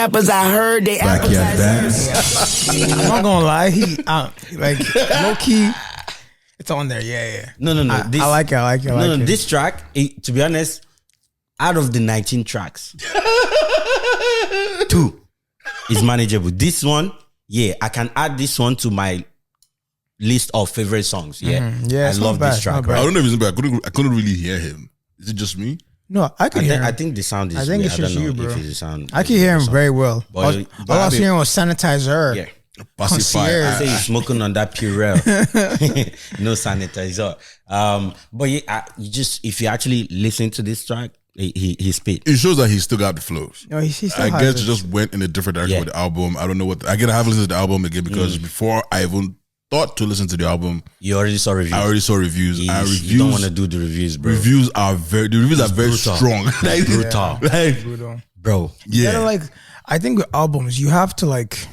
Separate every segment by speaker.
Speaker 1: rappers I heard, they appetizers.
Speaker 2: I'm not gonna lie, he like low key, it's on there. Yeah.
Speaker 3: No.
Speaker 2: I like it.
Speaker 3: No, this track, to be honest, out of the 19 tracks, 2 is manageable. This one, I can add this one to my list of favorite songs. Yeah,
Speaker 2: yeah,
Speaker 3: I love this track. Right?
Speaker 4: I don't know if it's bad. I couldn't really hear him. Is it just me?
Speaker 2: No, I can hear him.
Speaker 3: I think the sound is.
Speaker 2: I think it's
Speaker 3: I don't
Speaker 2: just
Speaker 3: know
Speaker 2: you, bro.
Speaker 3: if it's the sound.
Speaker 2: I can hear him very well. All I was hearing was sanitizer.
Speaker 3: Yeah.
Speaker 4: Pacifier.
Speaker 3: I say you're smoking on that Purell. No sanitizer. But you just, if you actually listen to this track, he spit.
Speaker 4: It shows that he still got the flows.
Speaker 2: No, he still
Speaker 4: I
Speaker 2: has
Speaker 4: guess
Speaker 2: it.
Speaker 4: it just went in a different direction with the album. I don't know what. I have to listen to the album again because before I even thought to listen to the album,
Speaker 3: You already saw reviews.
Speaker 4: I already saw reviews.
Speaker 3: You don't want to do the reviews, bro.
Speaker 4: Reviews are very
Speaker 3: brutal.
Speaker 4: strong. Like,
Speaker 3: Brutal.
Speaker 4: Like,
Speaker 2: Brutal.
Speaker 3: Bro.
Speaker 2: You gotta, like, I think with albums, you have to, like,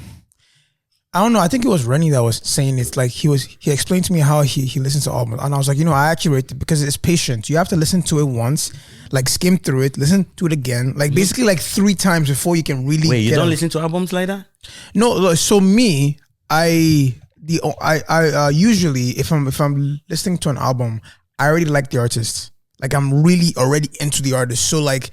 Speaker 2: I don't know. I think it was Rennie that was saying it's like he explained to me how he listens to albums, and I was like, I actually rate it because it's patient. You have to listen to it once, like skim through it, listen to it again, like basically like 3 times before you can really.
Speaker 3: Wait, you don't listen to albums like that?
Speaker 2: No, so me, I usually if I'm listening to an album, I already like the artist. Like I'm really already into the artist. So like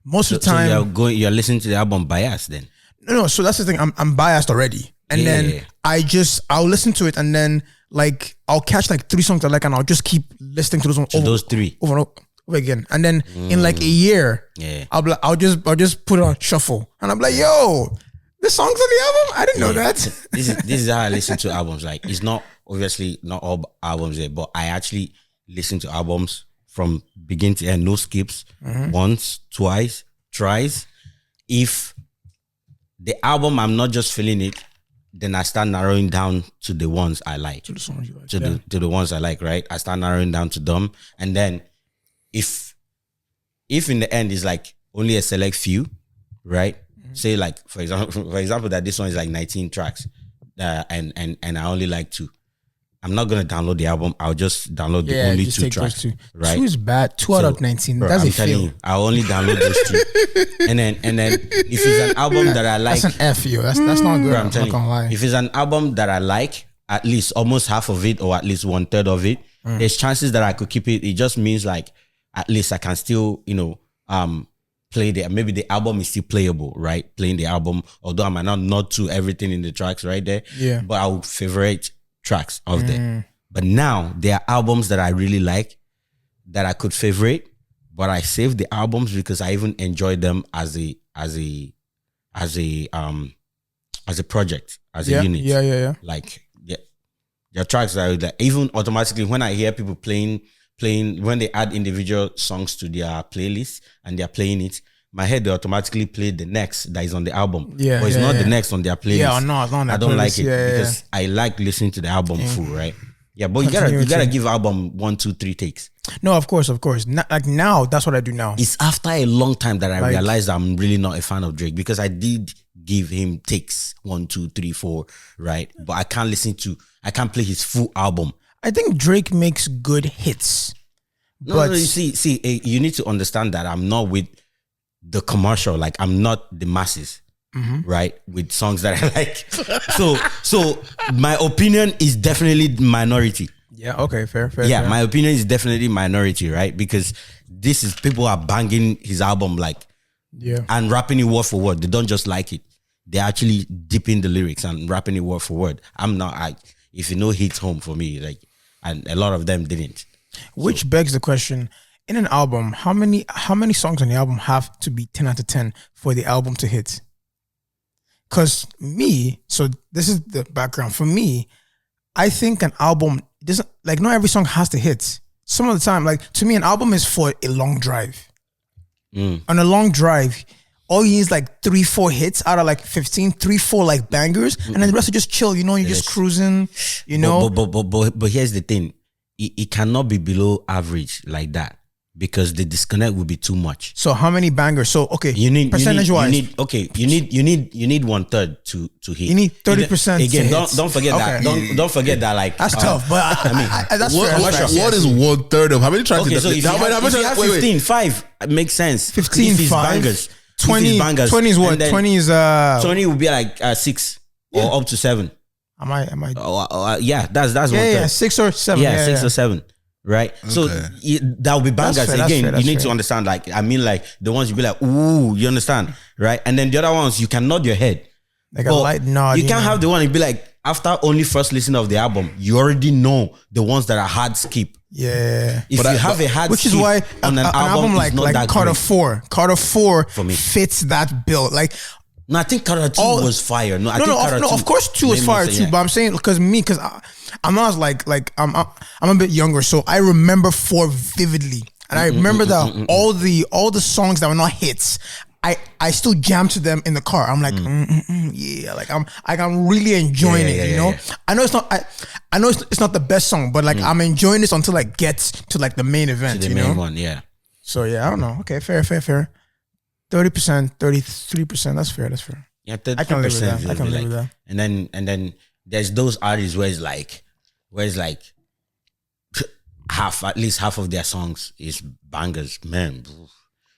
Speaker 2: most of the time,
Speaker 3: you're listening to the album biased then.
Speaker 2: No. So that's the thing. I'm biased already. And then I'll listen to it and then like I'll catch like 3 songs I like and I'll just keep listening to those ones
Speaker 3: those 3
Speaker 2: over and over again. And then in like a year, I'll just put it on shuffle and I'm like, yo, the songs on the album? I didn't know that.
Speaker 3: This is how I listen to albums. Like it's not obviously not all albums there, but I actually listen to albums from beginning to end, no skips, once, twice, thrice. If the album I'm not just feeling it, then I start narrowing down to the ones I like. To the songs you like. To the ones I like, right? I start narrowing down to them. And then if in the end it's like only a select few, right? Say like for example that this one is like 19 tracks, and I only like 2. I'm not gonna download the album. I'll just download the only 2 tracks. 2. Right?
Speaker 2: 2 is bad. 2 out of 19.
Speaker 3: Bro,
Speaker 2: that's
Speaker 3: I'm
Speaker 2: a
Speaker 3: telling
Speaker 2: fail.
Speaker 3: you, I'll only download those 2. and then if it's an album that I like,
Speaker 2: that's an F, yo. That's not good.
Speaker 3: Bro,
Speaker 2: I'm not gonna lie.
Speaker 3: If it's an album that I like, at least almost half of it or at least 1/3 of it, there's chances that I could keep it. It just means like at least I can still, play maybe the album is still playable, right? Playing the album, although I might not do everything in the tracks right there.
Speaker 2: Yeah.
Speaker 3: But I would favorite tracks of them. But now there are albums that I really like that I could favorite, but I save the albums because I even enjoy them as a project, as a unit.
Speaker 2: Yeah.
Speaker 3: Like your tracks are like, even automatically when I hear people playing when they add individual songs to their playlist and they're playing it, my head they automatically play the next that is on the album.
Speaker 2: Yeah,
Speaker 3: but it's not the next on their playlist.
Speaker 2: Yeah, no, it's not on
Speaker 3: I
Speaker 2: their
Speaker 3: don't
Speaker 2: playlist.
Speaker 3: like it because I like listening to the album full, right? Yeah, but you gotta give album 1, 2, 3 takes.
Speaker 2: No, of course. Like now, that's what I do now.
Speaker 3: It's after a long time that I realized I'm really not a fan of Drake because I did give him takes 1, 2, 3, 4, right? But I can't play his full album.
Speaker 2: I think Drake makes good hits.
Speaker 3: No, you see, you need to understand that I'm not with the commercial. Like I'm not the masses, right? With songs that I like. So my opinion is definitely minority.
Speaker 2: Yeah. Okay. Fair.
Speaker 3: Yeah,
Speaker 2: fair.
Speaker 3: my opinion is definitely minority, right? Because this is people are banging his album like, and rapping it word for word. They don't just like it; they're actually deep in the lyrics and rapping it word for word. I'm not. If you know, hits home for me, like, and a lot of them didn't.
Speaker 2: Which begs the question: in an album, how many songs on the album have to be 10 out of 10 for the album to hit? Because so this is the background for me. I think an album doesn't like not every song has to hit. Some of the time, like to me, an album is for a long drive. On a long drive, all you need is like 3-4 hits out of like 15, 3-4 like bangers, and then the rest are just chill. You're just cruising.
Speaker 3: But here's the thing. It cannot be below average like that because the disconnect will be too much.
Speaker 2: So how many bangers? So okay,
Speaker 3: you need
Speaker 2: percentage-wise.
Speaker 3: You need 1/3 to hit.
Speaker 2: You need 30%.
Speaker 3: Again, don't forget that. Don't forget that. Like
Speaker 2: that's tough. But I mean, that's
Speaker 4: what is 1/3 of how many tracks?
Speaker 3: Okay, so if you have 15, 5 makes sense.
Speaker 2: 15,
Speaker 3: if it's
Speaker 2: 5,
Speaker 3: bangers,
Speaker 2: 20,
Speaker 3: bangers,
Speaker 2: 20 is what?
Speaker 3: and then
Speaker 2: 20 is
Speaker 3: 20 would be like 6 or up to 7.
Speaker 2: Am I?
Speaker 3: Yeah, that's one.
Speaker 2: Yeah, 6 or 7.
Speaker 3: Yeah, 6 or 7. Right, so that will be bangers.
Speaker 2: That's fair,
Speaker 3: Again,
Speaker 2: that's
Speaker 3: you need
Speaker 2: fair.
Speaker 3: to understand. Like, I mean, like the ones you be like, ooh, you understand, right? And then the other ones, you can nod your head.
Speaker 2: Like a light nod.
Speaker 3: You can't have the one and be like, after only first listening of the album, you already know the ones that are hard skip.
Speaker 2: Yeah.
Speaker 3: If you have a hard
Speaker 2: which
Speaker 3: skip
Speaker 2: is why
Speaker 3: on an album
Speaker 2: like
Speaker 3: that
Speaker 2: Carter
Speaker 3: great.
Speaker 2: 4
Speaker 3: For me.
Speaker 2: fits that bill. Like,
Speaker 3: No, I think Carter 2 was fire. No, I think Carter 2.
Speaker 2: Of course 2 is fire too.
Speaker 3: Yeah.
Speaker 2: But I'm saying because I'm not like I'm a bit younger, so I remember 4 vividly, and I remember that all the songs that were not hits, I still jam to them in the car. I'm like, yeah, like I'm really enjoying it. You know,
Speaker 3: yeah.
Speaker 2: I know it's not. I know it's not the best song, but like I'm enjoying this until it gets to like the main event.
Speaker 3: The
Speaker 2: you
Speaker 3: main
Speaker 2: know?
Speaker 3: one, yeah.
Speaker 2: So yeah, I don't know. Okay, fair. 30%, 33%. That's fair.
Speaker 3: Yeah,
Speaker 2: I can live with that.
Speaker 3: 30%
Speaker 2: I can live with that.
Speaker 3: And then there's those artists where it's like at least half of their songs is bangers. Man,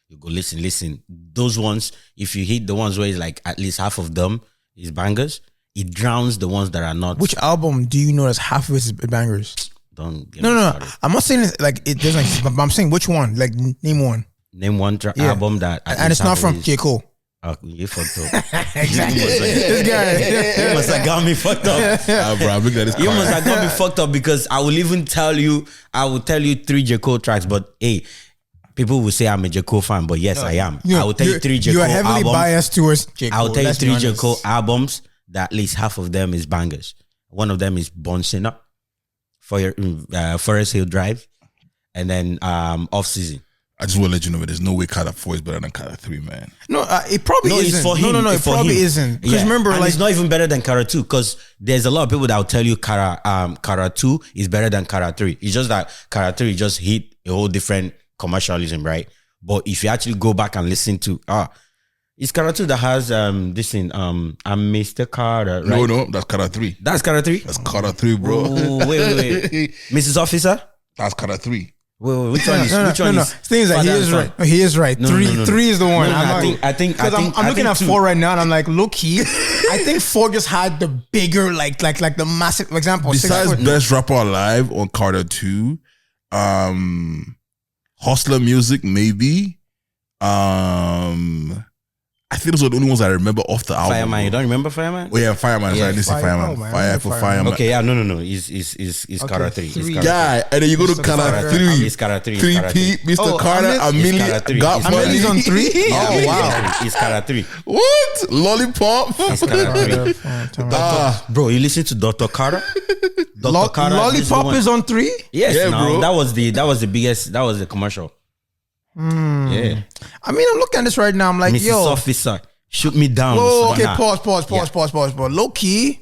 Speaker 3: you go listen. Those ones, if you hit the ones where it's like at least half of them is bangers, it drowns the ones that are not.
Speaker 2: Which album do you notice half of it is bangers?
Speaker 3: Don't get
Speaker 2: No.
Speaker 3: me started.
Speaker 2: I'm not saying it like it doesn't. But I'm saying which one. Like name one.
Speaker 3: Name one album that at
Speaker 2: And
Speaker 3: least
Speaker 2: it's not
Speaker 3: half
Speaker 2: from
Speaker 3: of it
Speaker 2: J. Cole.
Speaker 3: you fucked up.
Speaker 2: Exactly. This guy.
Speaker 3: You must have got me fucked up.
Speaker 4: Bro, I'm looking at this
Speaker 3: You
Speaker 4: car.
Speaker 3: must have got me fucked up because I will tell you 3 J. Cole tracks, but hey, people will say I'm a J. Cole fan, but yes, I am. I will tell you 3 J. Cole
Speaker 2: You are heavily
Speaker 3: albums.
Speaker 2: biased towards J. Cole.
Speaker 3: I will tell you
Speaker 2: let's be
Speaker 3: 3 J.
Speaker 2: honest.
Speaker 3: Cole albums that at least half of them is bangers. One of them is Born Sinner, Forest Hill Drive, and then Off Season.
Speaker 4: I just want to let you know, there's no way Carter 4 is better than Carter 3, man.
Speaker 2: No, it probably
Speaker 3: No,
Speaker 2: isn't.
Speaker 3: it's for him.
Speaker 2: No,
Speaker 3: It's
Speaker 2: it
Speaker 3: for
Speaker 2: probably
Speaker 3: him.
Speaker 2: isn't. Because
Speaker 3: Yeah.
Speaker 2: remember,
Speaker 3: and
Speaker 2: like,
Speaker 3: it's not even better than Carter 2 because there's a lot of people that will tell you Carter 2 is better than Carter 3. It's just that Carter 3 just hit a whole different commercialism, right? But if you actually go back and listen to it's Carter 2 that has this thing, I'm Mr. Carter, right?
Speaker 4: No, that's Carter 3.
Speaker 3: That's Carter 3?
Speaker 4: That's Carter 3, bro.
Speaker 3: Ooh, wait. Mrs. Officer?
Speaker 4: That's Carter 3.
Speaker 3: Wait, which one is
Speaker 2: no.
Speaker 3: is?
Speaker 2: Thing is that he
Speaker 3: Father
Speaker 2: is
Speaker 3: and
Speaker 2: right.
Speaker 3: Son?
Speaker 2: He is right.
Speaker 3: No,
Speaker 2: Three
Speaker 3: no.
Speaker 2: is the one.
Speaker 3: No, I think
Speaker 2: Because I'm looking at
Speaker 3: 2.
Speaker 2: 4 right now, and I'm like, low key. I think 4 just had the bigger, like the massive. For example,
Speaker 4: Besides
Speaker 2: 6
Speaker 4: Best Rapper Alive on Carter 2, Hustler Music, maybe. I think those are the only ones I remember off the album.
Speaker 3: Fireman, you
Speaker 4: bro.
Speaker 3: don't remember Fireman?
Speaker 4: Oh yeah, Fireman. Sorry, I didn't say
Speaker 2: Fire-
Speaker 4: Fireman.
Speaker 2: oh, man,
Speaker 4: Fire for
Speaker 2: Fireman.
Speaker 4: Fireman.
Speaker 3: Okay, yeah, no. It's Carter 3. It's
Speaker 2: 3.
Speaker 3: Carter
Speaker 4: Yeah, and then you go to
Speaker 2: Mr.
Speaker 4: Carter
Speaker 2: Carter.
Speaker 4: 3.
Speaker 3: It's Carter 3.
Speaker 4: Three Pete, Mr.
Speaker 2: Oh,
Speaker 4: Carter,
Speaker 3: It's
Speaker 4: Amelie,
Speaker 3: Carter 3.
Speaker 4: got
Speaker 3: It's
Speaker 4: money.
Speaker 2: Amelie's on 3? Oh, wow.
Speaker 3: It's Carter 3.
Speaker 4: What? Lollipop?
Speaker 3: It's Carter 3. Bro, you listen to Dr. Carter? Dr. Carter.
Speaker 2: Lollipop is on 3?
Speaker 3: Yes,
Speaker 4: Yeah,
Speaker 3: no,
Speaker 4: bro.
Speaker 3: that was the biggest. That was the commercial. Yeah,
Speaker 2: I mean, I'm looking at this right now. I'm like,
Speaker 3: Mrs.
Speaker 2: yo.
Speaker 3: Officer, shoot me down.
Speaker 2: Whoa, okay,
Speaker 3: Nah.
Speaker 2: pause. Low key,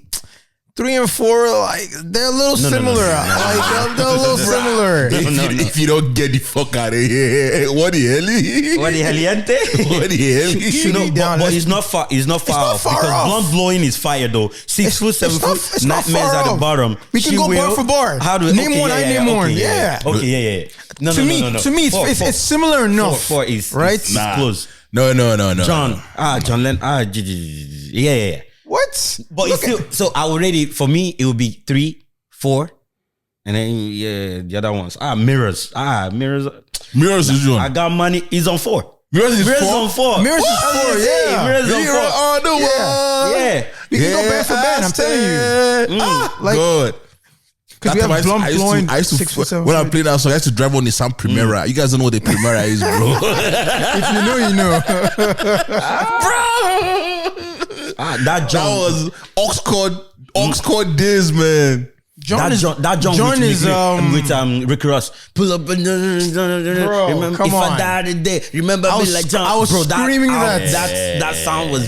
Speaker 2: 3 and 4, like they're a little
Speaker 3: No.
Speaker 2: similar. Like they're a little similar.
Speaker 4: If you don't get the fuck out of here, what the hell?
Speaker 3: What the heliente?
Speaker 4: What the hell?
Speaker 2: Shoot me down.
Speaker 3: But it's not far. It's not far off
Speaker 2: far
Speaker 3: because
Speaker 2: off.
Speaker 3: blunt blowing is fire though. 6 foot, 7 foot,
Speaker 2: it's not
Speaker 3: nightmares
Speaker 2: far
Speaker 3: at the
Speaker 2: off.
Speaker 3: bottom.
Speaker 2: We can
Speaker 3: She
Speaker 2: go bar
Speaker 3: will.
Speaker 2: for bar.
Speaker 3: How do
Speaker 2: Name one, I name one. Yeah.
Speaker 3: Okay, yeah. No,
Speaker 2: To me, it's similar enough.
Speaker 3: 4 is
Speaker 2: right.
Speaker 3: It's close.
Speaker 4: No.
Speaker 3: John Lennon. Yeah.
Speaker 2: What?
Speaker 3: But it's still, so I already, for me, it would be 3, 4, and then the other ones. Mirrors.
Speaker 4: Mirrors is
Speaker 3: I
Speaker 4: on.
Speaker 3: got money. He's on 4.
Speaker 4: Mirrors is
Speaker 3: Mirrors
Speaker 4: 4.
Speaker 3: on 4.
Speaker 2: Mirrors is 4, yeah.
Speaker 3: Mirrors on 4.
Speaker 4: on the wall.
Speaker 3: Yeah.
Speaker 2: We can go band for band. I'm telling you. Like,
Speaker 4: Good.
Speaker 2: because we
Speaker 4: That
Speaker 2: have
Speaker 4: time
Speaker 2: blunt blowing
Speaker 4: I used to
Speaker 2: 6 foot, 7
Speaker 4: when I
Speaker 2: foot.
Speaker 4: played that song, I used to drive on the Nissan Primera. You guys don't know what the Primera is, bro.
Speaker 2: If you know, you know.
Speaker 3: That
Speaker 4: That
Speaker 3: John
Speaker 4: was Oxcord days, man.
Speaker 2: John
Speaker 3: John
Speaker 2: is
Speaker 3: with Rick Ross. Pull up, remember,
Speaker 2: come
Speaker 3: if
Speaker 2: on.
Speaker 3: I die today, remember
Speaker 2: I
Speaker 3: me
Speaker 2: was-
Speaker 3: like John.
Speaker 2: I was screaming that.
Speaker 3: That sound was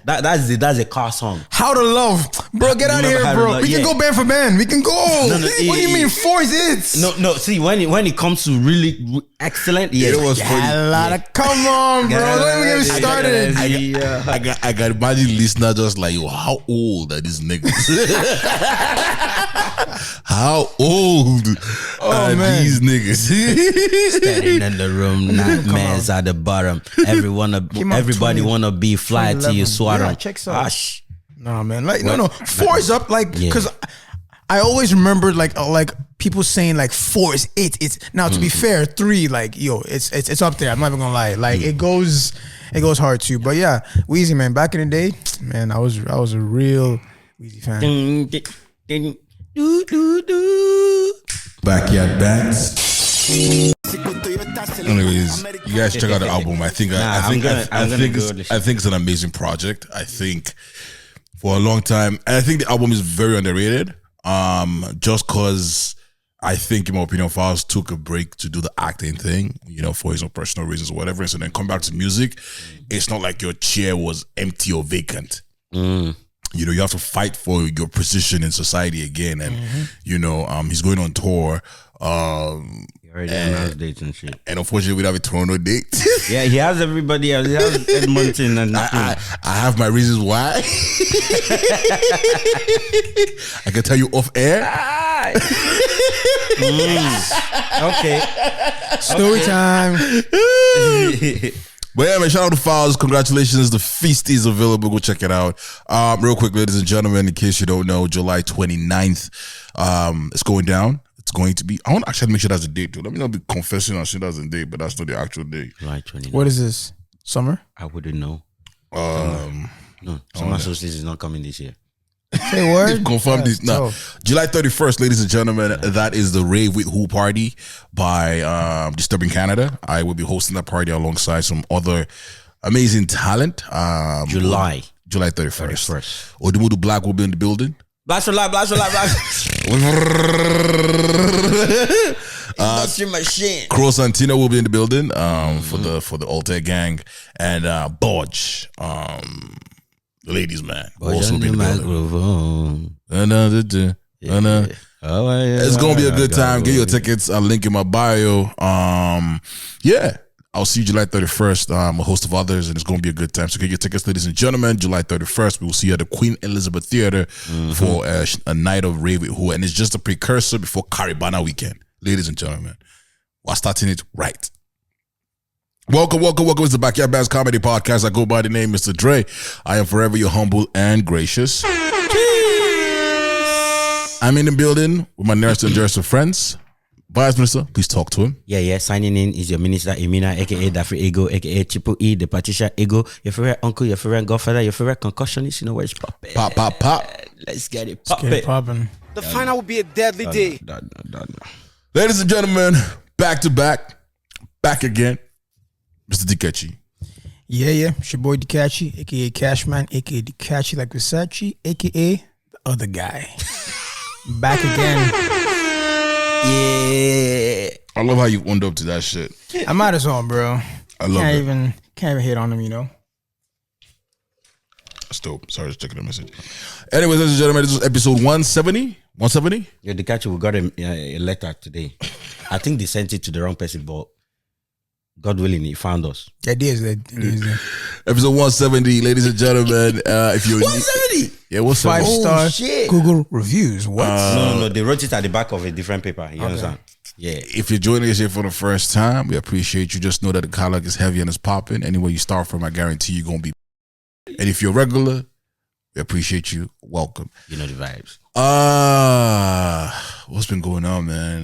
Speaker 3: that's a car song.
Speaker 2: How to Love. Bro, get out of
Speaker 3: Remember
Speaker 2: here,
Speaker 3: How to
Speaker 2: bro.
Speaker 3: Love,
Speaker 2: We can
Speaker 3: yeah.
Speaker 2: go band for band. We can go.
Speaker 3: No,
Speaker 2: What do you mean? 4 is it?
Speaker 3: No. See, when it comes to really excellent, yeah,
Speaker 4: It was funny.
Speaker 2: Come on, bro. Don't even get me started.
Speaker 4: I got imagine listener just like, yo, how old are these niggas? How old are
Speaker 2: man.
Speaker 4: these niggas?
Speaker 3: Standing in the room, nightmares at the bottom. Everybody wanna be fly to your swarm.
Speaker 2: Yeah, checks out. Nah, man. Like no. 4 is up. Like because I always remember like people saying like 4 is it. It's now to be fair, 3 like yo, it's up there. I'm not even gonna lie. Like it goes hard too. But yeah, Weezy, man. Back in the day, man, I was a real Weezy fan.
Speaker 4: Backyard Bands. Anyways, you guys check out the album. I think it's an amazing project. I think for a long time, and I think the album is very underrated. Just cause I think, in my opinion, Falz took a break to do the acting thing, for his own personal reasons or whatever. So then come back to music. It's not like your chair was empty or vacant. You have to fight for your position in society again. And, he's going on tour.
Speaker 3: Already announced dates and shit.
Speaker 4: And unfortunately, we don't have a Toronto date.
Speaker 3: Yeah, he has everybody else. He has Edmonton and
Speaker 4: I have my reasons why. I can tell you off air.
Speaker 3: Okay.
Speaker 2: Story time.
Speaker 4: But yeah, man, shout out to Falz. Congratulations. The feast is available. Go check it out. Real quick, ladies and gentlemen, in case you don't know, July 29th, it's going down. It's going to be, I want to actually make sure that's the date too. Let me not be confessing on shit that's the date, but that's not the actual date.
Speaker 3: July 29th.
Speaker 2: What is this? Summer?
Speaker 3: I wouldn't know. No, Summer Solstice is not coming this year.
Speaker 2: Say word?
Speaker 4: Confirm this. No. July 31st, ladies and gentlemen, that is the Rave with Who party by Disturbing Canada. I will be hosting that party alongside some other amazing talent.
Speaker 3: July
Speaker 4: 31st. Odumodu Black will be in the building.
Speaker 3: Blast your light. Industry machine.
Speaker 4: Crow Santino will be in the building for the Alter Gang. And Bodge, the ladies man, will also be in the building. It's gonna be a good time. Get your tickets. I'll link in my bio. Yeah. I'll see you July 31st, a host of others, and it's going to be a good time. So get your tickets, ladies and gentlemen. July 31st, we will see you at the Queen Elizabeth Theatre for a night of Rave with Who. And it's just a precursor before Caribana weekend, ladies and gentlemen. We're starting it right. Welcome. It's the Backyard Bands Comedy Podcast. I go by the name Mr. Dre. I am forever your humble and gracious. I'm in the building with my nearest and dearest of friends. Vice Minister, please talk to him.
Speaker 3: Yeah. Signing in is your Minister Emina, aka Dafri Ego, aka Triple E, the Patricia Ego, your favorite uncle, your favorite godfather, your favorite concussionist. You know where it's popping.
Speaker 4: Pop.
Speaker 3: Let's get it
Speaker 2: popping.
Speaker 5: The final will be a deadly day.
Speaker 4: Ladies and gentlemen, back to back again, Mr. Dikachi.
Speaker 2: Yeah. It's your boy Dikachi, aka Cashman, aka Dikachi like Versace, aka the other guy. Back again.
Speaker 3: Yeah.
Speaker 4: I love how you owned up to that shit.
Speaker 2: I might as well, bro.
Speaker 4: I love it.
Speaker 2: Can't even hit on him,
Speaker 4: That's dope. Sorry, just checking the message. Anyways, ladies and gentlemen, this is episode 170. 170?
Speaker 3: Yeah, Dikachi, we got a letter today. I think they sent it to the wrong person, but God willing, he found us.
Speaker 2: It is there.
Speaker 4: Episode 170, ladies and gentlemen. If you're
Speaker 3: 170?
Speaker 4: Yeah, what's
Speaker 2: 5-star Google reviews. What?
Speaker 3: No, they wrote it at the back of a different paper. You understand? Yeah.
Speaker 4: If you're joining us here for the first time, we appreciate you. Just know that the catalog is heavy and it's popping. Anywhere you start from, I guarantee you're going to be. And if you're regular, we appreciate you. Welcome.
Speaker 3: You know the vibes.
Speaker 4: What's been going on, man?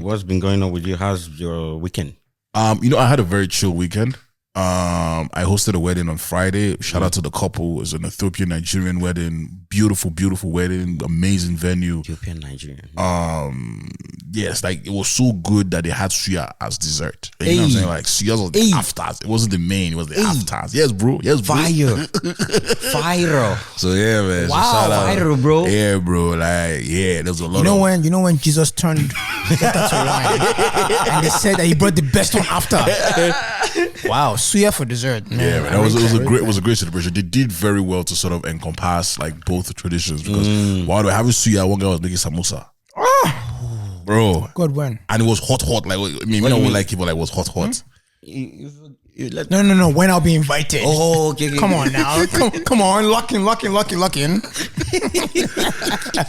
Speaker 3: What's been going on with you? How's your weekend?
Speaker 4: I had a very chill weekend. I hosted a wedding on Friday. Shout out to the couple. It was an Ethiopian Nigerian wedding. Beautiful wedding. Amazing venue.
Speaker 3: Ethiopian Nigerian.
Speaker 4: Yes, like it was so good that they had suya as dessert. You know what I'm saying? Like suya was the afters. It wasn't the main. It was the afters. Yes, bro.
Speaker 3: Fire.
Speaker 4: So yeah, man.
Speaker 3: Wow,
Speaker 4: so shout out.
Speaker 3: fire, bro.
Speaker 4: Yeah, bro. Like there's a lot.
Speaker 2: You know when Jesus turned water to wine, and they said that he brought the best one after. Wow, suya for dessert. Man.
Speaker 4: Yeah, man. It was a great celebration. They did very well to sort of encompass like both traditions because while they were having suya, one guy was making samosa. Bro,
Speaker 2: good one.
Speaker 4: And it was hot. Like we don't like it, but like it was hot.
Speaker 2: No. When I'll be invited.
Speaker 3: Oh, okay.
Speaker 2: Come on now. Come on. Lock in.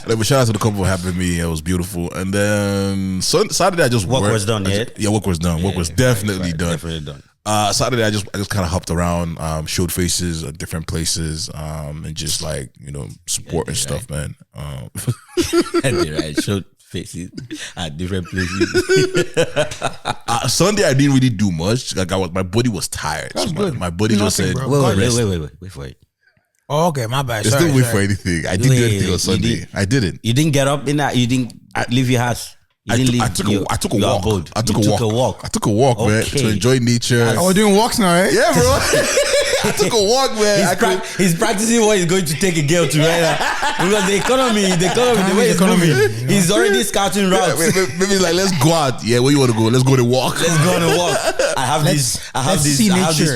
Speaker 4: But shout out to the couple who having me. It was beautiful. And then Saturday I just
Speaker 3: Work
Speaker 4: worked.
Speaker 3: was done, yeah?
Speaker 4: Work was done. Work was definitely done.
Speaker 3: Definitely done.
Speaker 4: Saturday I just kind of hopped around, showed faces at different places, and just like support and stuff, man.
Speaker 3: Right, showed faces at different places.
Speaker 4: Sunday I didn't really do much. Like my body was tired.
Speaker 2: That's
Speaker 4: So
Speaker 2: good.
Speaker 4: my body just
Speaker 2: Nothing,
Speaker 4: said,
Speaker 2: bro.
Speaker 3: Wait for it.
Speaker 2: Oh, okay, my bad.
Speaker 4: It's
Speaker 2: Sorry,
Speaker 4: still wait for
Speaker 2: sorry.
Speaker 4: anything. I didn't do anything on Sunday. I didn't.
Speaker 3: You didn't get up in that. You didn't leave your house. You didn't leave.
Speaker 4: I took a walk. I took a walk, man,
Speaker 3: Okay.
Speaker 4: to enjoy nature.
Speaker 2: Oh, we're doing walks now, right?
Speaker 4: Yeah, bro. I took a walk, man.
Speaker 3: He's practicing what he's going to take a girl to right now. Because the economy, the way it's
Speaker 2: Economy,
Speaker 3: moving,
Speaker 2: you know?
Speaker 3: he's already scouting routes.
Speaker 4: Maybe like let's go out. Yeah, where you want to go? Let's go to walk.
Speaker 3: Let's go on a walk. I have this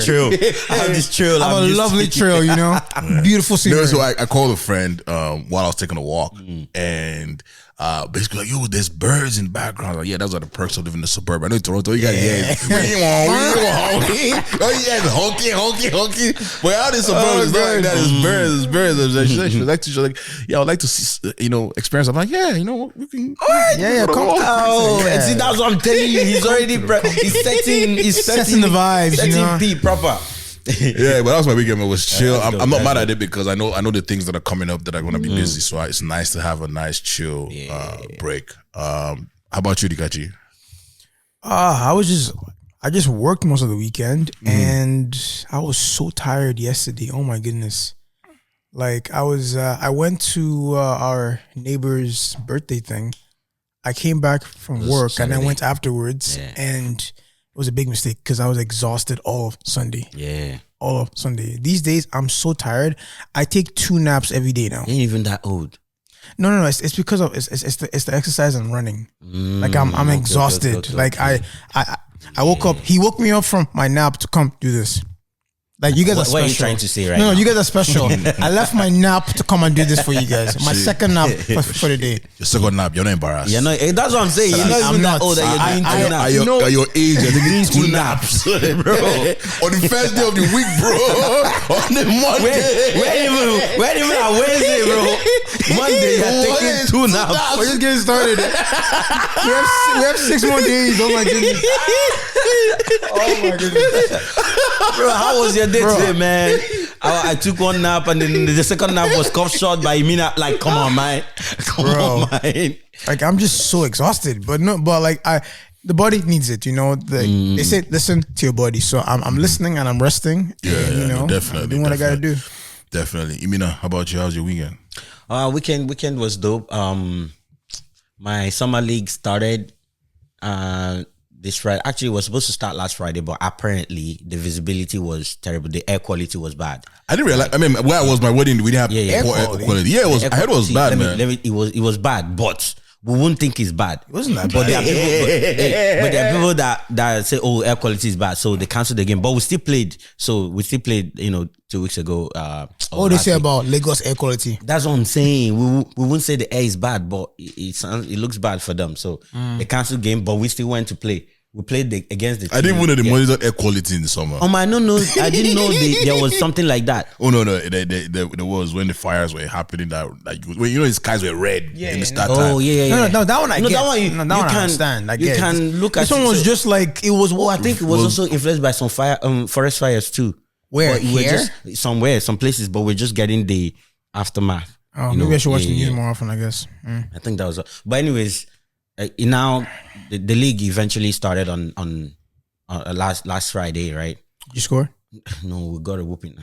Speaker 3: trail. I have this trail.
Speaker 2: I have a lovely trail, beautiful scenery.
Speaker 4: So I called a friend while I was taking a walk, and basically like, yo, there's birds in the background. Like, yeah, those are the perks of living in the suburb. I know in Toronto, you got honky. But out in the suburb, it's not like that. It's birds. She's like, yeah, I would like to see, experience. I'm like, yeah, we can.
Speaker 2: Yeah, come on.
Speaker 3: And see, that's what I'm telling you. He's already he's setting
Speaker 2: the vibes,
Speaker 3: setting P proper.
Speaker 4: Yeah, but that was my weekend. It was chill.
Speaker 3: Yeah,
Speaker 4: I'm not mad at it because I know the things that are coming up that are going to be busy. So it's nice to have a nice chill break. How about you, Dikachi?
Speaker 2: I just worked most of the weekend and I was so tired yesterday. Oh my goodness. Like I went to our neighbor's birthday thing. I came back from work Saturday. And I went afterwards and it was a big mistake because I was exhausted all of Sunday.
Speaker 3: Yeah.
Speaker 2: All of Sunday. These days, I'm so tired. I take 2 naps every day now.
Speaker 3: You ain't even that old.
Speaker 2: No. It's because of it's the exercise and running. Like I'm exhausted.
Speaker 3: Okay.
Speaker 2: Like I woke up. He woke me up from my nap to come do this. Like you guys are special.
Speaker 3: What are you trying to say right
Speaker 2: No,
Speaker 3: now?
Speaker 2: you guys are special. I left my nap to come and do this for you guys. My second nap for the day.
Speaker 4: Your second nap, you're not embarrassed.
Speaker 3: Yeah, no, that's what I'm saying. You're not even that old that you're doing 2 naps.
Speaker 4: At your age, you're doing 2 naps, bro. On the first day of the week, bro. On the Monday.
Speaker 3: Where even on Wednesday, bro? Monday, you're taking 2 naps.
Speaker 2: We're just getting started. we have 6 more days. Oh my goodness.
Speaker 3: Bro, how was your day today, man? I took 1 nap and then the second nap was cut short by me. Like, come on, man. Come on, man.
Speaker 2: Like, I'm just so exhausted. But the body needs it, They say listen to your body. So I'm listening and I'm resting.
Speaker 4: Yeah, definitely.
Speaker 2: I'm doing what I gotta do.
Speaker 4: Definitely. Imina, how about you? How's your weekend?
Speaker 3: Weekend was dope. My summer league started this Friday. Actually, it was supposed to start last Friday, but apparently the visibility was terrible. The air quality was bad.
Speaker 4: I didn't realize. I mean, where I was my wedding, we didn't have air quality. Yeah, it was. I heard it was bad, man.
Speaker 3: It was bad, but we won't think it's bad.
Speaker 2: It wasn't that
Speaker 3: But
Speaker 2: bad.
Speaker 3: there are people that say, "Oh, air quality is bad," so they canceled the game. But we still played. 2 weeks ago.
Speaker 2: What they say about Lagos air quality?
Speaker 3: That's what I'm saying. We won't say the air is bad, but it looks bad for them. So they canceled game, but we still went to play. We played against the team.
Speaker 4: I didn't even know they monitored air quality in the summer.
Speaker 3: I I didn't know there was something like that.
Speaker 4: Oh no, there was when the fires were happening that when the skies were red in the start time.
Speaker 3: Oh yeah.
Speaker 2: No, that one I get.
Speaker 3: That one
Speaker 2: that one I understand. I
Speaker 3: you
Speaker 2: get.
Speaker 3: can look at
Speaker 2: this one was just like it was.
Speaker 3: I think it was also influenced by some forest fires too.
Speaker 2: Where
Speaker 3: but we're
Speaker 2: here?
Speaker 3: Just some places, but we're just getting the aftermath.
Speaker 2: Oh, maybe I should watch the news more often. I guess.
Speaker 3: I think that was. But anyways, now the league eventually started on last Friday, right?
Speaker 2: Did you score?
Speaker 3: No, we got a whooping.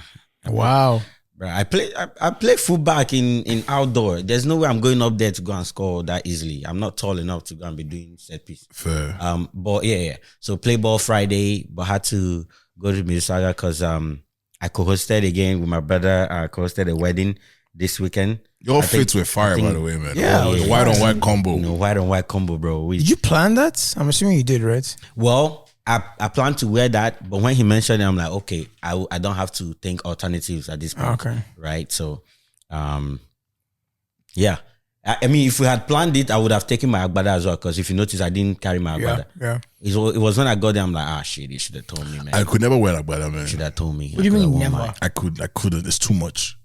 Speaker 2: Wow.
Speaker 3: Bro, I play fullback in outdoor. There's no way I'm going up there to go and score that easily. I'm not tall enough to go and be doing set piece.
Speaker 4: Fair.
Speaker 3: But yeah. So play ball Friday, but had to go to Mississauga because I co-hosted again with my brother. I co-hosted a wedding this weekend.
Speaker 4: Your fits were fire, by the way, man.
Speaker 2: Yeah,
Speaker 4: the white on white combo.
Speaker 3: White on white combo, bro.
Speaker 2: Did you plan that? I'm assuming you did, right?
Speaker 3: Well, I plan to wear that, but when he mentioned it, I'm like, okay, I don't have to think alternatives at this point.
Speaker 2: Okay.
Speaker 3: Right? So, yeah. I mean, if we had planned it, I would have taken my agbada as well, because if you notice, I didn't carry my agbada.
Speaker 2: Yeah.
Speaker 3: It was when I got there, I'm like, shit, you should have told me, man.
Speaker 4: I could never wear agbada, man.
Speaker 3: Should have told me.
Speaker 2: What do you mean never?
Speaker 4: I couldn't. It's too much.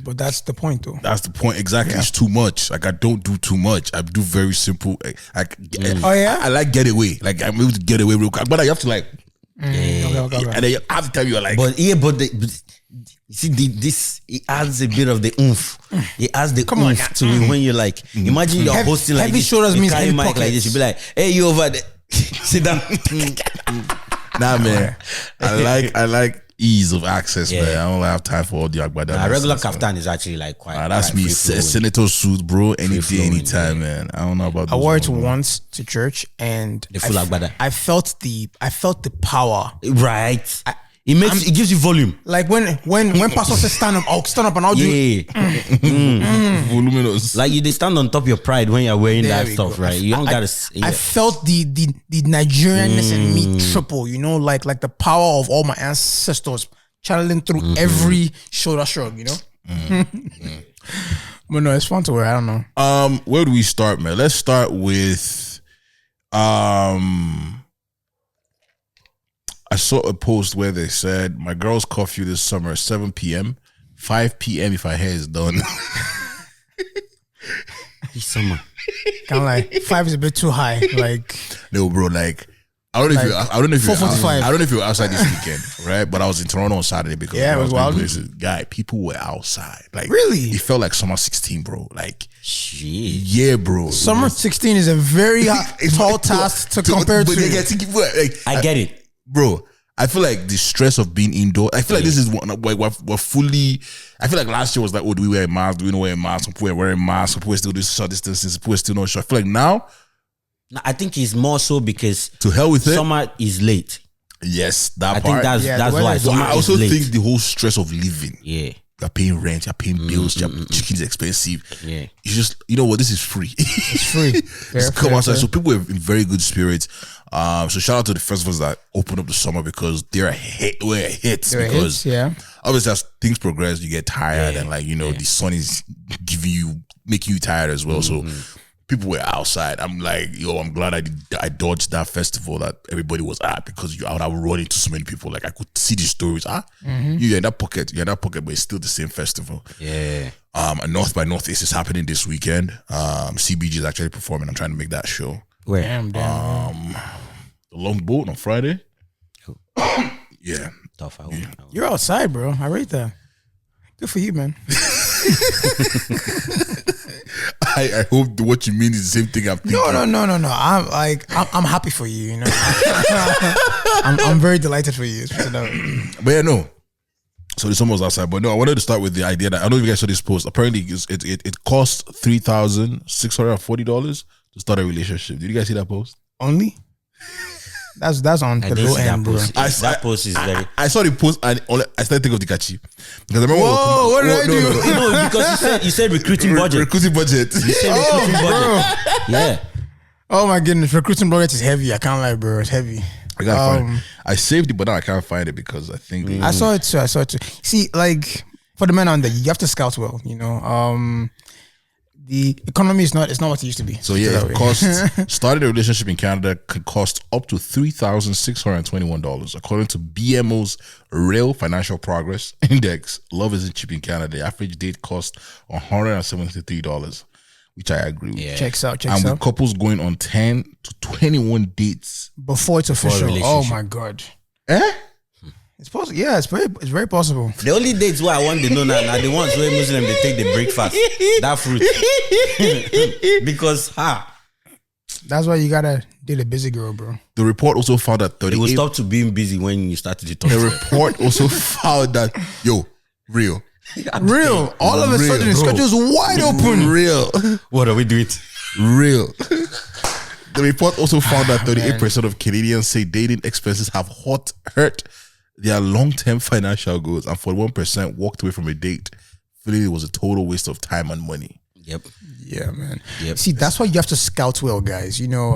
Speaker 2: But that's the point, though.
Speaker 4: That's the point. Exactly. It's too much. Like I don't do too much. I do very simple.
Speaker 2: Oh yeah.
Speaker 4: I like get away. Like I'm able to get away real quick. But you have to like.
Speaker 2: Okay.
Speaker 4: And then you have to tell you like.
Speaker 3: But you see, this it adds a bit of the oomph. It adds the oomph to it when you're like, imagine you're hosting like
Speaker 2: heavy
Speaker 3: this.
Speaker 2: shoulders
Speaker 3: you
Speaker 2: means
Speaker 3: carry
Speaker 2: heavy
Speaker 3: mic like this. You be like, hey, you over there? Sit down.
Speaker 4: Nah, man. I like ease of access, man. I don't have time for all the agbada.
Speaker 3: Regular kaftan is actually like quite.
Speaker 4: That's me. Senator suit, bro. Any day, anytime, man. I don't know about.
Speaker 2: I wore it once to church, and
Speaker 3: the full agbada.
Speaker 2: I felt the power.
Speaker 3: Right. It gives you volume.
Speaker 2: Like when pastor says stand up, I'll stand up and I'll do
Speaker 4: voluminous.
Speaker 3: Like they stand on top of your pride when you're wearing that stuff, right? You don't gotta.
Speaker 2: I felt the Nigerianness in me triple. You know, like the power of all my ancestors channeling through every shoulder shrug. You know. But no, it's fun to wear. I don't know.
Speaker 4: Where do we start, man? Let's start with I saw a post where they said my girl's curfew this summer 7 p.m., 5 p.m. if her hair is done.
Speaker 3: This summer,
Speaker 2: kind of like 5 is a bit too high. Like
Speaker 4: no, bro. Like I don't know if you
Speaker 2: 4:45.
Speaker 4: I don't know if you were outside this weekend, right? But I was in Toronto on Saturday because
Speaker 2: it was wild.
Speaker 4: Guy, people were outside. Like
Speaker 2: really,
Speaker 4: it felt like summer 16, bro. Like
Speaker 3: shit,
Speaker 4: yeah, bro.
Speaker 2: Summer 16 is a very tall task to compare to.
Speaker 4: I
Speaker 3: get it.
Speaker 4: Bro, I feel like the stress of being indoor. I feel like this is one like we're fully. I feel like last year was like, oh, do we wear a mask? Do we not wear a mask? Some people are wearing masks. Some people are still doing social distancing. Some people are still not sure. I feel like now,
Speaker 3: I think it's more so because
Speaker 4: to hell with it.
Speaker 3: Summer is late.
Speaker 4: Yes, that
Speaker 3: I
Speaker 4: part.
Speaker 3: think that's why.
Speaker 4: So
Speaker 3: Summer
Speaker 4: I also
Speaker 3: is late.
Speaker 4: think the whole stress of living.
Speaker 3: Yeah.
Speaker 4: You're paying rent. You're paying bills. Your chicken is expensive.
Speaker 3: Yeah.
Speaker 4: You just, you know what? This is free.
Speaker 2: It's free.
Speaker 4: Just come outside. So people are in very good spirits. So shout out to the festivals that opened up the summer because they're a hit. We're hits because obviously as things progress, you get tired and like the sun is making you tired as well. So people were outside. I'm like, I'm glad I dodged that festival that everybody was at because I would have run into so many people. Like I could see the stories. You're in that pocket, but it's still the same festival.
Speaker 3: Yeah.
Speaker 4: And North by Northeast is happening this weekend. CBG is actually performing. I'm trying to make that show.
Speaker 3: Where?
Speaker 2: Damn.
Speaker 4: The Long Boat on Friday. Yeah.
Speaker 3: Tough.
Speaker 2: You're outside, bro. I rate that. Good for you, man.
Speaker 4: I hope what you mean is the same thing I'm thinking.
Speaker 2: No. I'm happy for you. You know, I'm very delighted for you.
Speaker 4: But yeah, no. So the summer was outside, but no, I wanted to start with the idea that I don't know if you guys saw this post. Apparently, it cost $3,640 to start a relationship. Did you guys see that post?
Speaker 2: Only? That's on the low end, bro.
Speaker 3: That post is very.
Speaker 4: I saw the post and I started thinking of the Dikachi because I remember.
Speaker 2: Whoa! What did I do?
Speaker 3: No, because you said recruiting budget.
Speaker 4: Recruiting budget.
Speaker 3: You said recruiting budget. Yeah.
Speaker 2: Oh my goodness, recruiting budget is heavy. I can't lie, bro. It's heavy.
Speaker 4: I gotta find it. I saved it, but now I can't find it because I think
Speaker 2: I saw it too. See, like for the men on there, you have to scout well. You know, the economy is not what it used to be.
Speaker 4: So yeah, it costs starting a relationship in Canada could cost up to $3,621 according to BMO's Real Financial Progress Index. Love isn't cheap in Canada. The average date costs $173, which I agree with.
Speaker 2: Yeah. Checks out.
Speaker 4: And with couples going on 10 to 21 dates
Speaker 2: before it's official. Oh my god. It's possible. Yeah, it's very possible.
Speaker 3: The only dates where I want to know now are the ones where Muslim they take the breakfast, that fruit, because
Speaker 2: that's why you gotta date a busy girl, bro.
Speaker 4: The report also found that 38.
Speaker 3: It will stop to being busy when you started to talk.
Speaker 4: The report also found that real.
Speaker 2: All of a sudden, the schedule's wide open.
Speaker 4: Real.
Speaker 3: What are we doing?
Speaker 4: Real. The report also found that 38% of Canadians say dating expenses have hurt their long-term financial goals, and 41% walked away from a date feeling it was a total waste of time and money.
Speaker 3: Yep.
Speaker 2: Yeah, man.
Speaker 3: Yep.
Speaker 2: See, that's why you have to scout well, guys. You know,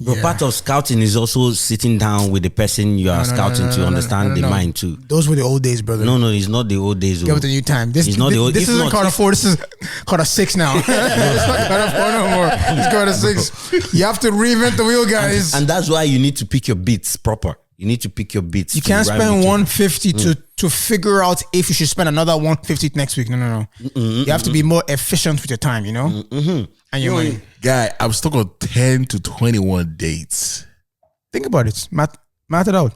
Speaker 3: But part of scouting is also sitting down with the person you are scouting to understand the mind too.
Speaker 2: Those were the old days, brother.
Speaker 3: No, it's not the old days.
Speaker 2: Get with the new time. This isn't quarter 4. This is quarter 6 now. It's not quarter 4 no more. It's quarter 6. You have to reinvent the wheel, guys.
Speaker 3: And that's why you need to pick your beats proper. You need to pick your beats.
Speaker 2: You
Speaker 3: to
Speaker 2: can't
Speaker 3: rhyme
Speaker 2: spend
Speaker 3: with it.
Speaker 2: 150 to figure out if you should spend another 150 next week. No. You have to be more efficient with your time, you know? And your money.
Speaker 4: Guy, I'm stuck on 10 to 21 dates.
Speaker 2: Think about it. Math it out.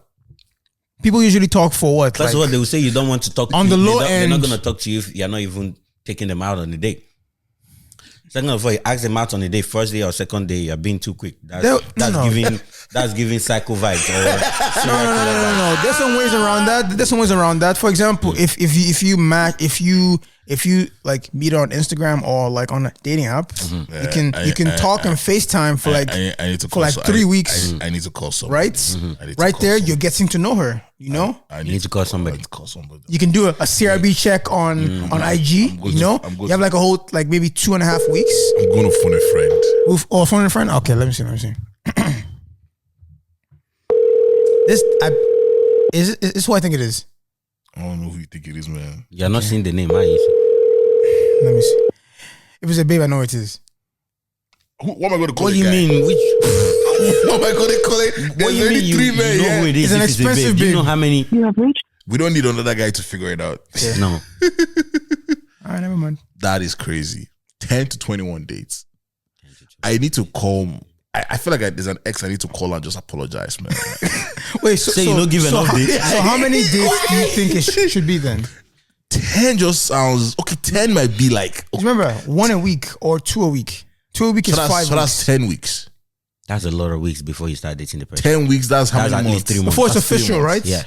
Speaker 2: People usually talk for what?
Speaker 3: That's what they will say. You don't want to talk
Speaker 2: on
Speaker 3: to
Speaker 2: the
Speaker 3: you.
Speaker 2: low
Speaker 3: They're not
Speaker 2: end.
Speaker 3: going to talk to you if you're not even taking them out on the date. Second of all, you ask them out on the day, first day or second day, you're being too quick. That's giving psycho vibes.
Speaker 2: No. There's some ways around that. For example, if you like meet on Instagram or like on a dating app, you can talk and FaceTime for like
Speaker 4: I need to
Speaker 2: for like 3 weeks.
Speaker 4: I need to call someone.
Speaker 2: Right?
Speaker 4: I need to
Speaker 2: Right
Speaker 4: call
Speaker 2: there,
Speaker 4: someone.
Speaker 2: you're getting to know her. You know,
Speaker 4: I
Speaker 3: You need to call somebody.
Speaker 4: I need to call somebody.
Speaker 2: you can do a CRB check on IG.
Speaker 4: good
Speaker 2: You know,
Speaker 4: I'm good
Speaker 2: you have like a whole like maybe 2.5 weeks.
Speaker 4: I'm going to phone a friend.
Speaker 2: Or phone a friend. Okay, let me see. Is this who I think it is?
Speaker 4: I don't know who you think it is, man.
Speaker 3: You're not seeing the name, are you?
Speaker 2: Let me see. If it's a babe, I know it is.
Speaker 4: What am I going to call
Speaker 3: What
Speaker 4: it?
Speaker 3: do you mean? Which?
Speaker 4: What am I going to call it?
Speaker 3: What
Speaker 4: There's
Speaker 3: do you
Speaker 4: only
Speaker 3: mean?
Speaker 4: three
Speaker 3: You
Speaker 4: men.
Speaker 3: know who it is.
Speaker 2: It's an
Speaker 3: if a
Speaker 2: expensive
Speaker 3: babe. Do you
Speaker 2: babe.
Speaker 3: know how many?
Speaker 4: We don't need another guy to figure it out.
Speaker 3: No.
Speaker 2: All right, never mind.
Speaker 4: That is crazy. 10 to 21 dates. I need to call. I feel like there's an ex I need to call and just apologize, man.
Speaker 2: Wait,
Speaker 3: Say you don't give enough dates.
Speaker 2: So how many dates do you think it should be then?
Speaker 4: 10 just sounds okay. 10 might be like okay,
Speaker 2: Remember, 1 a week or 2 a week. 2 a week is 5 weeks.
Speaker 4: so that's 10 weeks.
Speaker 3: That's a lot of weeks before you start dating the person.
Speaker 4: 10 weeks. That's how
Speaker 3: That's
Speaker 4: many
Speaker 3: at
Speaker 4: months?
Speaker 3: least 3 months.
Speaker 2: Before it's
Speaker 4: That's 3
Speaker 2: official,
Speaker 4: months.
Speaker 2: right?
Speaker 3: Yeah.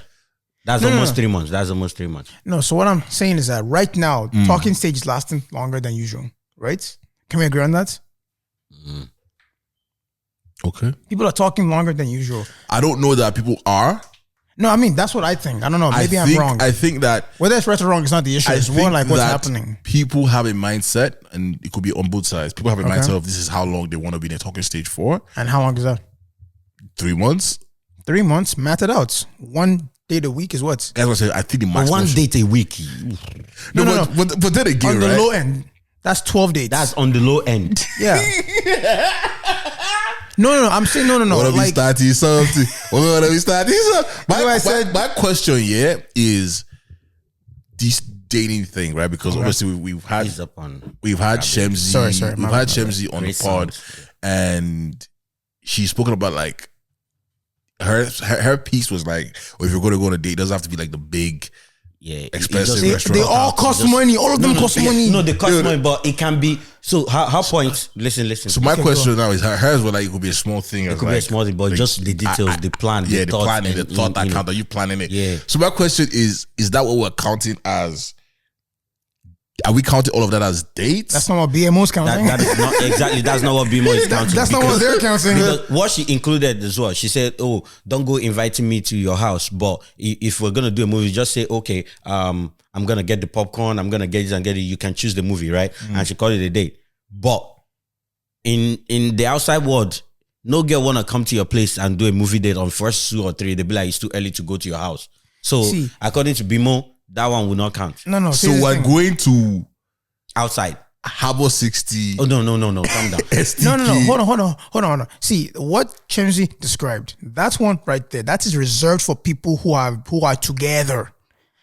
Speaker 3: That's
Speaker 2: No,
Speaker 3: almost
Speaker 2: no.
Speaker 3: 3 months. That's almost 3 months.
Speaker 2: No, so what I'm saying is that right now, talking stage is lasting longer than usual, right? Can we agree on that?
Speaker 4: Okay.
Speaker 2: People are talking longer than usual.
Speaker 4: I don't know that people are.
Speaker 2: No, I mean, that's what I think. I don't know. Maybe I'm
Speaker 4: think,
Speaker 2: wrong.
Speaker 4: I think that
Speaker 2: Whether it's right or wrong is not the issue. It's more
Speaker 4: think
Speaker 2: like what's
Speaker 4: that
Speaker 2: happening.
Speaker 4: People have a mindset, and it could be on both sides. People have a
Speaker 2: Okay.
Speaker 4: mindset of this is how long they want to be in a talking stage for.
Speaker 2: And how long is that?
Speaker 4: 3 months.
Speaker 2: 3 months, math it out. 1 day a week is what?
Speaker 4: Guys, what I say, I think the
Speaker 3: But
Speaker 4: maximum.
Speaker 3: one date a week.
Speaker 2: No.
Speaker 4: But then again,
Speaker 2: On the
Speaker 4: right?
Speaker 2: low end, that's 12 dates.
Speaker 3: That's on the low end.
Speaker 2: yeah. No. I'm saying no.
Speaker 4: What are we
Speaker 2: Like,
Speaker 4: starting something? What are we starting something?
Speaker 2: I said-
Speaker 4: My question here is this dating thing, right? Because obviously we've had
Speaker 3: He's up on.
Speaker 4: Shemzy,
Speaker 2: Sorry,
Speaker 4: we've
Speaker 2: my
Speaker 4: had
Speaker 2: bad.
Speaker 4: Shemzy on the
Speaker 3: Great
Speaker 4: pod,
Speaker 3: songs.
Speaker 4: and she's spoken about like her piece was like, well, if you're going to go on a date, it doesn't have to be like the big
Speaker 3: Yeah.
Speaker 4: expensive
Speaker 2: they
Speaker 4: restaurant.
Speaker 2: all cost money. All of them cost money.
Speaker 3: No, they cost money, but it can be. So her point. Listen.
Speaker 4: So my question now is hers was like it could be a small thing.
Speaker 3: It could be a small thing, but just the details, the plan,
Speaker 4: yeah,
Speaker 3: the
Speaker 4: the
Speaker 3: thought,
Speaker 4: planning, the
Speaker 3: and,
Speaker 4: thought that
Speaker 3: you know.
Speaker 4: count. Are you planning it?
Speaker 3: Yeah.
Speaker 4: So my question is that what we're counting as? Are we counting all of that as dates?
Speaker 2: That's not what BMO's counting.
Speaker 3: That is not exactly. That's not what BMO is counting.
Speaker 2: That's not what they're counting.
Speaker 3: Because what she included as well, she said, "Oh, don't go inviting me to your house, but if we're gonna do a movie, just say, okay, I'm gonna get the popcorn, I'm gonna get this and get it. You can choose the movie, right?" And she called it a date. But in the outside world, no girl wanna come to your place and do a movie date on first 2 or 3. They'll be like, it's too early to go to your house. So
Speaker 2: See.
Speaker 3: according to BMO, that one will not count.
Speaker 2: No.
Speaker 4: So
Speaker 2: here's the
Speaker 4: we're
Speaker 2: thing.
Speaker 4: going to
Speaker 3: Outside.
Speaker 4: Harbor 60.
Speaker 3: Oh no, calm down.
Speaker 4: STK.
Speaker 2: No. Hold on. See what Chemsy described. That's one right there. That is reserved for people who are together.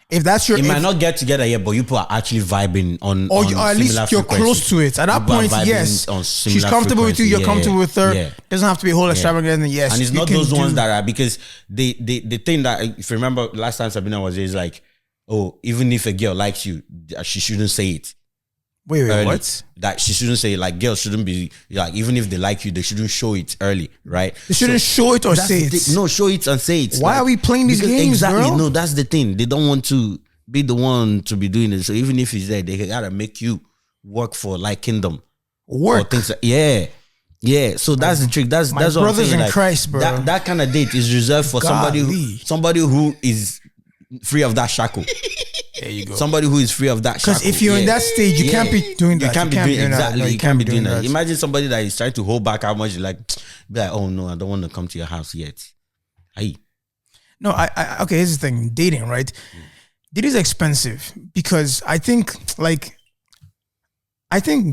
Speaker 2: If that's your,
Speaker 3: You might not get together yet, but you people are actually vibing on
Speaker 2: or
Speaker 3: on
Speaker 2: at least
Speaker 3: similar
Speaker 2: you're
Speaker 3: frequencies.
Speaker 2: close to it. At that
Speaker 3: People are
Speaker 2: point,
Speaker 3: vibing
Speaker 2: yes,
Speaker 3: on
Speaker 2: she's
Speaker 3: similar
Speaker 2: comfortable with you.
Speaker 3: frequency.
Speaker 2: You're
Speaker 3: Yeah,
Speaker 2: comfortable with her.
Speaker 3: yeah.
Speaker 2: Doesn't have to be a whole extravagant. Yes,
Speaker 3: And it's
Speaker 2: you
Speaker 3: not
Speaker 2: can
Speaker 3: those
Speaker 2: do-
Speaker 3: ones that are because the thing that if you remember last time Sabina was there is like, oh, even if a girl likes you, she shouldn't say it.
Speaker 2: Wait,
Speaker 3: Early.
Speaker 2: what?
Speaker 3: That she shouldn't say it. Like girls shouldn't be like even if they like you, they shouldn't show it early, right?
Speaker 2: They shouldn't show it or
Speaker 3: That's
Speaker 2: say
Speaker 3: the
Speaker 2: it.
Speaker 3: thing. No, show it and say it.
Speaker 2: Why are we playing these
Speaker 3: because
Speaker 2: games,
Speaker 3: exactly,
Speaker 2: girl?
Speaker 3: No, that's the thing. They don't want to be the one to be doing it. So even if he's there, they gotta make you work for like kingdom or
Speaker 2: Work.
Speaker 3: things. Yeah. So that's the trick. That's
Speaker 2: My
Speaker 3: that's what I'm
Speaker 2: brothers
Speaker 3: saying.
Speaker 2: in
Speaker 3: Like,
Speaker 2: Christ, bro.
Speaker 3: That kind of date is reserved for
Speaker 2: Golly.
Speaker 3: somebody who is free of that shackle.
Speaker 2: There you go.
Speaker 3: Somebody who is free of that shackle.
Speaker 2: Because if you're in that stage, you can't be doing that.
Speaker 3: You can't be doing
Speaker 2: that.
Speaker 3: exactly.
Speaker 2: No,
Speaker 3: you can't be doing that. Imagine somebody that is trying to hold back how much you like. Be like, oh no, I don't want to come to your house yet. Aye.
Speaker 2: No, I okay, here's the thing. Dating, right? Dating is expensive because I think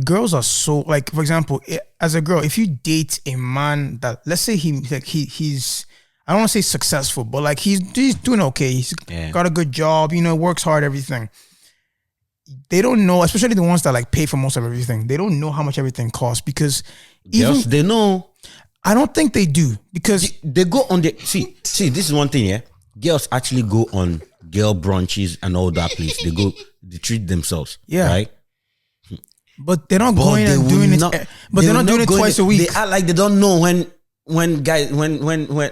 Speaker 2: girls are so like, for example, as a girl, if you date a man that, let's say he's, I I don't want to say successful, but like he's doing okay. He's got a good job, works hard, everything. They don't know, especially the ones that like pay for most of everything. They don't know how much everything costs because
Speaker 3: Girls, they know.
Speaker 2: I don't think they do because
Speaker 3: They go on the see. This is one thing. Yeah, girls actually go on girl brunches and all that place. They treat themselves.
Speaker 2: Yeah.
Speaker 3: Right.
Speaker 2: but they're not going and doing it. But they're not doing it twice a week.
Speaker 3: They act like they don't know when guys when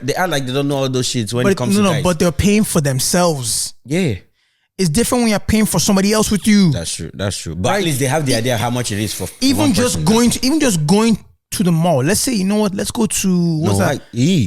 Speaker 3: they act like they don't know all those shits when it comes to guys.
Speaker 2: But they're paying for themselves.
Speaker 3: Yeah.
Speaker 2: It's different when you're paying for somebody else with you.
Speaker 3: That's true. But at least they have the idea how much it is for
Speaker 2: Even just going to the mall. Let's say, you know what? Let's go to what's that?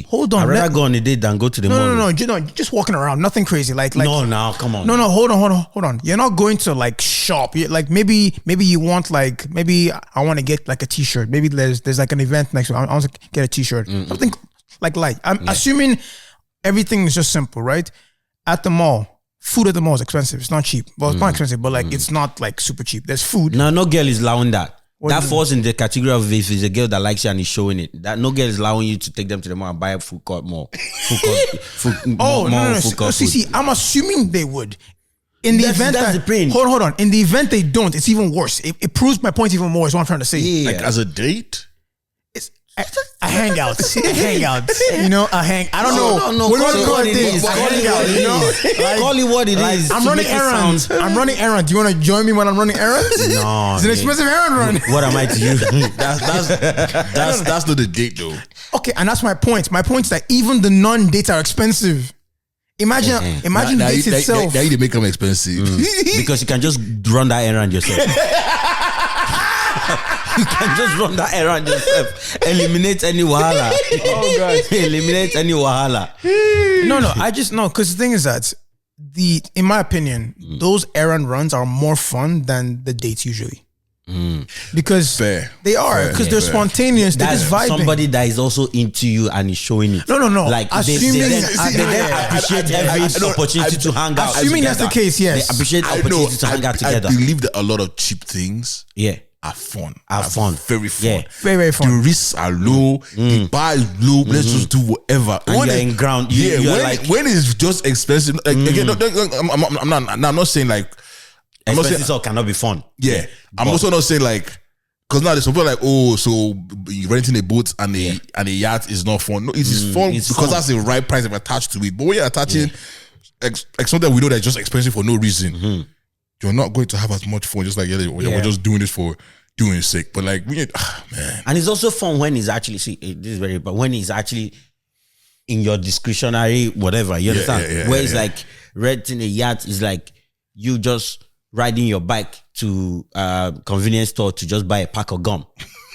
Speaker 2: Hold on.
Speaker 3: I'd rather go on a date than go to the mall.
Speaker 2: No. Just walking around, nothing crazy. Like
Speaker 3: no, now come on.
Speaker 2: No, hold on. You're not going to like shop. Like maybe you want like maybe I want to get like a t-shirt. Maybe there's like an event next week. I want to get a t-shirt. Something like light. I'm assuming everything is just simple, right? At the mall. Food at the mall is expensive. It's not cheap. Well, it's not expensive, but like it's not like super cheap. There's food.
Speaker 3: No girl is allowing that. That falls in the category of if it's a girl that likes you and is showing it. That no girl is allowing you to take them to the mall and buy a food court more.
Speaker 2: No. See, I'm assuming they would. In the event
Speaker 3: that's the pain.
Speaker 2: Hold on. In the event they don't, it's even worse. It proves my point even more. Is what I'm trying to say.
Speaker 3: Yeah.
Speaker 4: Like as a date.
Speaker 2: A hangout. I don't know.
Speaker 3: No.
Speaker 2: What do you
Speaker 3: Call
Speaker 2: call
Speaker 3: it
Speaker 2: it?
Speaker 3: is.
Speaker 2: A hangout, Like,
Speaker 3: Call it what it is.
Speaker 2: I'm running errands. Do you want to join me when I'm running errands?
Speaker 3: No.
Speaker 2: It's an expensive errand run.
Speaker 3: What am I to you?
Speaker 4: That's not the date though.
Speaker 2: Okay, and that's my point. My point is that even the non-dates are expensive. Imagine dates itself.
Speaker 4: Now you make them expensive.
Speaker 3: Because you can just run that errand yourself. You can just run that errand yourself. Eliminate any wahala.
Speaker 2: Oh God.
Speaker 3: Eliminate any wahala.
Speaker 2: No. I just know because the thing is that in my opinion, those errand runs are more fun than the dates usually. Because they are because they're spontaneous. They're
Speaker 3: That's
Speaker 2: just vibing.
Speaker 3: somebody that is also into you and is showing it.
Speaker 2: No.
Speaker 3: Like they then appreciate every opportunity to hang out.
Speaker 2: Assuming that's the case, yes.
Speaker 3: They appreciate opportunity to hang out together.
Speaker 4: I believe that a lot of cheap things are fun. Very fun.
Speaker 3: Yeah.
Speaker 2: Very, very fun.
Speaker 4: The risks are low. The bar is low. Let's just do whatever.
Speaker 3: And you're in ground.
Speaker 4: When it's just expensive. Like, again, I'm not saying like
Speaker 3: expensive stuff cannot be fun.
Speaker 4: Yeah. I'm also not saying like because now there's some people like, oh, so renting a boat and a yacht is not fun. No, it is fun because that's the right price attached to it. But when you're attaching like something we know that's just expensive for no reason, you're not going to have as much fun. Just like we're just doing this for doing it sake. But like man.
Speaker 3: And it's also fun when it's actually this is very, but when it's actually in your discretionary whatever. You understand? Where it's like renting a yacht is like you just riding your bike to a convenience store to just buy a pack of gum.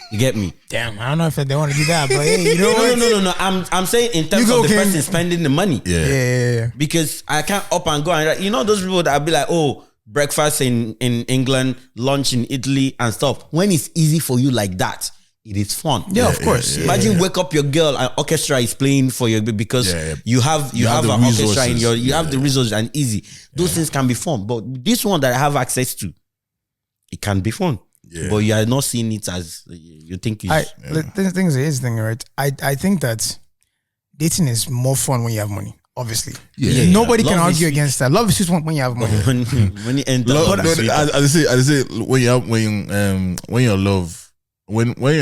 Speaker 3: You get me?
Speaker 2: Damn, I don't know if they want to do that, but hey, you know what?
Speaker 3: No. I'm saying in terms of the person spending the money.
Speaker 2: Yeah.
Speaker 3: Because I can't up and go and those people that will be like, oh, breakfast in England, lunch in Italy and stuff. When it's easy for you like that, it is fun.
Speaker 2: Yeah, of course.
Speaker 3: Imagine wake up your girl and orchestra is playing for you because you have an orchestra in you have the resources and easy. Those things can be fun. But this one that I have access to, it can be fun. Yeah. But you are not seeing it as you think you
Speaker 2: the thing is right? I think that dating is more fun when you have money. Obviously, nobody can argue against that. Love is just when you have money.
Speaker 3: when you enter,
Speaker 4: as I say, when you're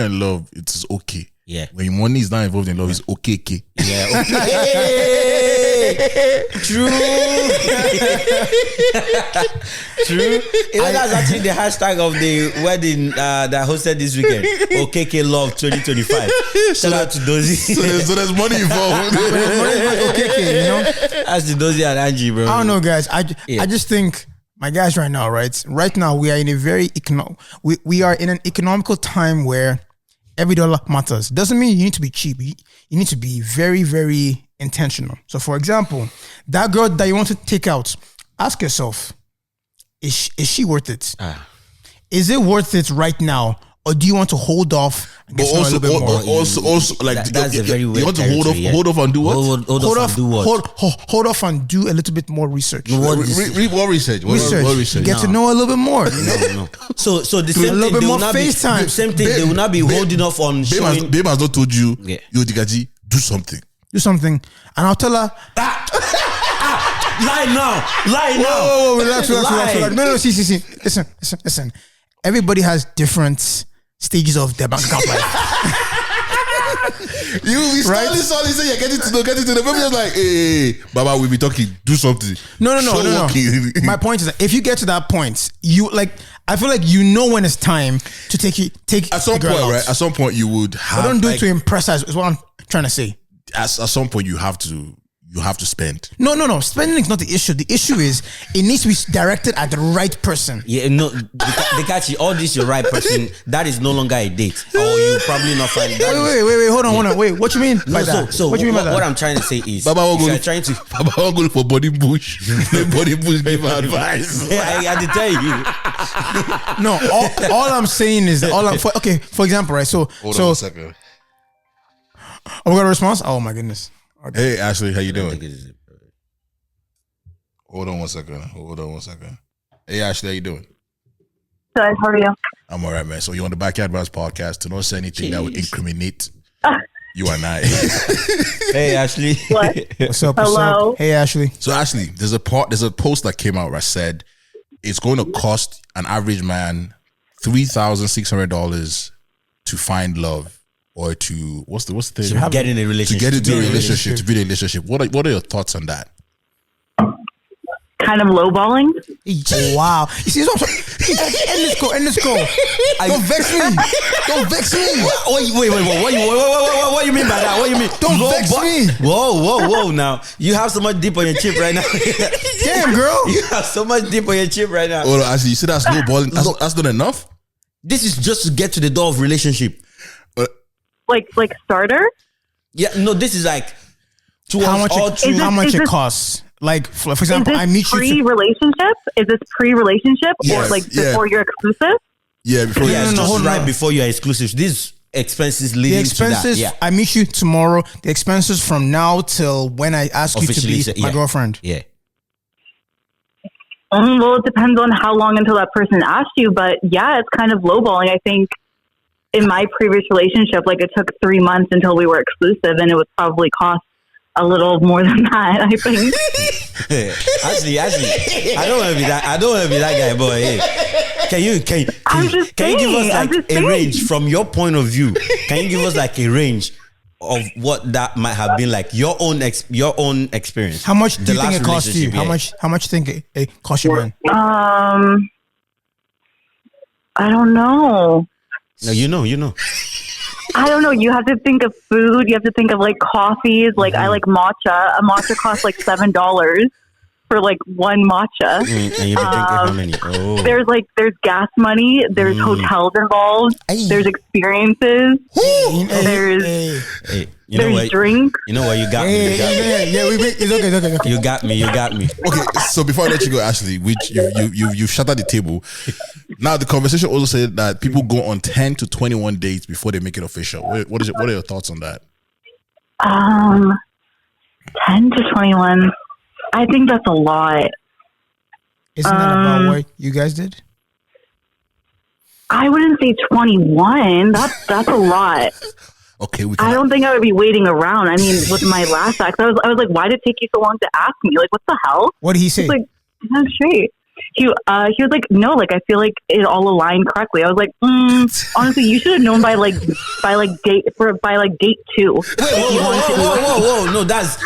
Speaker 4: in love, it's okay.
Speaker 3: Yeah.
Speaker 4: When your money is not involved in love, it's okay.
Speaker 3: Yeah. Okay. True. True. That's actually the hashtag of the wedding that I hosted this weekend. OKK Love 2025. Shout out to Dozie.
Speaker 4: So there's money involved.
Speaker 2: OKK,
Speaker 3: That's the Dozie and Angie, bro.
Speaker 2: I don't know, guys. I just think my guys right now, right now we are in a very we are in an economical time where every dollar matters. Doesn't mean you need to be cheap. You need to be very, very intentional. So for example, that girl that you want to take out, ask yourself, is she worth it? Is it worth it right now? Or do you want to hold off and get a little bit more?
Speaker 4: Also, like
Speaker 3: that's a very weird.
Speaker 4: You want to hold off and do what?
Speaker 3: Hold
Speaker 2: off and do a little bit more research.
Speaker 4: What research? Research.
Speaker 2: Get to know a little bit more.
Speaker 3: No. So the same
Speaker 2: a little
Speaker 3: thing.
Speaker 2: bit more FaceTime.
Speaker 3: The same thing. They will not be holding off on showing.
Speaker 4: Babe has not told you, yo, Digaji, do something.
Speaker 2: do something, and I'll tell her.
Speaker 3: Lie now.
Speaker 2: Whoa, relax. No, see. Listen. Everybody has different stages of their bank account life.
Speaker 4: You be solid, say you're getting to know. The people just like, hey, Baba, we'll be talking, do something.
Speaker 2: No. My point is that if you get to that point, you like, I feel like you know when it's time to take
Speaker 4: at some point, right? At some point, you would have.
Speaker 2: But don't do it to impress us. Is what I'm trying to say.
Speaker 4: At some point, you have to spend.
Speaker 2: No. Spending is not the issue. The issue is it needs to be directed at the right person.
Speaker 3: Yeah, no, they catch you. All this, your right person. That is no longer a date, or you probably not find.
Speaker 2: Wait, hold on. Wait, what you mean by that?
Speaker 3: So
Speaker 2: what you mean by that?
Speaker 3: What I'm trying to say is,
Speaker 4: Baba will
Speaker 3: go
Speaker 4: for body bush. Body bush give advice.
Speaker 3: Yeah, I had to tell you.
Speaker 2: No, all I'm saying is for example, right? So
Speaker 4: hold on a second.
Speaker 2: Oh, we got a response? Oh my goodness. Okay.
Speaker 4: Hey Ashley, how you doing? Hold on one second. Hey Ashley, how you doing?
Speaker 6: Good, how are you?
Speaker 4: I'm all right, man. So you're on the Backyard Vibes podcast. To not say anything that would incriminate you and I.
Speaker 3: Hey Ashley.
Speaker 6: What?
Speaker 2: What's up?
Speaker 6: Hello.
Speaker 2: Hey Ashley.
Speaker 4: So Ashley, there's a post that came out that said it's going to cost an average man $3,600 to find love. Or to what's the thing?
Speaker 3: To get in a relationship.
Speaker 4: To get into a relationship, to be in a relationship. What are your thoughts on that?
Speaker 6: Kind of lowballing.
Speaker 2: Wow. You see what I'm saying? End this call. Don't vex me. Wait.
Speaker 3: What you mean by that? What you mean?
Speaker 2: Don't vex me.
Speaker 3: Whoa. Now you have so much dip on your chip right now.
Speaker 2: Damn, girl.
Speaker 3: You have so much dip on your chip right now.
Speaker 4: Oh, actually, you see that's lowballing. That's not enough.
Speaker 3: This is just to get to the door of relationship.
Speaker 6: Like starter?
Speaker 3: Yeah, no, this is like
Speaker 2: how much it costs. Like for example, I meet you
Speaker 6: pre-relationship? Is this pre-relationship
Speaker 4: yes,
Speaker 6: or like before you're exclusive?
Speaker 4: Yeah, before
Speaker 3: before you're exclusive. These expenses leading to that. Yeah.
Speaker 2: I meet you tomorrow. The expenses from now till when I ask officially you to be my girlfriend.
Speaker 3: Yeah.
Speaker 6: Well, it depends on how long until that person asked you, but yeah, it's kind of lowballing. I think in my previous relationship, like it took 3 months until we were exclusive, and it would probably cost a little more than that, I think.
Speaker 3: Actually, I don't want to be that guy, boy. Hey, can you give us like a range from your point of view? Can you give us like a range of what that might have been like your own experience?
Speaker 2: How much do you think it cost you? How much do you think it cost you, man?
Speaker 6: I don't know.
Speaker 3: No, you know.
Speaker 6: I don't know. You have to think of food. You have to think of like coffees. Like I like matcha. A matcha costs like $7 for like one matcha.
Speaker 3: And you've been drinking how many? Oh.
Speaker 6: There's gas money. There's hotels involved. There's experiences. There's drinks.
Speaker 3: You know what? You got me.
Speaker 2: It's okay.
Speaker 3: You got me.
Speaker 4: Okay, so before I let you go, Ashley, which you've shattered the table. Now the conversation also said that people go on 10 to 21 dates before they make it official. What are your thoughts on that?
Speaker 6: 10 to 21. I think that's a lot.
Speaker 2: Isn't that about what you guys did?
Speaker 6: I wouldn't say 21. That's a lot.
Speaker 4: Okay,
Speaker 6: I don't think I would be waiting around. I mean, with my last ex, I was like, why did it take you so long to ask me? Like, what the hell?
Speaker 2: What did he say?
Speaker 6: He's like, I'm straight. He was like, no, like I feel like it all aligned correctly. I was like, honestly, you should have known by date 2.
Speaker 3: Whoa! No, that's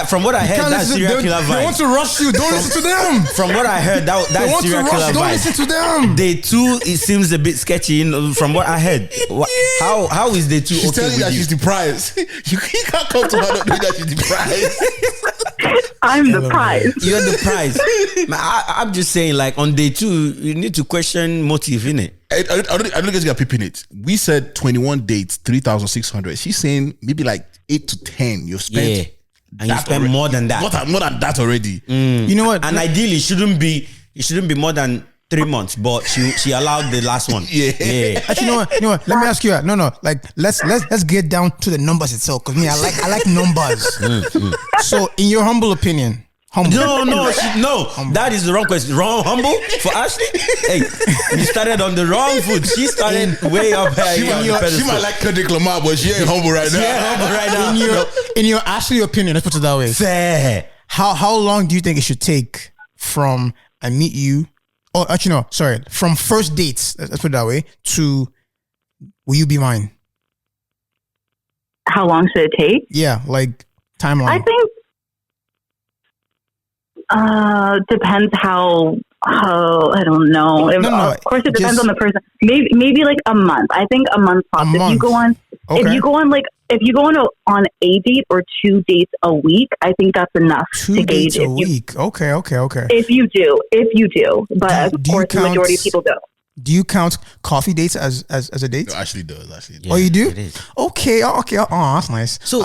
Speaker 3: from what I heard. That's serial killer vibes.
Speaker 2: They want to rush you. Don't listen to them.
Speaker 3: From what I heard, that's serial killer vibes.
Speaker 2: Don't listen to them.
Speaker 3: Day 2, it seems a bit sketchy. From what I heard, how is day 2?
Speaker 4: She's telling you that she's the prize. You can't come to her not knowing that she's the prize.
Speaker 6: I'm the prize.
Speaker 3: You're the prize. I'm just saying, like on day 2, you need to question motive, innit?
Speaker 4: I don't guess you are peeping it. We said 21 dates, 3,600. She's saying maybe like 8 to 10. You've spent,
Speaker 3: and you spend more than that.
Speaker 4: More than that already.
Speaker 2: You know what?
Speaker 3: And ideally, it shouldn't be more than 3 months. But she allowed the last one.
Speaker 4: Yeah.
Speaker 2: Actually, you know what? Let me ask you. No. Like let's get down to the numbers itself. Because me, I like numbers. So, in your humble opinion, Humble.
Speaker 3: No. That is the wrong question. Wrong, humble for Ashley. Hey, you started on the wrong foot. She started way up high.
Speaker 4: She might like Kendrick Lamar, but she ain't humble right now.
Speaker 3: Yeah, humble right now.
Speaker 2: In your Ashley opinion, let's put it that way.
Speaker 3: Fair.
Speaker 2: How long do you think it should take from I meet you? Oh, actually, no. Sorry. From first dates, let's put it that way, to will you be mine?
Speaker 6: How long should it take?
Speaker 2: Yeah, like timeline.
Speaker 6: I think depends how I don't know. Of course, it depends on the person. Maybe like a month. I think a month tops. If you go on a date or 2 dates a week, I think that's enough
Speaker 2: 2
Speaker 6: to
Speaker 2: dates
Speaker 6: gauge.
Speaker 2: a week. Okay.
Speaker 6: If you do, but of course, the majority of people don't.
Speaker 2: Do you count coffee dates as a date?
Speaker 4: No, Ashley does.
Speaker 2: Oh, you do?
Speaker 3: It is.
Speaker 2: Okay. Oh, that's nice.
Speaker 3: So,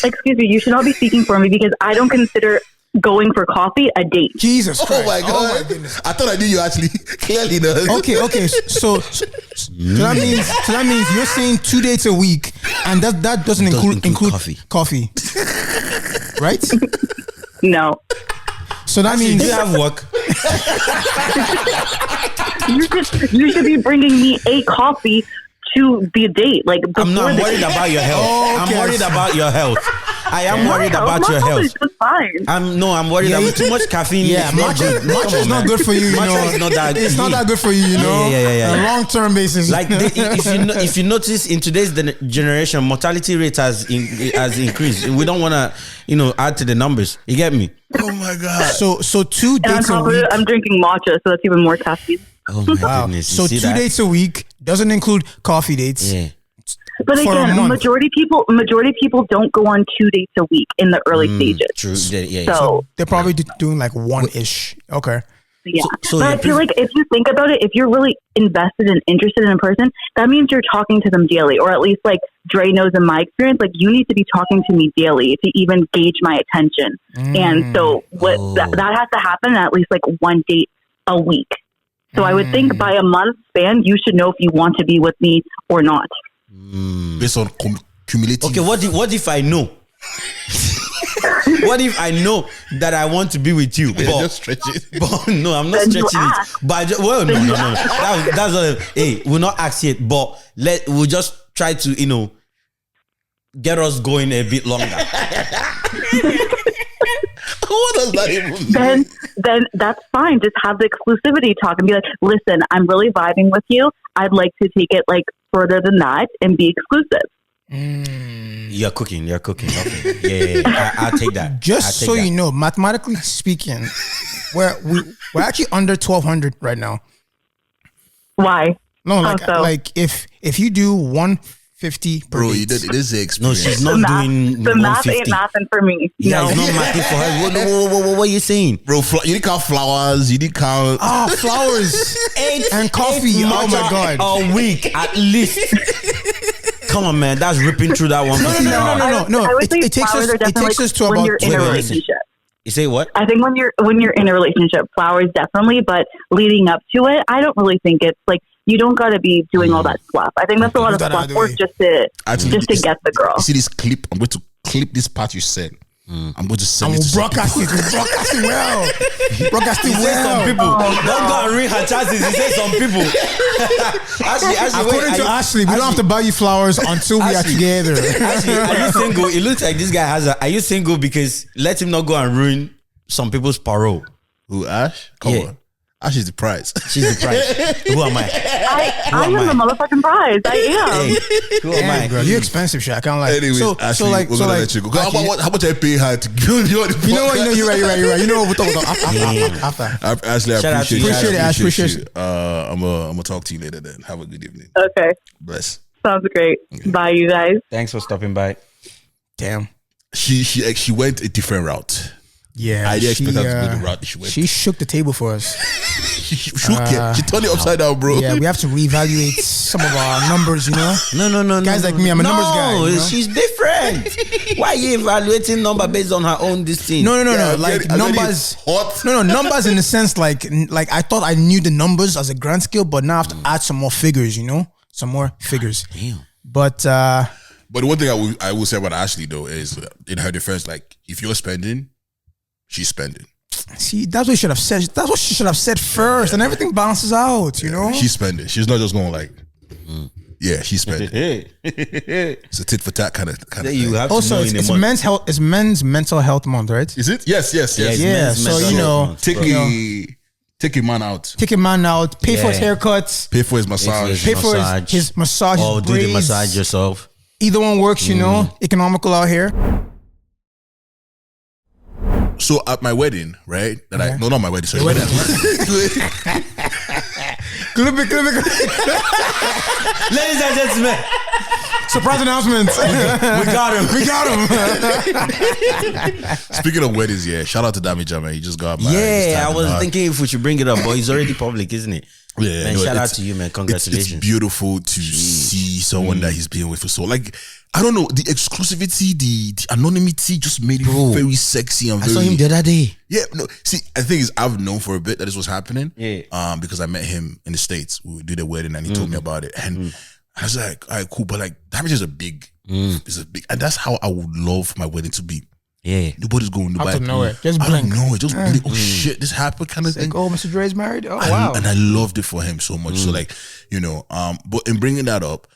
Speaker 6: Excuse me, you should not be speaking for me because I don't consider going for coffee a date.
Speaker 2: Jesus Christ.
Speaker 4: Oh my God.
Speaker 2: goodness.
Speaker 4: I thought I knew you actually clearly does.
Speaker 2: Okay. So that means you're saying 2 dates a week, and that doesn't include coffee. Right?
Speaker 6: No.
Speaker 2: So that means
Speaker 3: you have work.
Speaker 6: You should be bringing me a coffee to the date. Like
Speaker 3: I'm not worried about your health. I'm worried about your health. I am worried about your health.
Speaker 6: It's fine.
Speaker 3: I'm worried about too much caffeine.
Speaker 2: Yeah, matcha is not good for you.
Speaker 3: Matcha is not that.
Speaker 2: It's not that good for you. You know.
Speaker 3: Yeah.
Speaker 2: On a long-term basis.
Speaker 3: Like if you notice in today's generation, mortality rate has increased. We don't want to add to the numbers. You get me?
Speaker 4: Oh my God.
Speaker 2: So 2 dates a week.
Speaker 6: I'm drinking matcha, so that's even more caffeine.
Speaker 3: Oh my goodness.
Speaker 2: So 2 dates a week doesn't include coffee dates.
Speaker 3: Yeah.
Speaker 6: But again, majority of people don't go on 2 dates a week in the early stages.
Speaker 3: True. Yeah.
Speaker 6: So
Speaker 2: they're probably doing like 1-ish. Okay.
Speaker 6: Yeah.
Speaker 3: So
Speaker 6: but I feel like if you think about it, if you're really invested and interested in a person, that means you're talking to them daily, or at least like Dre knows in my experience, like you need to be talking to me daily to even gauge my attention. And so that has to happen at least like 1 date a week. So I would think by a month span, you should know if you want to be with me or not.
Speaker 4: Based on cumulative.
Speaker 3: Okay, what if I know? What if I know that I want to be with you?
Speaker 4: Just stretch it.
Speaker 3: But no, I'm not
Speaker 6: Then you
Speaker 3: stretching it.
Speaker 6: ask.
Speaker 3: But no. That's not. Hey, we'll not ask yet. But we'll just try to get us going a bit longer.
Speaker 4: What does that even mean?
Speaker 6: Then that's fine. Just have the exclusivity talk and be like, listen, I'm really vibing with you. I'd like to take it like further than that and be exclusive.
Speaker 3: You're cooking. Okay. Yeah. I'll take that.
Speaker 2: Just so you know, mathematically speaking, we're actually under 1,200 right now.
Speaker 6: Why?
Speaker 2: No,
Speaker 6: so?
Speaker 2: like if you do 150 per
Speaker 4: Bro,
Speaker 2: date.
Speaker 4: it is the experience.
Speaker 3: No, she's not doing
Speaker 6: the math
Speaker 3: 150.
Speaker 6: ain't mathing for me.
Speaker 3: Yeah,
Speaker 6: No.
Speaker 3: it's not mathing for her. What are you saying?
Speaker 4: Bro, you didn't count flowers. You didn't count.
Speaker 2: Flowers and coffee. Oh my God.
Speaker 3: A week at least. Come on, man. That's ripping through that one.
Speaker 2: No.
Speaker 6: I would say
Speaker 2: It takes
Speaker 6: flowers
Speaker 2: us.
Speaker 6: are
Speaker 2: It
Speaker 6: definitely
Speaker 2: takes us to
Speaker 6: when
Speaker 2: about.
Speaker 6: you're in a
Speaker 3: Wait,
Speaker 6: relationship.
Speaker 3: You say what?
Speaker 6: I think when you're in a relationship, flowers definitely, but leading up to it, I don't really think it's like you don't got to be doing all that fluff. I think that's a lot of fluff work just to get the girl.
Speaker 4: You see this clip? I'm going to clip this part you said. I'm going to send it to some
Speaker 2: broadcast it. Broadcast it well. Broadcast it
Speaker 3: Some
Speaker 2: well.
Speaker 3: people don't go and read her chances. He said some people.
Speaker 2: According to Ashley, we don't have to buy you flowers until we are together.
Speaker 3: Ashley, are you single? It looks like this guy has a. Are you single because let him not go and ruin some people's parole?
Speaker 4: Who, Ash? Come on. Ash is the prize.
Speaker 3: She's the prize. Who am I?
Speaker 6: I am the motherfucking prize. I am.
Speaker 3: Hey, who am I?
Speaker 2: Girl, you're expensive, shit. I can't lie.
Speaker 4: Anyway, Ashley, we're gonna let you go. How much I pay her to give you the
Speaker 2: You know what? You're right. You know what? We'll talk about after.
Speaker 4: Ashley, I
Speaker 3: Shout out to
Speaker 4: appreciate
Speaker 3: you.
Speaker 4: it.
Speaker 2: Ash. Appreciate it.
Speaker 4: I'm gonna talk to you later then. Have a good evening.
Speaker 6: Okay.
Speaker 4: Bless.
Speaker 6: Sounds great. Bye, you guys.
Speaker 3: Thanks for stopping by.
Speaker 2: Damn.
Speaker 4: She went a different route.
Speaker 2: Yeah.
Speaker 4: I didn't expect her to go the route she went.
Speaker 2: She shook the table for us.
Speaker 4: She shook it. She turned it upside down, bro.
Speaker 2: Yeah, we have to reevaluate some of our numbers,
Speaker 3: No.
Speaker 2: Guys like me, I'm a numbers guy.
Speaker 3: She's different. Why are you evaluating number based on her own this thing?
Speaker 2: No.
Speaker 4: Yeah,
Speaker 2: Like numbers.
Speaker 4: Hot.
Speaker 2: No, numbers in the sense like I thought I knew the numbers as a grand scale, but now I have to add some more figures, some more figures.
Speaker 3: Damn.
Speaker 2: But
Speaker 4: the one thing I will say about Ashley though is in her defense, like if you're spending, she's spending.
Speaker 2: See, that's what you should have said. That's what she should have said first, and everything balances out. You know,
Speaker 4: she's spending. She's not just going like, yeah, she's spending. It's a tit for tat kind of
Speaker 3: You
Speaker 4: thing.
Speaker 3: have to
Speaker 2: also,
Speaker 3: know
Speaker 2: it's,
Speaker 3: in a
Speaker 2: it's
Speaker 3: month.
Speaker 2: men's health. It's men's mental health month, right?
Speaker 4: Is it? Yes.
Speaker 3: it's
Speaker 2: Yeah,
Speaker 3: men's
Speaker 2: so
Speaker 3: mental
Speaker 2: you know,
Speaker 3: health,
Speaker 4: Take a man out.
Speaker 2: take a man out, pay for his
Speaker 3: Yeah.
Speaker 2: haircuts,
Speaker 4: Pay for his massage.
Speaker 2: pay for his massage,
Speaker 3: or
Speaker 2: his
Speaker 3: do the
Speaker 2: braids.
Speaker 3: massage yourself.
Speaker 2: Either one works, you know. Economical out here.
Speaker 4: So at my wedding, right? No, not my wedding. Sorry.
Speaker 2: Clip it.
Speaker 3: Ladies and gentlemen,
Speaker 2: Surprise announcement.
Speaker 3: we got him.
Speaker 4: Speaking of weddings, yeah, shout out to Damija, man. He just got married.
Speaker 3: Yeah, I was thinking if we should bring it up, but it's already public, isn't it?
Speaker 4: Yeah,
Speaker 3: Man,
Speaker 4: no,
Speaker 3: shout out
Speaker 4: it's-
Speaker 3: to you, man. Congratulations.
Speaker 4: It's beautiful to see someone that he's been with for so. Like, I don't know, the exclusivity, the anonymity just made it very sexy and
Speaker 3: I
Speaker 4: very.
Speaker 3: saw him the other day.
Speaker 4: Yeah, no. See, I think is I've known for a bit that this was happening.
Speaker 3: Yeah.
Speaker 4: Because I met him in the States. We did a wedding and he told me about it, and I was like, all right, cool. But like, damage is a big, and that's how I would love my wedding to be.
Speaker 3: Yeah.
Speaker 4: Nobody's going to
Speaker 2: Out
Speaker 4: buy.
Speaker 2: of nowhere. Just
Speaker 4: I don't
Speaker 2: blink.
Speaker 4: know it. Just blink. Oh shit, this happened, kind of thing.
Speaker 2: Like, oh, Mr. Dre's married. Oh,
Speaker 4: And-
Speaker 2: wow.
Speaker 4: And I loved it for him so much. So like, you know, but in bringing that up,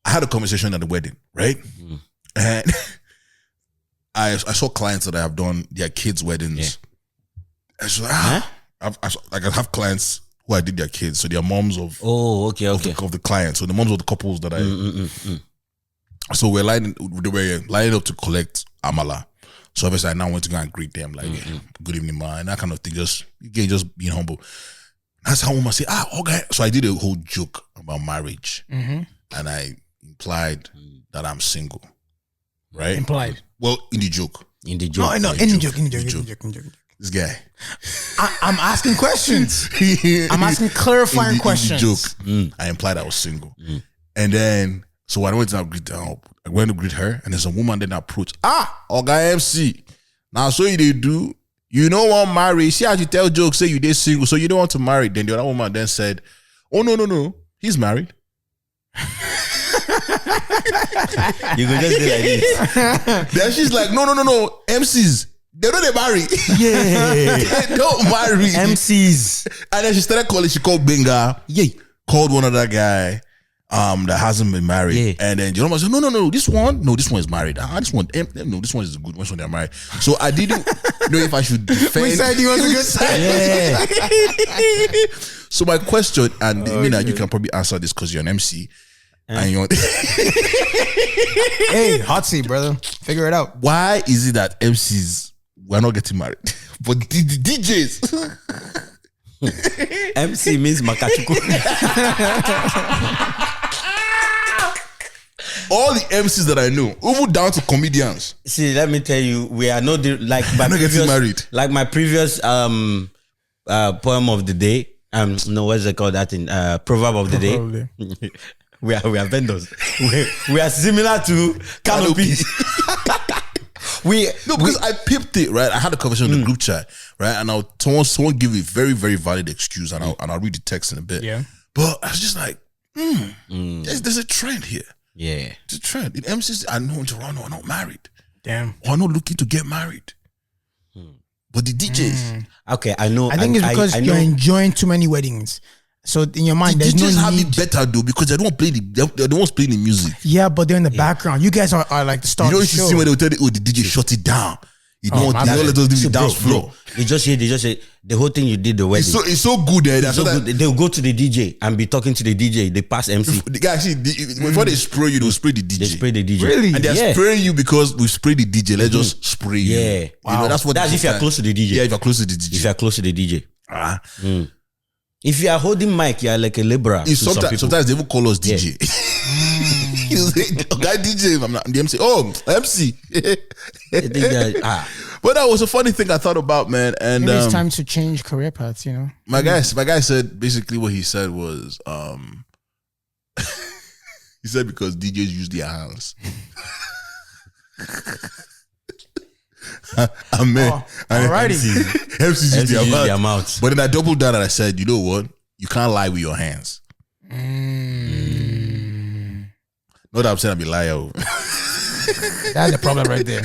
Speaker 4: I had a conversation at the wedding, right? And I saw clients that I have done their kids' weddings. I was like, I have clients who I did their kids, so they are moms of
Speaker 3: Oh, okay.
Speaker 4: of the clients, so the moms of the couples that I. So they were lining up to collect amala. So obviously I now went to go and greet them, like, good evening, man, and that kind of thing. Just being humble. That's how women say, okay. So I did a whole joke about marriage, and I implied that I'm single, right?
Speaker 2: Implied.
Speaker 4: Well, in the joke,
Speaker 3: In the joke.
Speaker 2: No, in the joke.
Speaker 4: this guy,
Speaker 2: I'm asking questions. I'm asking clarifying questions.
Speaker 4: In the joke, I implied I was single, and then so when I went to greet her, and there's a woman then approached. Okay, MC. Now so you do. You don't want to marry. See how you tell jokes, say you did single, so you don't want to marry. Then the other woman then said, oh, no. He's married.
Speaker 3: You could just be like this.
Speaker 4: Then she's like, no. MCs, they don't marry.
Speaker 3: Yeah.
Speaker 4: They don't marry.
Speaker 3: MCs.
Speaker 4: And then she started calling, she called Benga, called one other guy that hasn't been married.
Speaker 3: Yeah.
Speaker 4: And then Jerome said, no, this one is married. This one is a good one, they're married. So I didn't know if I should defend.
Speaker 2: Which side do you want to go?
Speaker 3: Yeah.
Speaker 4: So my question, and Mina, you can probably answer this because you're an MC. And you're
Speaker 2: Hey, hot seat, brother. Figure it out.
Speaker 4: why is it that MCs we're not getting married? But the DJs.
Speaker 3: MC means Makachuku.
Speaker 4: All the MCs that I know, even down to comedians.
Speaker 3: See, let me tell you, we are not like my
Speaker 4: not getting
Speaker 3: previous,
Speaker 4: married.
Speaker 3: like my previous poem of the day. No, what's it called? That in proverb of the day.
Speaker 2: Probably.
Speaker 3: We are vendors. We are similar to canopies.
Speaker 4: Because I pipped it, right? I had a conversation in the group chat, right? And someone give a very, very valid excuse, and I'll read the text in a bit.
Speaker 2: Yeah.
Speaker 4: But I was just like, there's a trend here.
Speaker 3: Yeah.
Speaker 4: It's a trend. In MCs, I know in Toronto are not married.
Speaker 2: Damn.
Speaker 4: Or are not looking to get married. But the DJs,
Speaker 3: Okay, I know.
Speaker 2: I think it's because
Speaker 3: I
Speaker 2: you're
Speaker 3: know.
Speaker 2: enjoying too many weddings. So in your mind,
Speaker 4: the
Speaker 2: there's
Speaker 4: DJs
Speaker 2: no
Speaker 4: have
Speaker 2: need.
Speaker 4: it better though because they don't play they're the ones playing the music.
Speaker 2: Yeah, but they're in the background. You guys are like the star
Speaker 4: You
Speaker 2: of
Speaker 4: don't
Speaker 2: the show.
Speaker 4: see when they'll tell you, the DJ shut it down. You don't
Speaker 2: my
Speaker 4: let
Speaker 2: bad.
Speaker 4: us do the
Speaker 3: See,
Speaker 4: dance
Speaker 3: bro,
Speaker 4: floor.
Speaker 3: They just say the whole thing you did the wedding.
Speaker 4: It's so good there.
Speaker 3: It's so good. They'll go to the DJ and be talking to the DJ. They pass MC.
Speaker 4: The guy actually, before they spray you, they'll spray the DJ.
Speaker 3: They spray the DJ.
Speaker 2: Really?
Speaker 4: And they're
Speaker 3: Yeah.
Speaker 4: spraying you because we sprayed the DJ. Let's just spray you.
Speaker 3: Yeah.
Speaker 4: You know, that's what.
Speaker 3: That's if you're close to the DJ.
Speaker 4: Yeah, if you're close to the DJ.
Speaker 3: If you're close to the DJ.
Speaker 4: Ah.
Speaker 3: If you are holding mic, you are like a laborer. To some people.
Speaker 4: Sometimes they even call us DJ. You say, guy DJ, I'm not the MC. Oh, MC.
Speaker 3: They think they are-
Speaker 4: But that was a funny thing I thought about, man. And
Speaker 2: Maybe it's time to change career paths, you know?
Speaker 4: my guy said basically what he said was he said because DJs use their hands.
Speaker 2: Alrighty.
Speaker 4: MCs use
Speaker 3: use
Speaker 4: their
Speaker 3: their
Speaker 4: mouth.
Speaker 3: mouths.
Speaker 4: But then I doubled down and I said, you know what? You can't lie with your hands. Not that I'm saying I'm a liar.
Speaker 2: That's the problem right there.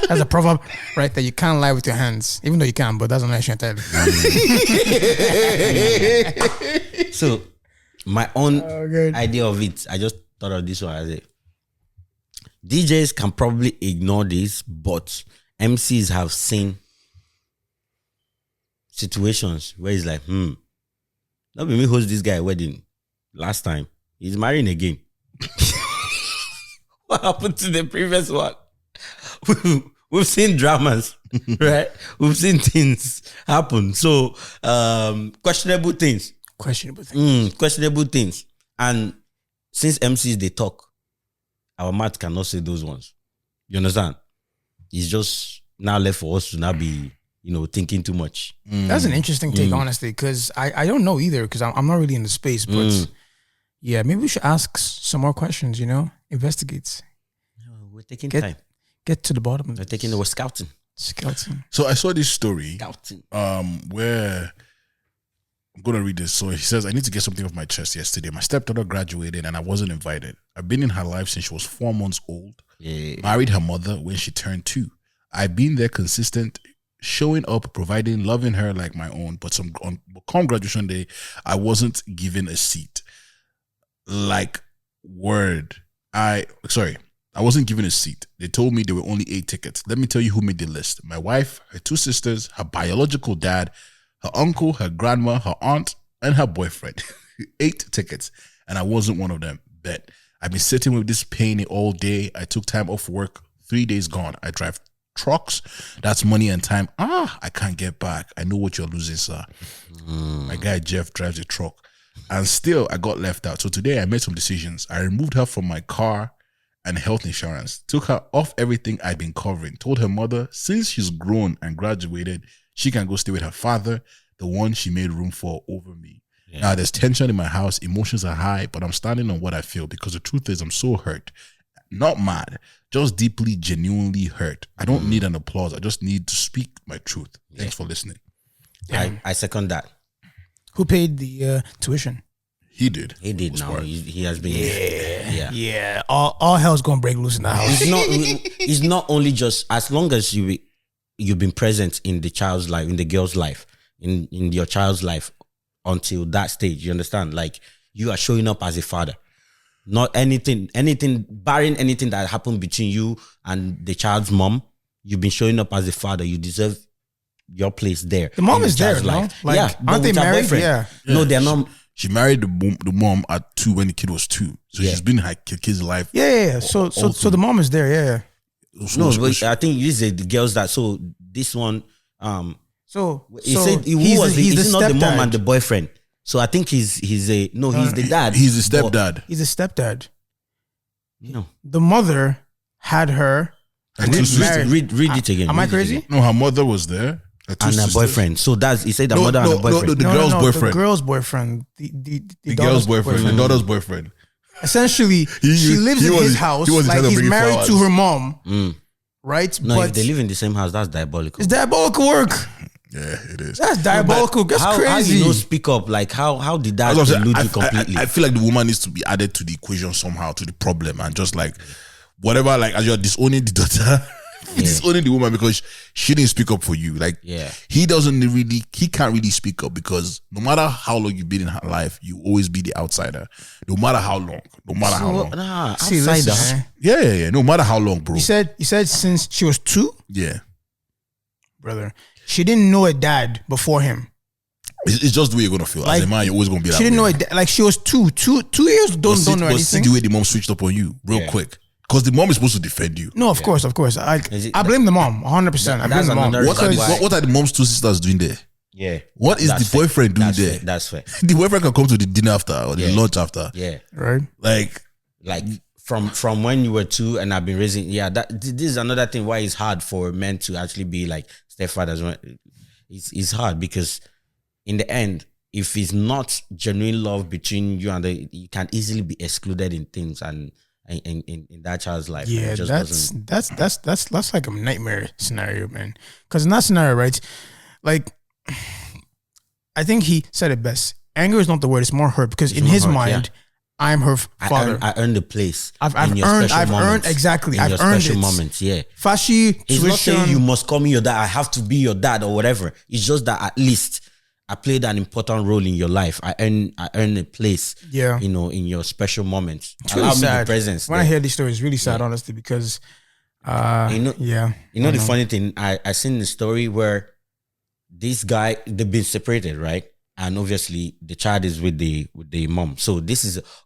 Speaker 2: That's a proverb right there. You can't lie with your hands, even though you can, but that's not what entirely.
Speaker 3: So, my own idea of it, I just thought of this one as a DJs can probably ignore this, but MCs have seen situations where it's like, not be me host this guy wedding last time. He's marrying again. What happened to the previous one? We've seen dramas, right? We've seen things happen. So, questionable things. Questionable things. And since MCs, they talk, our mouth cannot say those ones. You understand? It's just now left for us to not be, thinking too much.
Speaker 2: That's an interesting take, honestly, because I don't know either, because I'm not really in the space, but yeah, maybe we should ask some more questions, investigate.
Speaker 3: We're taking time.
Speaker 2: Get to the bottom of
Speaker 3: it. We're scouting.
Speaker 4: So I saw this story
Speaker 3: Scouting.
Speaker 4: Where I'm going to read this. So he says, I need to get something off my chest yesterday. My stepdaughter graduated and I wasn't invited. I've been in her life since she was 4 months old.
Speaker 3: Yeah.
Speaker 4: Married her mother when she turned 2. I've been there consistent, showing up, providing, loving her like my own. But come graduation day, I wasn't given a seat. I wasn't given a seat. They told me there were only 8 tickets. Let me tell you who made the list. My wife, her 2 sisters, her biological dad, her uncle, her grandma, her aunt, and her boyfriend. 8 tickets. And I wasn't one of them. Bet. I've been sitting with this pain all day. I took time off work. 3 days gone. I drive trucks. That's money and time. I can't get back. I know what you're losing, sir. My guy Jeff drives a truck. And still, I got left out. So today, I made some decisions. I removed her from my car and health insurance, took her off everything I'd been covering, told her mother, since she's grown and graduated, she can go stay with her father, the one she made room for over me. Yeah. Now, there's tension in my house, emotions are high, but I'm standing on what I feel because the truth is I'm so hurt. Not mad, just deeply, genuinely hurt. I don't need an applause. I just need to speak my truth. Thanks for listening.
Speaker 3: I second that.
Speaker 2: Who paid the tuition?
Speaker 4: He did.
Speaker 3: He did now. He has been.
Speaker 2: Yeah. All hell's gonna break loose in the house.
Speaker 3: It's not only just as long as you've been present in the child's life, in the girl's life, in your child's life until that stage. You understand? Like you are showing up as a father. Not anything, barring anything that happened between you and the child's mom. You've been showing up as a father. You deserve your place there.
Speaker 2: The mom is there, no? Like, aren't they married? Yeah.
Speaker 3: No, they're not.
Speaker 4: She married the mom at 2 when the kid was 2. So she's been in her kid's life.
Speaker 2: Yeah. So the mom is there. Yeah.
Speaker 3: But I think these are the girls that. So this one.
Speaker 2: So
Speaker 3: he said he's not the mom and the boyfriend. So I think he's the dad.
Speaker 4: He's the stepdad.
Speaker 2: He's a stepdad.
Speaker 3: No.
Speaker 2: The mother had her.
Speaker 3: Read it again.
Speaker 2: Am I crazy?
Speaker 4: No, her mother was there.
Speaker 3: And her boyfriend. So he said the mother and the boyfriend.
Speaker 4: The girl's boyfriend.
Speaker 2: The girl's boyfriend. The
Speaker 4: girl's boyfriend. The daughter's boyfriend.
Speaker 2: Essentially, she lives in his house. Like he's married flowers to her mom. Right?
Speaker 3: No, if they live in the same house, that's diabolical.
Speaker 2: It's diabolical work.
Speaker 4: Yeah, it is.
Speaker 2: That's diabolical. That's crazy.
Speaker 3: How you speak up? Like how did that elude you completely?
Speaker 4: I feel like the woman needs to be added to the equation somehow, to the problem, and just like whatever, like as you're disowning the daughter, disowning the woman because she didn't speak up for you. Like he can't really speak up because no matter how long you've been in her life, you always be the outsider. No matter how long.
Speaker 3: Outsider.
Speaker 4: Yeah. No matter how long, bro.
Speaker 2: You said since she was 2?
Speaker 4: Yeah.
Speaker 2: Brother. She didn't know a dad before him.
Speaker 4: It's just the way you're gonna feel. Like, as a man, you're always gonna be that.
Speaker 2: She didn't know it. Like she was 2 years. Don't know anything.
Speaker 4: See the way the mom switched up on you real quick. Because the mom is supposed to defend you.
Speaker 2: No, of course. I blame the mom 100%. I blame the mom.
Speaker 4: What are the mom's 2 sisters doing there?
Speaker 3: Yeah.
Speaker 4: What is the boyfriend doing there?
Speaker 3: That's fair.
Speaker 4: The boyfriend can come to the dinner after or the lunch after.
Speaker 3: Yeah.
Speaker 2: Right.
Speaker 4: Like
Speaker 3: from when you were 2 and I've been raising. Yeah. This is another thing why it's hard for men to actually be like stepfathers. It's hard because in the end, if it's not genuine love between you and you can easily be excluded in things and in that child's life.
Speaker 2: Yeah, that's like a nightmare scenario, man. Because in that scenario, right, like I think he said it best. Anger is not the word; it's more hurt. Because in his mind, I'm her father.
Speaker 3: I earned the place.
Speaker 2: I've earned exactly. I've earned
Speaker 3: special
Speaker 2: it.
Speaker 3: moments. Yeah.
Speaker 2: Fashi,
Speaker 3: It's not saying you must call me your dad. I have to be your dad or whatever. It's just that at least I played an important role in your life. I earned a place.
Speaker 2: Yeah.
Speaker 3: You know, in your special moments.
Speaker 2: It's really
Speaker 3: Allow
Speaker 2: sad.
Speaker 3: me the presence.
Speaker 2: When I hear these stories, it's really sad, honestly, because
Speaker 3: the funny thing, I seen the story where this guy, they've been separated, right? And obviously the child is with the mom. So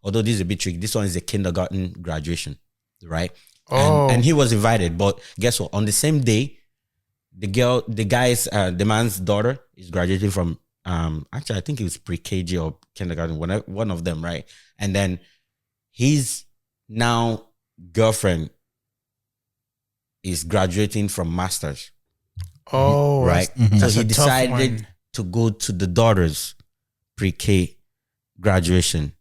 Speaker 3: although this is a bit tricky, this one is a kindergarten graduation, right? And he was invited, but guess what? On the same day, the man's daughter is graduating from actually I think it was pre-KG or kindergarten, one of them, right? And then his now girlfriend is graduating from masters.
Speaker 2: Oh,
Speaker 3: right.
Speaker 2: So
Speaker 3: he decided to go to the daughter's pre-K graduation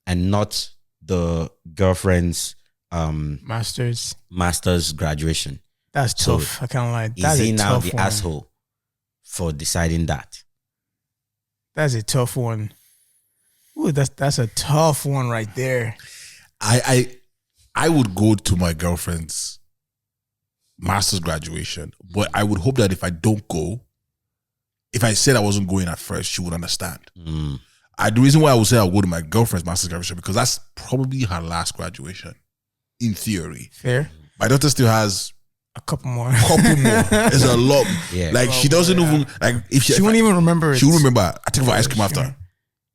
Speaker 3: and not the girlfriend's
Speaker 2: master's
Speaker 3: graduation.
Speaker 2: That's tough. I can't lie. That's
Speaker 3: is he
Speaker 2: a
Speaker 3: now
Speaker 2: tough
Speaker 3: the
Speaker 2: one.
Speaker 3: asshole for deciding that?
Speaker 2: That's a tough one. Ooh, that's a tough one right there.
Speaker 4: I would go to my girlfriend's master's graduation, but I would hope that if I don't go, if I said I wasn't going at first, she would understand. The reason why I would say I'll go to my girlfriend's master's graduation because that's probably her last graduation, in theory.
Speaker 2: Fair.
Speaker 4: My daughter still has
Speaker 2: a couple more.
Speaker 4: It's a lot.
Speaker 3: Yeah.
Speaker 4: Like she doesn't even like if
Speaker 2: she won't even remember it.
Speaker 4: She won't remember. I take her for ice cream after.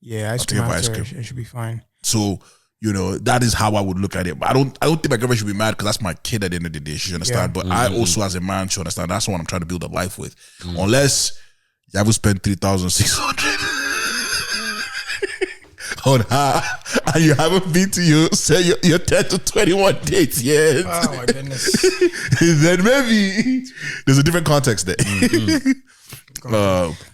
Speaker 2: Yeah, ice cream after. It should be fine.
Speaker 4: So, you know, that is how I would look at it. But I don't think my girlfriend should be mad because that's my kid at the end of the day. She should understand.
Speaker 2: Yeah.
Speaker 4: But I also, as a man, should understand. That's what I'm trying to build a life with. Unless you haven't spent 3,600 on her and you haven't been to your 10 to 21 dates yet.
Speaker 2: Oh my goodness.
Speaker 4: Then maybe there's a different context there.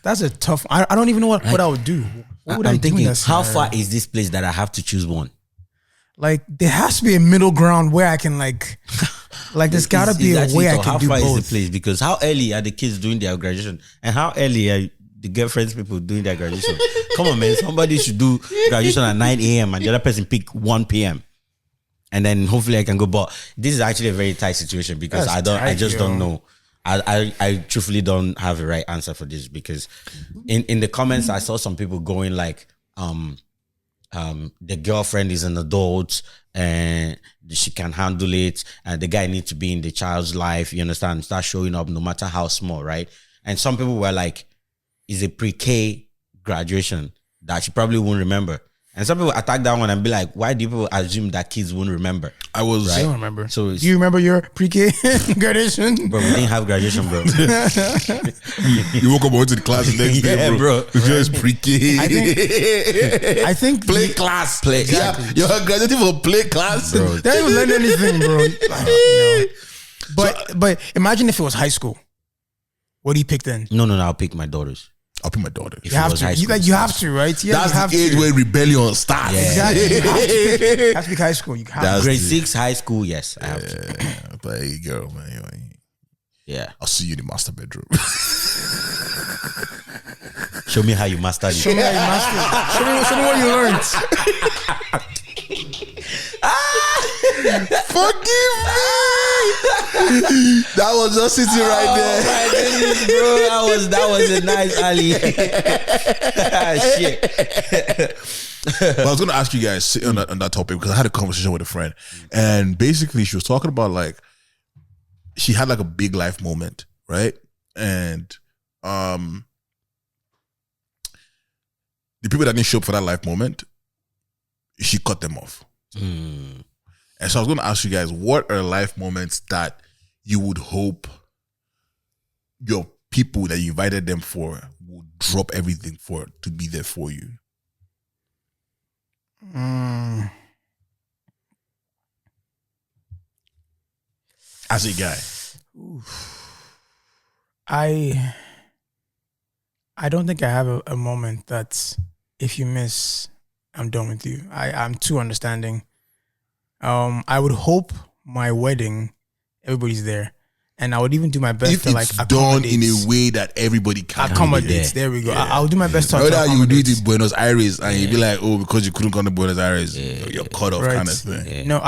Speaker 2: That's a tough. I don't even know what I would do. What would
Speaker 3: I'm
Speaker 2: do in
Speaker 3: thinking,
Speaker 2: that
Speaker 3: how
Speaker 2: scenario?
Speaker 3: far is this place that I have to choose one?
Speaker 2: Like there has to be a middle ground where I can like there's gotta be a way I can do both.
Speaker 3: How far is the place? Because how early are the kids doing their graduation, and how early are the girlfriends people doing their graduation? Come on, man! Somebody should do graduation at 9 a.m. and the other person pick 1 p.m. and then hopefully I can go. But this is actually a very tight situation because I just don't know. I truthfully don't have a right answer for this because in the comments I saw some people going like the girlfriend is an adult and she can handle it and the guy needs to be in the child's life, you understand, start showing up no matter how small, right? And some people were like, it's a pre-K graduation that she probably won't remember. And some people attack that one and be like, why do people assume that kids won't remember?
Speaker 2: I don't remember.
Speaker 3: So
Speaker 2: do you remember your pre-K graduation?
Speaker 3: Bro, we didn't have graduation, bro.
Speaker 4: You woke up and went to the class the next day, bro.
Speaker 3: bro.
Speaker 4: Just pre-K.
Speaker 2: I think
Speaker 4: play class.
Speaker 3: Play.
Speaker 4: Exactly. Yeah, you're graduating for play class.
Speaker 3: Bro.
Speaker 2: They didn't even learn anything, bro. But imagine if it was high school. What do you pick then?
Speaker 3: No, I'll pick my daughters.
Speaker 4: I'll pick my daughter.
Speaker 3: If
Speaker 2: You
Speaker 3: it
Speaker 2: have
Speaker 3: was
Speaker 2: to.
Speaker 3: high school,
Speaker 2: You have to, right? Yeah,
Speaker 4: That's
Speaker 2: you have
Speaker 4: the age
Speaker 2: to.
Speaker 4: where rebellion starts.
Speaker 3: Yeah.
Speaker 2: Exactly. You have to pick high school. You have
Speaker 4: That's
Speaker 2: to.
Speaker 3: Grade 6 high school, yes, I have to.
Speaker 4: But hey, girl, man,
Speaker 3: Yeah.
Speaker 4: I'll see you in the master bedroom.
Speaker 3: Show me how you mastered it.
Speaker 2: Show me how you mastered. Show me what you learned.
Speaker 4: Forgive me. That was just sitting right there.
Speaker 3: My goodness, bro. That was a nice alley. Shit.
Speaker 4: But I was going to ask you guys on that topic because I had a conversation with a friend, and basically she was talking about like she had like a big life moment, right? And the people that didn't show up for that life moment, she cut them off. And so I was going to ask you guys, what are life moments that you would hope your people that you invited them for would drop everything for to be there for you? As a guy.
Speaker 2: I don't think I have a moment that's if you miss, I'm done with you. I'm too understanding. I would hope my wedding, everybody's there. and I would even do my best
Speaker 4: if
Speaker 2: to like
Speaker 4: it's done
Speaker 2: accommodate.
Speaker 4: in a way that everybody can
Speaker 2: Accommodates. There we go. I'll do my best to
Speaker 4: Whether you do it
Speaker 2: accommodate.
Speaker 4: in Buenos Aires and you be like, oh, because you couldn't come to Buenos Aires, you're cut off,
Speaker 2: Right.
Speaker 4: kind of thing.
Speaker 2: No,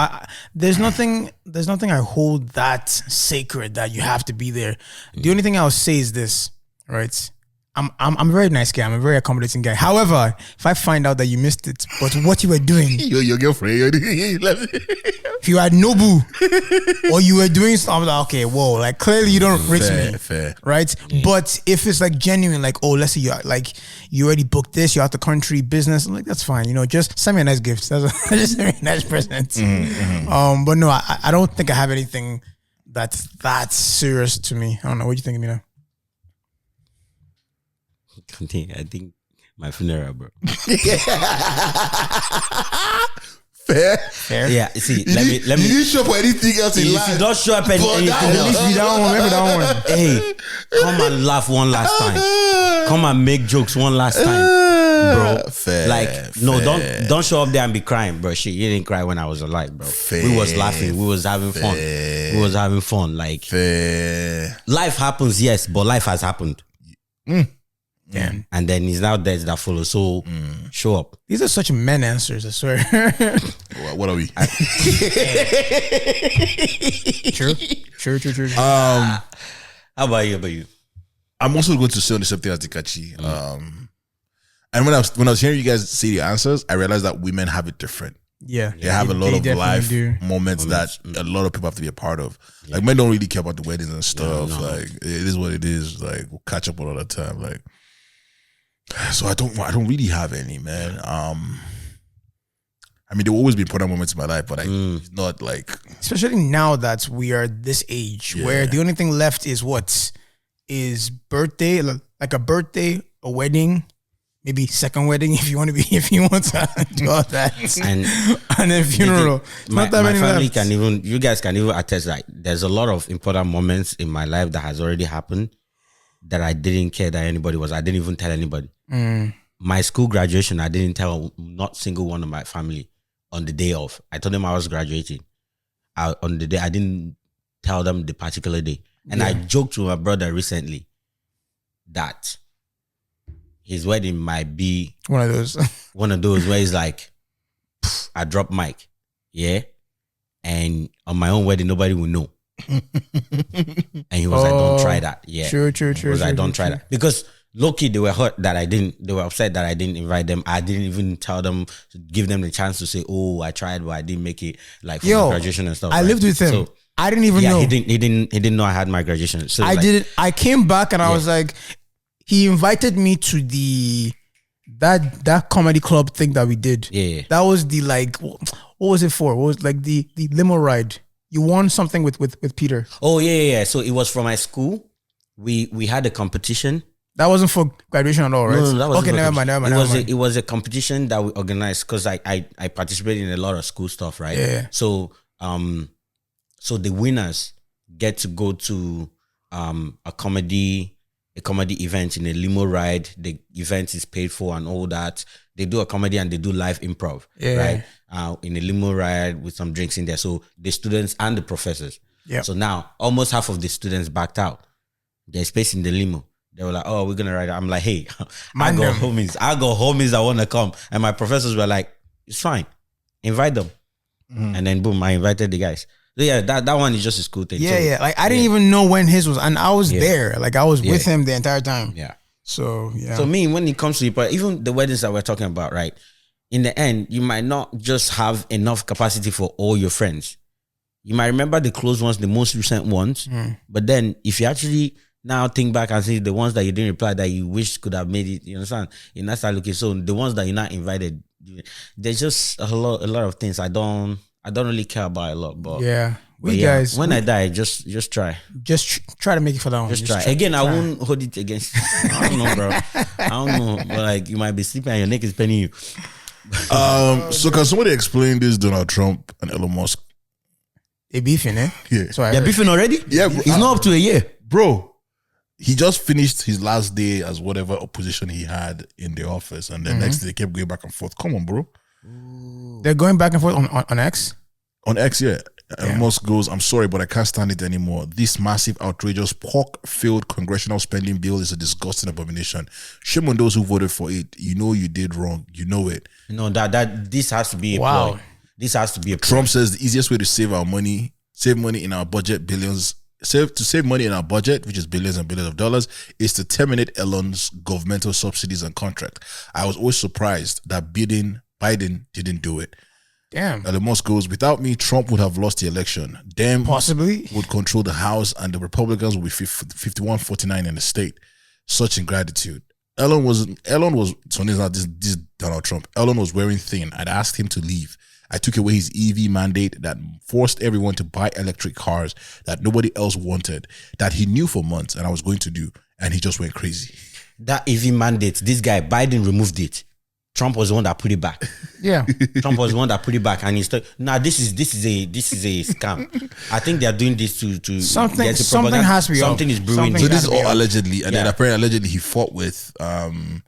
Speaker 2: there's nothing I hold that sacred that you have to be there. The only thing I'll say is this, right? I'm a very nice guy. I'm a very accommodating guy. However, if I find out that you missed it, but what you were doing,
Speaker 4: Your girlfriend,
Speaker 2: if you had Nobu or you were doing something, like, okay, whoa, like clearly you don't rate me,
Speaker 4: fair.
Speaker 2: right? But if it's like genuine, like, oh, let's say you already booked this, you're out the country, business, I'm like, that's fine, just send me a nice gift. Just send me a nice present. But no, I don't think I have anything that's that serious to me. I don't know. What do you think of me now?
Speaker 3: I think my funeral, bro.
Speaker 4: Fair.
Speaker 3: Yeah, see, let me.
Speaker 4: You didn't show up for anything else in
Speaker 3: If
Speaker 4: life.
Speaker 3: you don't show up anything
Speaker 2: At least
Speaker 3: else,
Speaker 2: be that one, maybe that one.
Speaker 3: hey, come and laugh one last time. Come and make jokes one last time, bro.
Speaker 4: Fair,
Speaker 3: no,
Speaker 4: fair.
Speaker 3: don't show up there and be crying, bro. Shit, you didn't cry when I was alive, bro. We was laughing, we was having fun, we was having fun. Like, life happens, yes, but life has happened.
Speaker 2: Damn.
Speaker 3: And then it's now death that follows. So show up.
Speaker 2: These are such men answers, I swear.
Speaker 4: What are we?
Speaker 2: True.
Speaker 3: How about you?
Speaker 4: I'm also going to say on the same thing as Dikachi. And when I was hearing you guys say the answers, I realized that women have it different.
Speaker 2: Yeah.
Speaker 4: They have a lot of
Speaker 2: definitely
Speaker 4: life
Speaker 2: do.
Speaker 4: moments that a lot of people have to be a part of. Like, men don't really care about the weddings and stuff. Like, it is what it is. Like, we'll catch up all the time. Like, so I don't really have any, man. I mean, there will always be important moments in my life, but it's not like,
Speaker 2: Especially now that we are this age where the only thing left is what? Is birthday, like a birthday, a wedding, maybe second wedding if you want to do all that. And then funeral.
Speaker 3: My
Speaker 2: Not that many
Speaker 3: family
Speaker 2: left.
Speaker 3: you guys can even attest, like, there's a lot of important moments in my life that has already happened that I didn't care that anybody was. I didn't even tell anybody. My school graduation, I didn't tell not single one of my family on the day of. I told them I was graduating. On the day, I didn't tell them the particular day. And I joked with my brother recently that his wedding might be
Speaker 2: One of those
Speaker 3: where he's like, I dropped mic, yeah, and on my own wedding nobody will know. And he was like, don't try that. Yeah.
Speaker 2: True.
Speaker 3: He was like, don't try that. Because low-key, they were hurt that they were upset that I didn't invite them. I didn't even tell them, give them the chance to say, oh, I tried, but I didn't make it, like, for my graduation and stuff.
Speaker 2: I lived with him.
Speaker 3: So,
Speaker 2: I didn't even know.
Speaker 3: He didn't know I had my graduation. So
Speaker 2: I didn't. I came back and I was like, he invited me to that comedy club thing that we did.
Speaker 3: Yeah.
Speaker 2: That was the, like, what was it for? What was like the limo ride? You won something with Peter.
Speaker 3: Oh yeah. So it was from my school. We had a competition.
Speaker 2: That wasn't for graduation at all, right?
Speaker 3: No, that wasn't
Speaker 2: okay.
Speaker 3: for
Speaker 2: Never mind.
Speaker 3: It was a competition that we organized because I participated in a lot of school stuff, right?
Speaker 2: Yeah.
Speaker 3: So so the winners get to go to a comedy event in a limo ride. The event is paid for and all that. They do a comedy and they do live improv, right? In a limo ride with some drinks in there. So the students and the professors.
Speaker 2: Yeah.
Speaker 3: So now almost half of the students backed out. There's space in the limo. They were like, oh, we're gonna ride. I'm like, hey, I got homies that want to come. And my professors were like, it's fine, invite them. And then boom, I invited the guys. So yeah, that one is just a school thing.
Speaker 2: Yeah.
Speaker 3: So,
Speaker 2: Like, I didn't even know when his was, and I was there. Like, I was with him the entire time.
Speaker 3: Yeah.
Speaker 2: So yeah.
Speaker 3: So me, when it comes to even the weddings that we're talking about, right? In the end, you might not just have enough capacity for all your friends. You might remember the close ones, the most recent ones. But then if you actually now think back and see the ones that you didn't reply that you wish could have made it, you understand? You now start looking. So the ones that you're not invited, there's just a lot of things I don't really care about a lot. But
Speaker 2: yeah.
Speaker 3: But
Speaker 2: guys,
Speaker 3: when I die, just try.
Speaker 2: Just try to make it for that one.
Speaker 3: Just try. Again, I won't hold it against you. I don't know, bro. I don't know. But like, you might be sleeping and your neck is paining you.
Speaker 4: So can somebody explain this Donald Trump and Elon Musk?
Speaker 2: They beefing, eh?
Speaker 4: Yeah.
Speaker 2: So I
Speaker 3: They're
Speaker 2: heard.
Speaker 3: beefing already?
Speaker 4: Yeah, bro.
Speaker 3: It's not up to a year.
Speaker 4: Bro, he just finished his last day as whatever opposition he had in the office, and the next day they kept going back and forth. Come on, bro.
Speaker 2: They're going back and forth on X.
Speaker 4: On X, yeah. Elon Musk goes, I'm sorry, but I can't stand it anymore. This massive, outrageous, pork-filled congressional spending bill is a disgusting abomination. Shame on those who voted for it. You know you did wrong. You know it.
Speaker 3: No, that this has to be a ploy. This has to be a ploy.
Speaker 4: Trump says the easiest way to save money in our budget, save money in our budget, which is billions and billions of dollars, is to terminate Elon's governmental subsidies and contract. I was always surprised that Biden didn't do it.
Speaker 2: Damn.
Speaker 4: Elon Musk goes, without me, Trump would have lost the election. Dem
Speaker 2: Possibly
Speaker 4: would control the House and the Republicans would be 51-49 in the state. Such ingratitude. Elon was so this Donald Trump. Elon was wearing thin. I'd asked him to leave. I took away his EV mandate that forced everyone to buy electric cars that nobody else wanted, that he knew for months and I was going to do, and he just went crazy.
Speaker 3: That EV mandate, this guy, Biden removed it. Trump was the one that put it back.
Speaker 2: Yeah.
Speaker 3: Trump was the one that put it back, and he's this is a scam. I think they are doing this to
Speaker 2: something
Speaker 3: propaganda.
Speaker 2: has to be
Speaker 3: something
Speaker 2: up.
Speaker 3: is brewing.
Speaker 2: Something
Speaker 4: So this is all
Speaker 2: up.
Speaker 4: allegedly, and then apparently allegedly he fought with Elon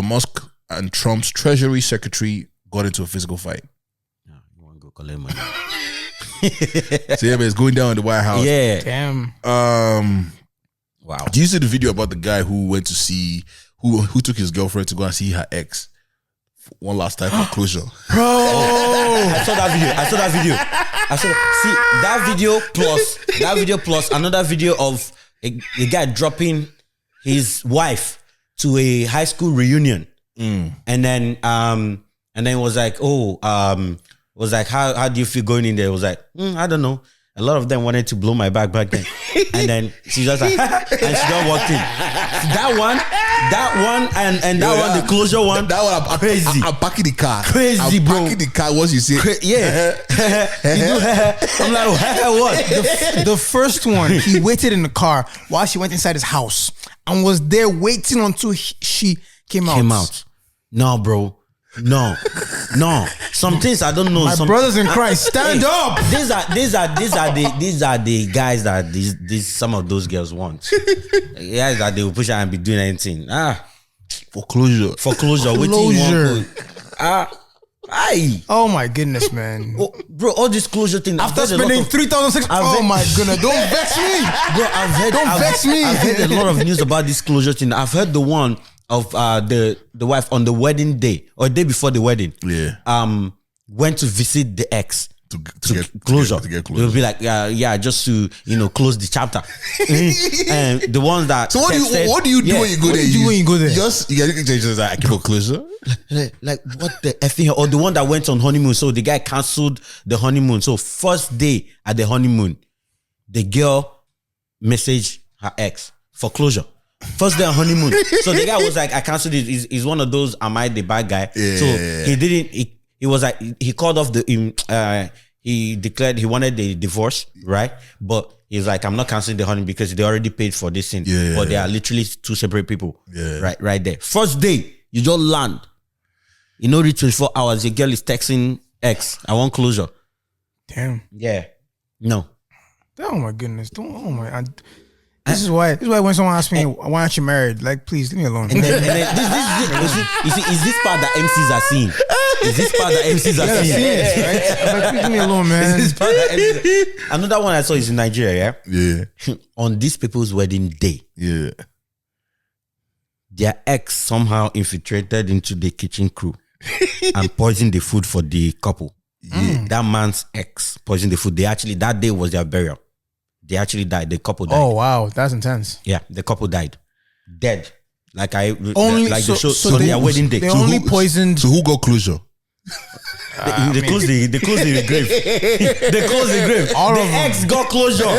Speaker 4: Musk and Trump's Treasury Secretary got into a physical fight.
Speaker 3: You want to go collect money?
Speaker 4: So yeah, but it's going down in the White House.
Speaker 3: Yeah.
Speaker 2: Damn.
Speaker 3: Wow.
Speaker 4: Do you see the video about the guy who went to see who took his girlfriend to go and see her ex one last time for closure?
Speaker 2: Bro.
Speaker 3: I saw that video. See that video plus another video of a guy dropping his wife to a high school reunion, and then it was like, how do you feel going in there? It was like, I don't know. A lot of them wanted to blow my back then, and then she just like, and she just walked in. That one, and that one, the closure one.
Speaker 4: That one, I'm
Speaker 3: crazy.
Speaker 4: I'm parking the car.
Speaker 3: Crazy,
Speaker 4: I'm
Speaker 3: bro.
Speaker 4: parking the car once you say,
Speaker 3: Yeah. I'm like, what?
Speaker 2: The first one, he waited in the car while she went inside his house and was there waiting until she came out.
Speaker 3: No, bro. No. Some things I don't know.
Speaker 2: My brothers in Christ, stand up.
Speaker 3: These are the guys that these some of those girls want. Guys that they will push out and be doing anything.
Speaker 4: foreclosure.
Speaker 2: Closure.
Speaker 3: Aye.
Speaker 2: Oh my goodness, man.
Speaker 3: Oh, bro, all this closure thing.
Speaker 2: After spending 3,600, oh my goodness, don't vex me,
Speaker 3: bro. I've heard a lot of news about this closure thing. I've heard the one of the wife on the wedding day or day before the wedding.
Speaker 4: Yeah.
Speaker 3: Went to visit the ex to get closure. They'll be like, just to close the chapter. And the ones that
Speaker 4: So what do you do when you go there?
Speaker 2: When you go there?
Speaker 4: Just you just like, I keep a closure.
Speaker 3: Like what the effing, or the one that went on honeymoon. So the guy cancelled the honeymoon. So first day at the honeymoon, the girl messaged her ex for closure. First day on honeymoon. So the guy was like, I cancelled it. He's one of those, am I the bad guy?
Speaker 4: Yeah.
Speaker 3: So he didn't, he was like, he called off he declared he wanted the divorce, right? But he's like, I'm not cancelling the honeymoon because they already paid for this thing.
Speaker 4: Yeah,
Speaker 3: but they are literally two separate people.
Speaker 4: Yeah.
Speaker 3: Right there. First day, you just land. Reach 24 hours, your girl is texting ex, I want closure.
Speaker 2: Damn.
Speaker 3: Yeah. No.
Speaker 2: Oh my goodness. This is why when someone asks me, why aren't you married? Like, please leave me alone.
Speaker 3: And then is this part that MCs are seeing? Is this part that MCs are seeing?
Speaker 2: Right? I'm like, please leave me alone, man.
Speaker 3: Is this part that MCs are... Another one I saw is in Nigeria,
Speaker 4: Yeah.
Speaker 3: On these people's wedding day,
Speaker 4: Yeah.
Speaker 2: their
Speaker 3: ex somehow infiltrated into the kitchen crew and poisoned the food for the couple. Yeah. That man's ex poisoned the food. They actually, that day was their burial. They actually died. The couple died.
Speaker 2: Oh wow, that's intense.
Speaker 3: Yeah, the couple died. Dead. Like I
Speaker 2: only
Speaker 3: like
Speaker 2: so,
Speaker 3: the show.
Speaker 2: so
Speaker 3: So
Speaker 2: they,
Speaker 3: their wedding day.
Speaker 2: They only poisoned.
Speaker 4: So who got closure?
Speaker 3: They closed the grave. They closed the grave.
Speaker 2: All
Speaker 3: the
Speaker 2: of them.
Speaker 3: ex got closure.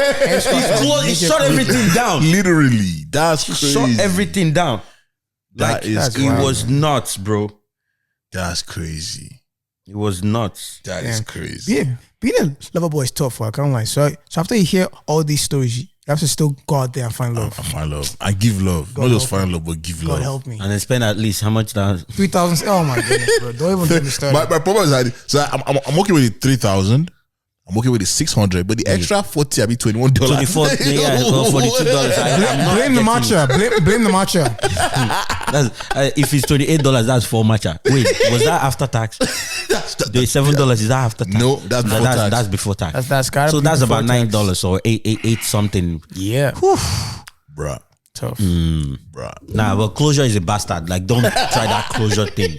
Speaker 3: He shut everything down.
Speaker 4: Literally, that's crazy.
Speaker 3: Shut everything down.
Speaker 4: That is
Speaker 3: it
Speaker 4: crazy.
Speaker 3: was nuts, bro.
Speaker 4: That's crazy.
Speaker 3: It was nuts.
Speaker 4: That is crazy.
Speaker 2: Yeah, being a lover boy is tough. I can't lie. So after you hear all these stories, you have to still go out there and find love.
Speaker 4: I find love. I give love.
Speaker 2: God
Speaker 4: Not just
Speaker 2: help
Speaker 4: find love, but give love.
Speaker 2: God help me.
Speaker 3: And then spend at least how much that?
Speaker 2: 3,000. Oh my goodness, bro! Don't even get me started.
Speaker 4: My problem is that I'm okay with the 3,000. I'm okay with the 600, but the extra 40, I mean $21.
Speaker 3: $24, yeah, or $42. I'm not
Speaker 2: Blame the
Speaker 3: getting-
Speaker 2: matcha. Blame the matcha.
Speaker 3: That's, if it's $28, that's 4 matcha. Wait, was that after tax? The $7 is that after tax?
Speaker 4: No, that's before tax.
Speaker 3: That's before tax.
Speaker 2: That's gotta
Speaker 3: so
Speaker 2: be
Speaker 3: that's
Speaker 2: before
Speaker 3: about
Speaker 2: tax.
Speaker 3: $9 or eight something.
Speaker 2: Yeah.
Speaker 4: Bruh.
Speaker 2: Tough.
Speaker 4: Bruh.
Speaker 3: Nah, but closure is a bastard. Like, don't try that closure thing.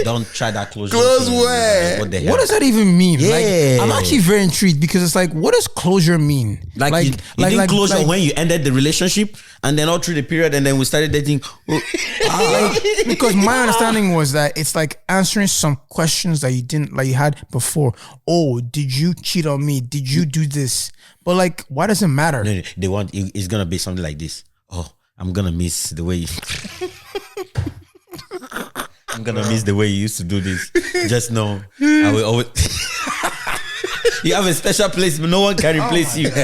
Speaker 3: Don't try that closure.
Speaker 4: Close
Speaker 3: thing.
Speaker 4: where?
Speaker 3: Like, what the hell?
Speaker 2: What does that even mean?
Speaker 3: Yeah.
Speaker 2: Like, I'm actually very intrigued because it's like, what does closure mean?
Speaker 3: Like, you didn't closure when you ended the relationship, and then all through the period, and then we started dating.
Speaker 2: Because my understanding was that it's like answering some questions that you didn't, like you had before. Oh, did you cheat on me? Did you do this? But like, why does it matter?
Speaker 3: No, they want it's gonna be something like this. Oh, I'm gonna miss the way you I'm gonna miss the way you used to do this. Just know I will always you have a special place, but no one can replace you. Move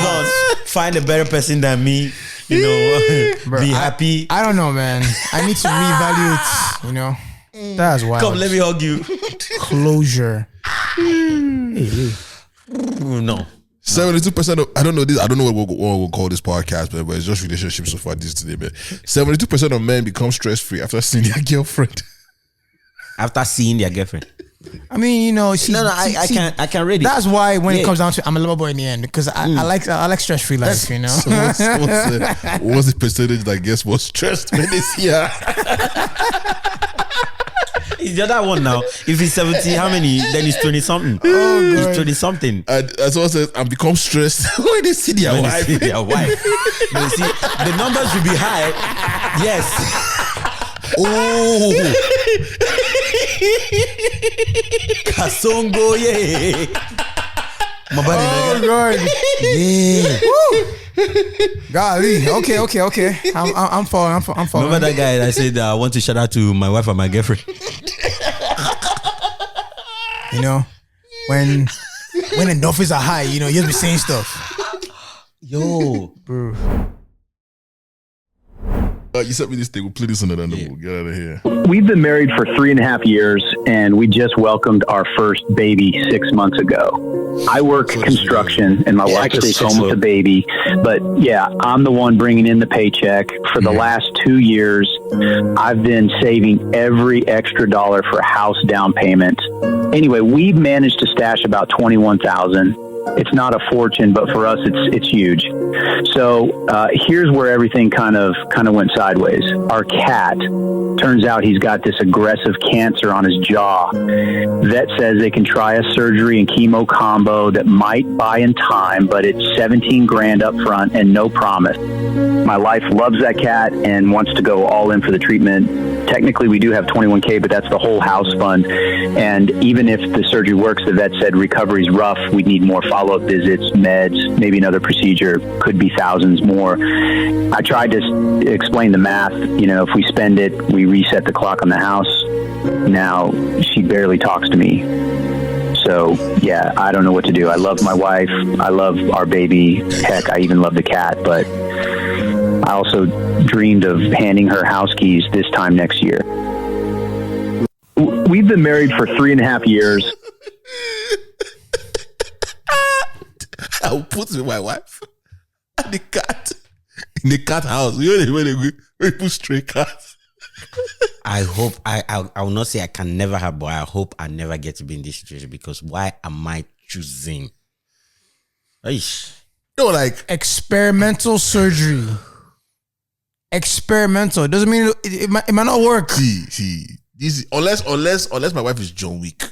Speaker 3: on. Find a better person than me. You know,
Speaker 2: Bro,
Speaker 3: be happy.
Speaker 2: I don't know, man. I need to reevaluate, you know. That's wild.
Speaker 3: Come, let me hug you.
Speaker 2: Closure. Hey.
Speaker 3: No.
Speaker 4: 72% of, I don't know this, I don't know what we'll call this podcast, but it's just relationships so far this today, but 72% of men become stress-free after seeing their girlfriend.
Speaker 3: After seeing their girlfriend.
Speaker 2: I mean, you know,
Speaker 3: I can read it.
Speaker 2: That's why when
Speaker 3: Yeah.
Speaker 2: it comes down to, I'm a lover boy in the end because I like stress-free life, you know.
Speaker 4: So what's the percentage that gets more stressed when they see her?
Speaker 3: It's the other one now. If it's 70, how many? Then it's 20 something.
Speaker 2: Oh, God.
Speaker 3: It's 20 something.
Speaker 4: And someone says, and become stressed when they see their
Speaker 3: When they
Speaker 4: wife.
Speaker 3: see their wife. But you see, the numbers will be high. Yes.
Speaker 4: Oh,
Speaker 3: Kasongo, yeah. My body,
Speaker 2: Oh,
Speaker 3: nigga.
Speaker 2: God.
Speaker 3: Yeah.
Speaker 2: Golly. Okay. I'm following.
Speaker 3: Remember that guy that said, I want to shout out to my wife and my girlfriend?
Speaker 2: You know, when endorphins are high, you know, you just be saying stuff.
Speaker 3: Yo.
Speaker 2: Bro.
Speaker 4: you sent me this thing. We'll play this on and then we'll get out of here.
Speaker 7: We've been married for 3.5 years, and we just welcomed our first baby 6 months ago. I work construction, and my wife stays home with the baby. But yeah, I'm the one bringing in the paycheck. For the last 2 years, I've been saving every extra dollar for house down payment. Anyway, we've managed to stash about $21,000. It's not a fortune, but for us, it's huge. So here's where everything kind of went sideways. Our cat, turns out he's got this aggressive cancer on his jaw. Vet says they can try a surgery and chemo combo that might buy in time, but it's $17,000 up front and no promise. My wife loves that cat and wants to go all in for the treatment. Technically, we do have $21,000, but that's the whole house fund. And even if the surgery works, the vet said recovery's rough. We'd need more follow-up visits, meds, maybe another procedure, could be thousands more. I tried to explain the math. You know, if we spend it, we reset the clock on the house. Now, she barely talks to me. So, yeah, I don't know what to do. I love my wife. I love our baby. Heck, I even love the cat. But I also dreamed of handing her house keys this time next year. We've been married for 3.5 years.
Speaker 4: I will put with my wife and the cat in the cat house. You know when they put stray cats.
Speaker 3: I hope I will not say I can never have, but I hope I never get to be in this situation, because why am I choosing? Eish.
Speaker 4: No, like
Speaker 2: Experimental surgery. Experimental. It doesn't mean it might not work.
Speaker 4: see, this is, unless my wife is John Wick,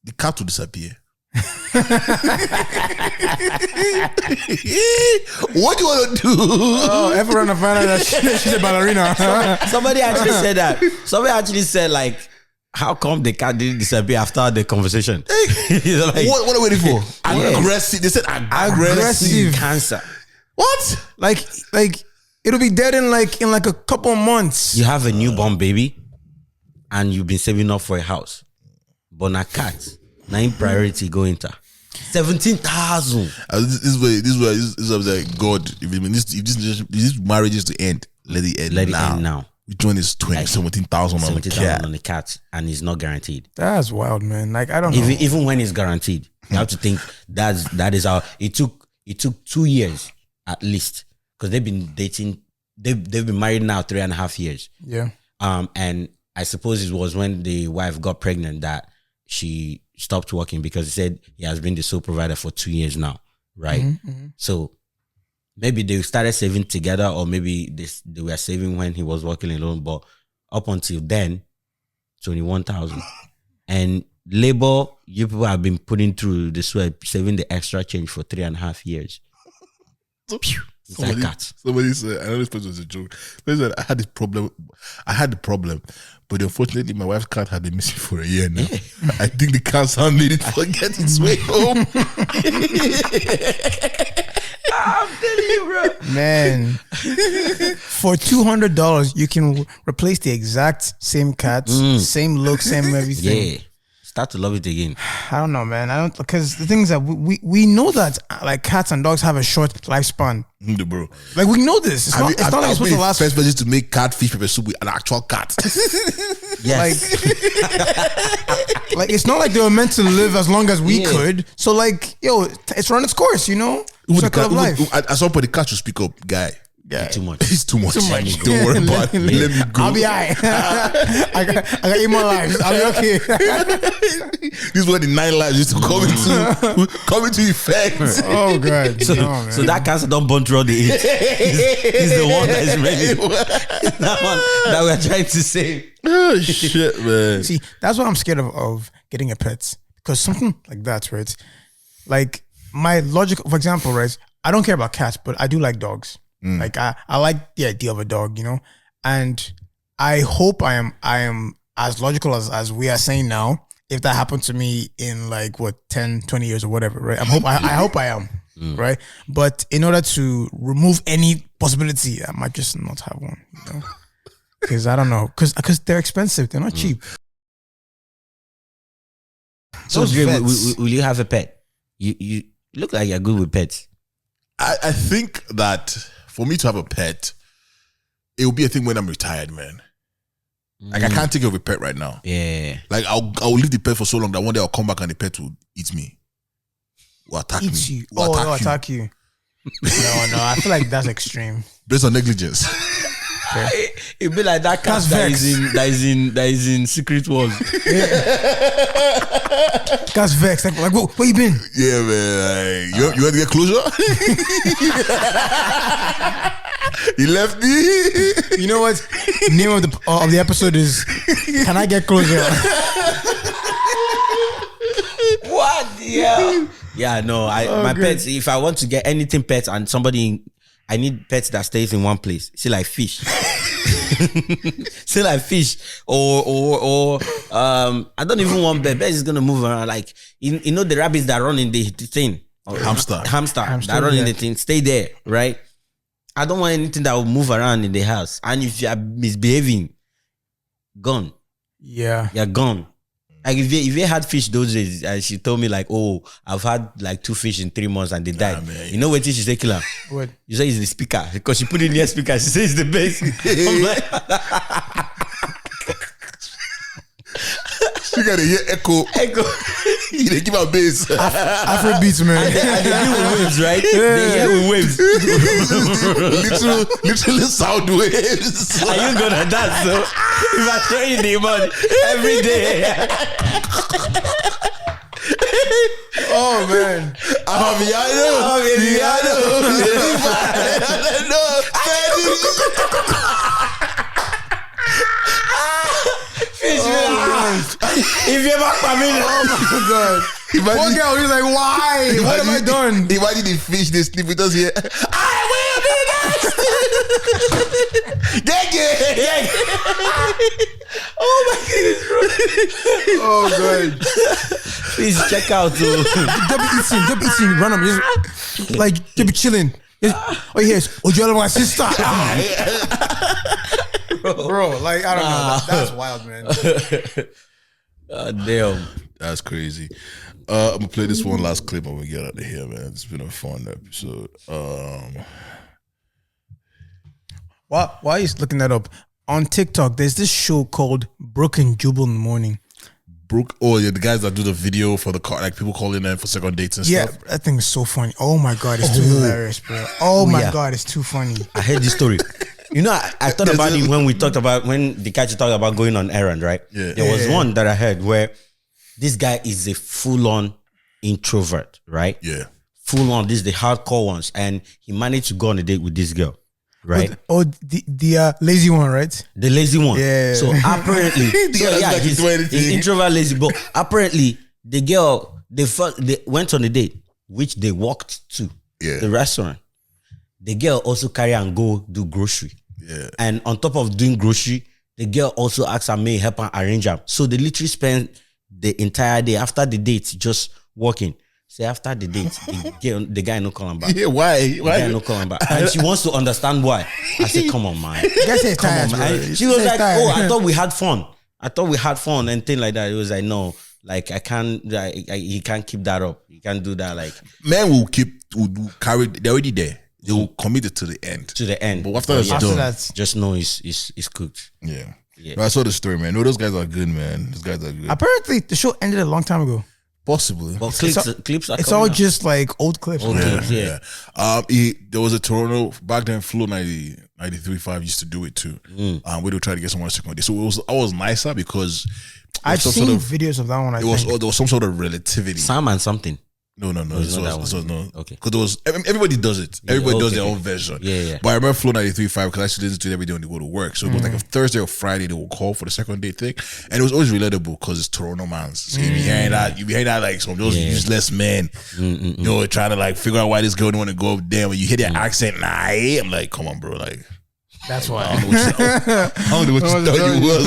Speaker 4: the cat will disappear. What do you want to do?
Speaker 2: Oh, everyone to find out that she's a ballerina.
Speaker 3: Somebody actually said that. Somebody actually said, like, how come the cat didn't disappear after the conversation? He's like,
Speaker 4: What are we waiting for? Aggressive. They said aggressive
Speaker 3: cancer.
Speaker 4: What?
Speaker 2: like it'll be dead in like a couple months.
Speaker 3: You have a newborn baby and you've been saving up for a house, but a cat, now in priority go into 17,000.
Speaker 4: This is like, God, if this marriage is to end, let it end
Speaker 3: Let
Speaker 4: now.
Speaker 3: it end now.
Speaker 4: Which one is 17,000 on the cat?
Speaker 3: On the cat, and it's not guaranteed.
Speaker 2: That's wild, man. Like, I don't know.
Speaker 3: Even when it's guaranteed, you have to think that is how it took 2 years at least, because they've been dating. They've been married now 3.5 years.
Speaker 2: Yeah.
Speaker 3: And I suppose it was when the wife got pregnant that she stopped working, because he said he has been the sole provider for 2 years now, right? So maybe they started saving together, or maybe they were saving when he was working alone. But up until then, 21,000. And labor, you people have been putting through the sweat, saving the extra change for 3.5 years.
Speaker 4: Somebody said, I know this person was a joke. They said, I had the problem, but unfortunately my wife's cat had been missing for a year now. I think the cat sound made it forget its way home.
Speaker 3: I'm telling you, bro.
Speaker 2: Man, for $200, you can replace the exact same cat, same look, same everything.
Speaker 3: Yeah. Start to love it again.
Speaker 2: I don't know, man. I don't, because the things that we know that like cats and dogs have a short lifespan.
Speaker 4: Bro,
Speaker 2: like we know this. It's not like it's supposed to last.
Speaker 4: First version to make catfish pepper soup with an actual cat.
Speaker 3: Yes.
Speaker 2: Like it's not like they were meant to live as long as we could. So like, yo, it's run its course, you know. Circle of life.
Speaker 4: At some point, the cat should speak up, guy.
Speaker 3: Yeah. Too much.
Speaker 4: It's too much. Don't worry about it. Let me go.
Speaker 2: I'll be alright. I got 8 more lives. I'll be okay.
Speaker 4: This is where the 9 lives used to come into effect.
Speaker 2: Oh god.
Speaker 3: So that cancer don't burn through the 8. He's the one that is ready. That one that we're trying to save.
Speaker 4: Oh shit, man.
Speaker 2: See, that's what I'm scared of getting a pet. Because something like that, right? Like my logic, for example, right? I don't care about cats, but I do like dogs. Like I like the idea of a dog, you know, and I hope I am as logical as we are saying now. If that happened to me in like 10, 20 years or whatever, right? I hope I am, right? But in order to remove any possibility, I might just not have one, you know, because I don't know, because they're expensive, they're not cheap.
Speaker 3: So will you have a pet? You look like you're good with pets.
Speaker 4: I think that for me to have a pet, it will be a thing when I'm retired, man. Like I can't take care of a pet right now.
Speaker 3: Yeah.
Speaker 4: Like I'll leave the pet for so long that one day I'll come back and the pet will eat me. Will attack
Speaker 2: Eat
Speaker 4: me.
Speaker 2: you.
Speaker 4: Will
Speaker 2: Attack you. No, I feel like that's extreme.
Speaker 4: Based on negligence.
Speaker 3: It'd be like that cat that is in Secret Wars.
Speaker 2: Cat's vexed. Like where you been?
Speaker 4: Yeah, man. Like, you want to get closure? He left me.
Speaker 2: You know what? Name of the episode is "Can I Get Closure?"
Speaker 3: What? Yeah. Yeah. No. My pets. If I want to get anything pets and somebody, I need pets that stays in one place. See, like fish. See, like fish. Or I don't even want bird. Bird is gonna move around. Like you know the rabbits that run in the thing. Or hamster that run in the thing. Stay there, right? I don't want anything that will move around in the house. And if you are misbehaving, gone.
Speaker 2: Yeah,
Speaker 3: you're gone. Like if you had fish those days, and she told me like, oh, I've had like 2 fish in 3 months and they died. You know what she say, killer?
Speaker 2: What?
Speaker 3: You say it's the speaker because she put it near speaker. She says it's the best. I'm like,
Speaker 4: she got to hear echo. They give out bass.
Speaker 2: Afro beats, man.
Speaker 3: And they deal with waves, right? They hear with waves.
Speaker 4: literally sound waves.
Speaker 3: Are you gonna dance? So if I show you the money every day.
Speaker 2: Oh man.
Speaker 3: If you ever come in,
Speaker 2: oh my god. One girl, he's like, why? What have I done?
Speaker 4: Imagine the fish they sleep with us here. I will be next. Get.
Speaker 3: Oh my goodness, bro.
Speaker 2: Oh god.
Speaker 3: Please check out.
Speaker 2: They'll be eating random. Just, like they'll be chilling. Oh yes, you're my sister. Bro, like I don't know. That's wild, man.
Speaker 3: Damn.
Speaker 4: That's crazy. I'm gonna play this one last clip when we get out of here, man. It's been a fun episode.
Speaker 2: While you're looking that up, on TikTok, there's this show called Broken Jubal in the Morning.
Speaker 4: The guys that do the video for the car, like people calling them for second dates and stuff.
Speaker 2: Yeah, that thing is so funny. Oh my God, it's too hilarious, bro. Oh my God, it's too funny.
Speaker 3: I heard this story. You know, I thought about it when the guy talked about going on errand, right?
Speaker 4: Yeah.
Speaker 3: There was one that I heard where this guy is a full-on introvert, right?
Speaker 4: Yeah.
Speaker 3: Full-on, this is the hardcore ones. And he managed to go on a date with this girl, right?
Speaker 2: The lazy one, right?
Speaker 3: The lazy one.
Speaker 2: Yeah.
Speaker 3: So apparently, he's introvert lazy, but apparently the girl, they went on a date, which they walked to the restaurant. The girl also carry and go do grocery.
Speaker 4: Yeah.
Speaker 3: And on top of doing grocery, the girl also asked her maid help her arrange them. So they literally spent the entire day after the date just working. Say after the date, the guy no calling back.
Speaker 4: Yeah, why?
Speaker 3: The guy no calling back. And she wants to understand why. I said, come on, man. Come on, man. And she was like, I thought we had fun. And things like that. It was like, no, like I can't, he can't keep that up. He can't do that. Like
Speaker 4: men will carry, they're already there. They will commit it to the end. But after
Speaker 2: that,
Speaker 3: just know it's cooked.
Speaker 4: Yeah. No, I saw the story, man. No, those guys are good, man. Those guys are good.
Speaker 2: Apparently, the show ended a long time ago.
Speaker 4: Possibly.
Speaker 3: But clips are
Speaker 2: it's all
Speaker 3: out.
Speaker 2: just like old clips.
Speaker 3: Yeah.
Speaker 4: There was a Toronto back then. Flow 93.5 used to do it too. We would try to get someone to second day. So I was nicer because
Speaker 2: I've seen videos of that one.
Speaker 4: There was some sort of relativity.
Speaker 3: Sam and something.
Speaker 4: No.
Speaker 3: This was
Speaker 4: No.
Speaker 3: Okay.
Speaker 4: Because everybody does it. Everybody does their own version.
Speaker 3: Yeah.
Speaker 4: But I remember Flow 93.5 because I used to listen to it every day when they go to work. So it was like a Thursday or Friday they would call for the second date thing. And it was always relatable because it's Toronto mans. So you be hearing that like some of those useless men, you know, trying to like figure out why this girl don't want to go up there. When you hear their accent, I'm like, come on, bro. Like,
Speaker 2: that's why.
Speaker 4: I don't know what you thought you was,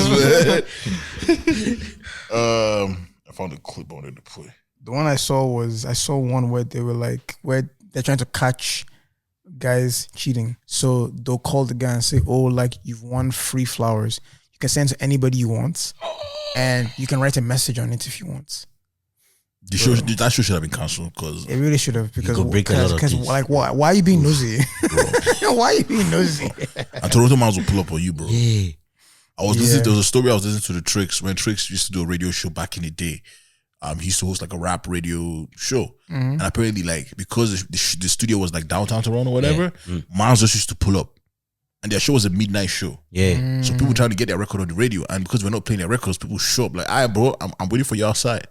Speaker 4: man. I found a clip I wanted to play.
Speaker 2: The one I saw one where they were like, where they're trying to catch guys cheating. So they'll call the guy and say, oh, like you've won free flowers. You can send to anybody you want. And you can write a message on it if you want.
Speaker 4: That show should have been cancelled because
Speaker 2: it really should have because like why are you being nosy? Why are you being nosy?
Speaker 4: And Toronto mans will pull up on you, bro.
Speaker 3: Yeah.
Speaker 4: There was a story I was listening to the Tricks when Tricks used to do a radio show back in the day. He used to host like a rap radio show, and apparently, like because the studio was like downtown Toronto or whatever, mans just used to pull up, and their show was a midnight show.
Speaker 3: Yeah,
Speaker 4: so people trying to get their record on the radio, and because we're not playing their records, people show up like, "Alright, bro, I'm waiting for you outside."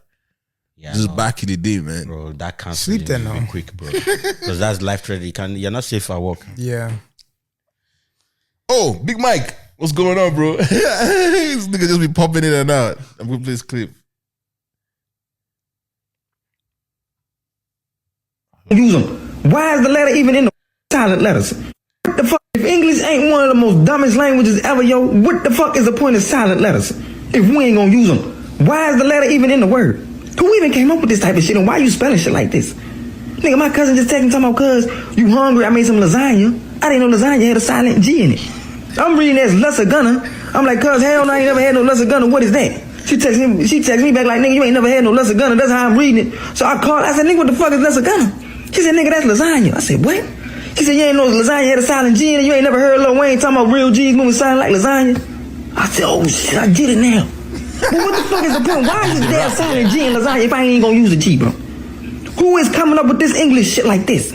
Speaker 4: Yeah, this is back in the day, man.
Speaker 3: Bro, that can't
Speaker 2: sleep there now,
Speaker 3: quick, bro, because that's life threatening. You're not safe at work.
Speaker 2: Yeah.
Speaker 4: Oh, Big Mike, what's going on, bro? This nigga just be popping in and out. I'm gonna play this clip.
Speaker 8: Use them. Why is the letter even in the silent letters? What the fuck? If English ain't one of the most dumbest languages ever, yo, what the fuck is the point of silent letters? If we ain't gonna use them, why is the letter even in the word? Who even came up with this type of shit, and why you spelling shit like this? Nigga, my cousin just texting talking about, cuz, you hungry? I made some lasagna. I didn't know lasagna had a silent G in it. I'm reading as lesser gunner. I'm like, cuz, hell no, I ain't never had no lesser gunner. What is that? She texts me back like, nigga, you ain't never had no lesser gunner. That's how I'm reading it. So I called. I said, nigga, what the fuck is lesser gunner? She said, nigga, that's lasagna. I said, what? She said, you ain't know lasagna had a silent G in it. You ain't never heard Lil Wayne talking about real G's moving silent like lasagna. I said, oh shit, I get it now. But what the fuck is the point? Why is this damn silent G in lasagna if I ain't gonna use the G, bro? Who is coming up with this English shit like this?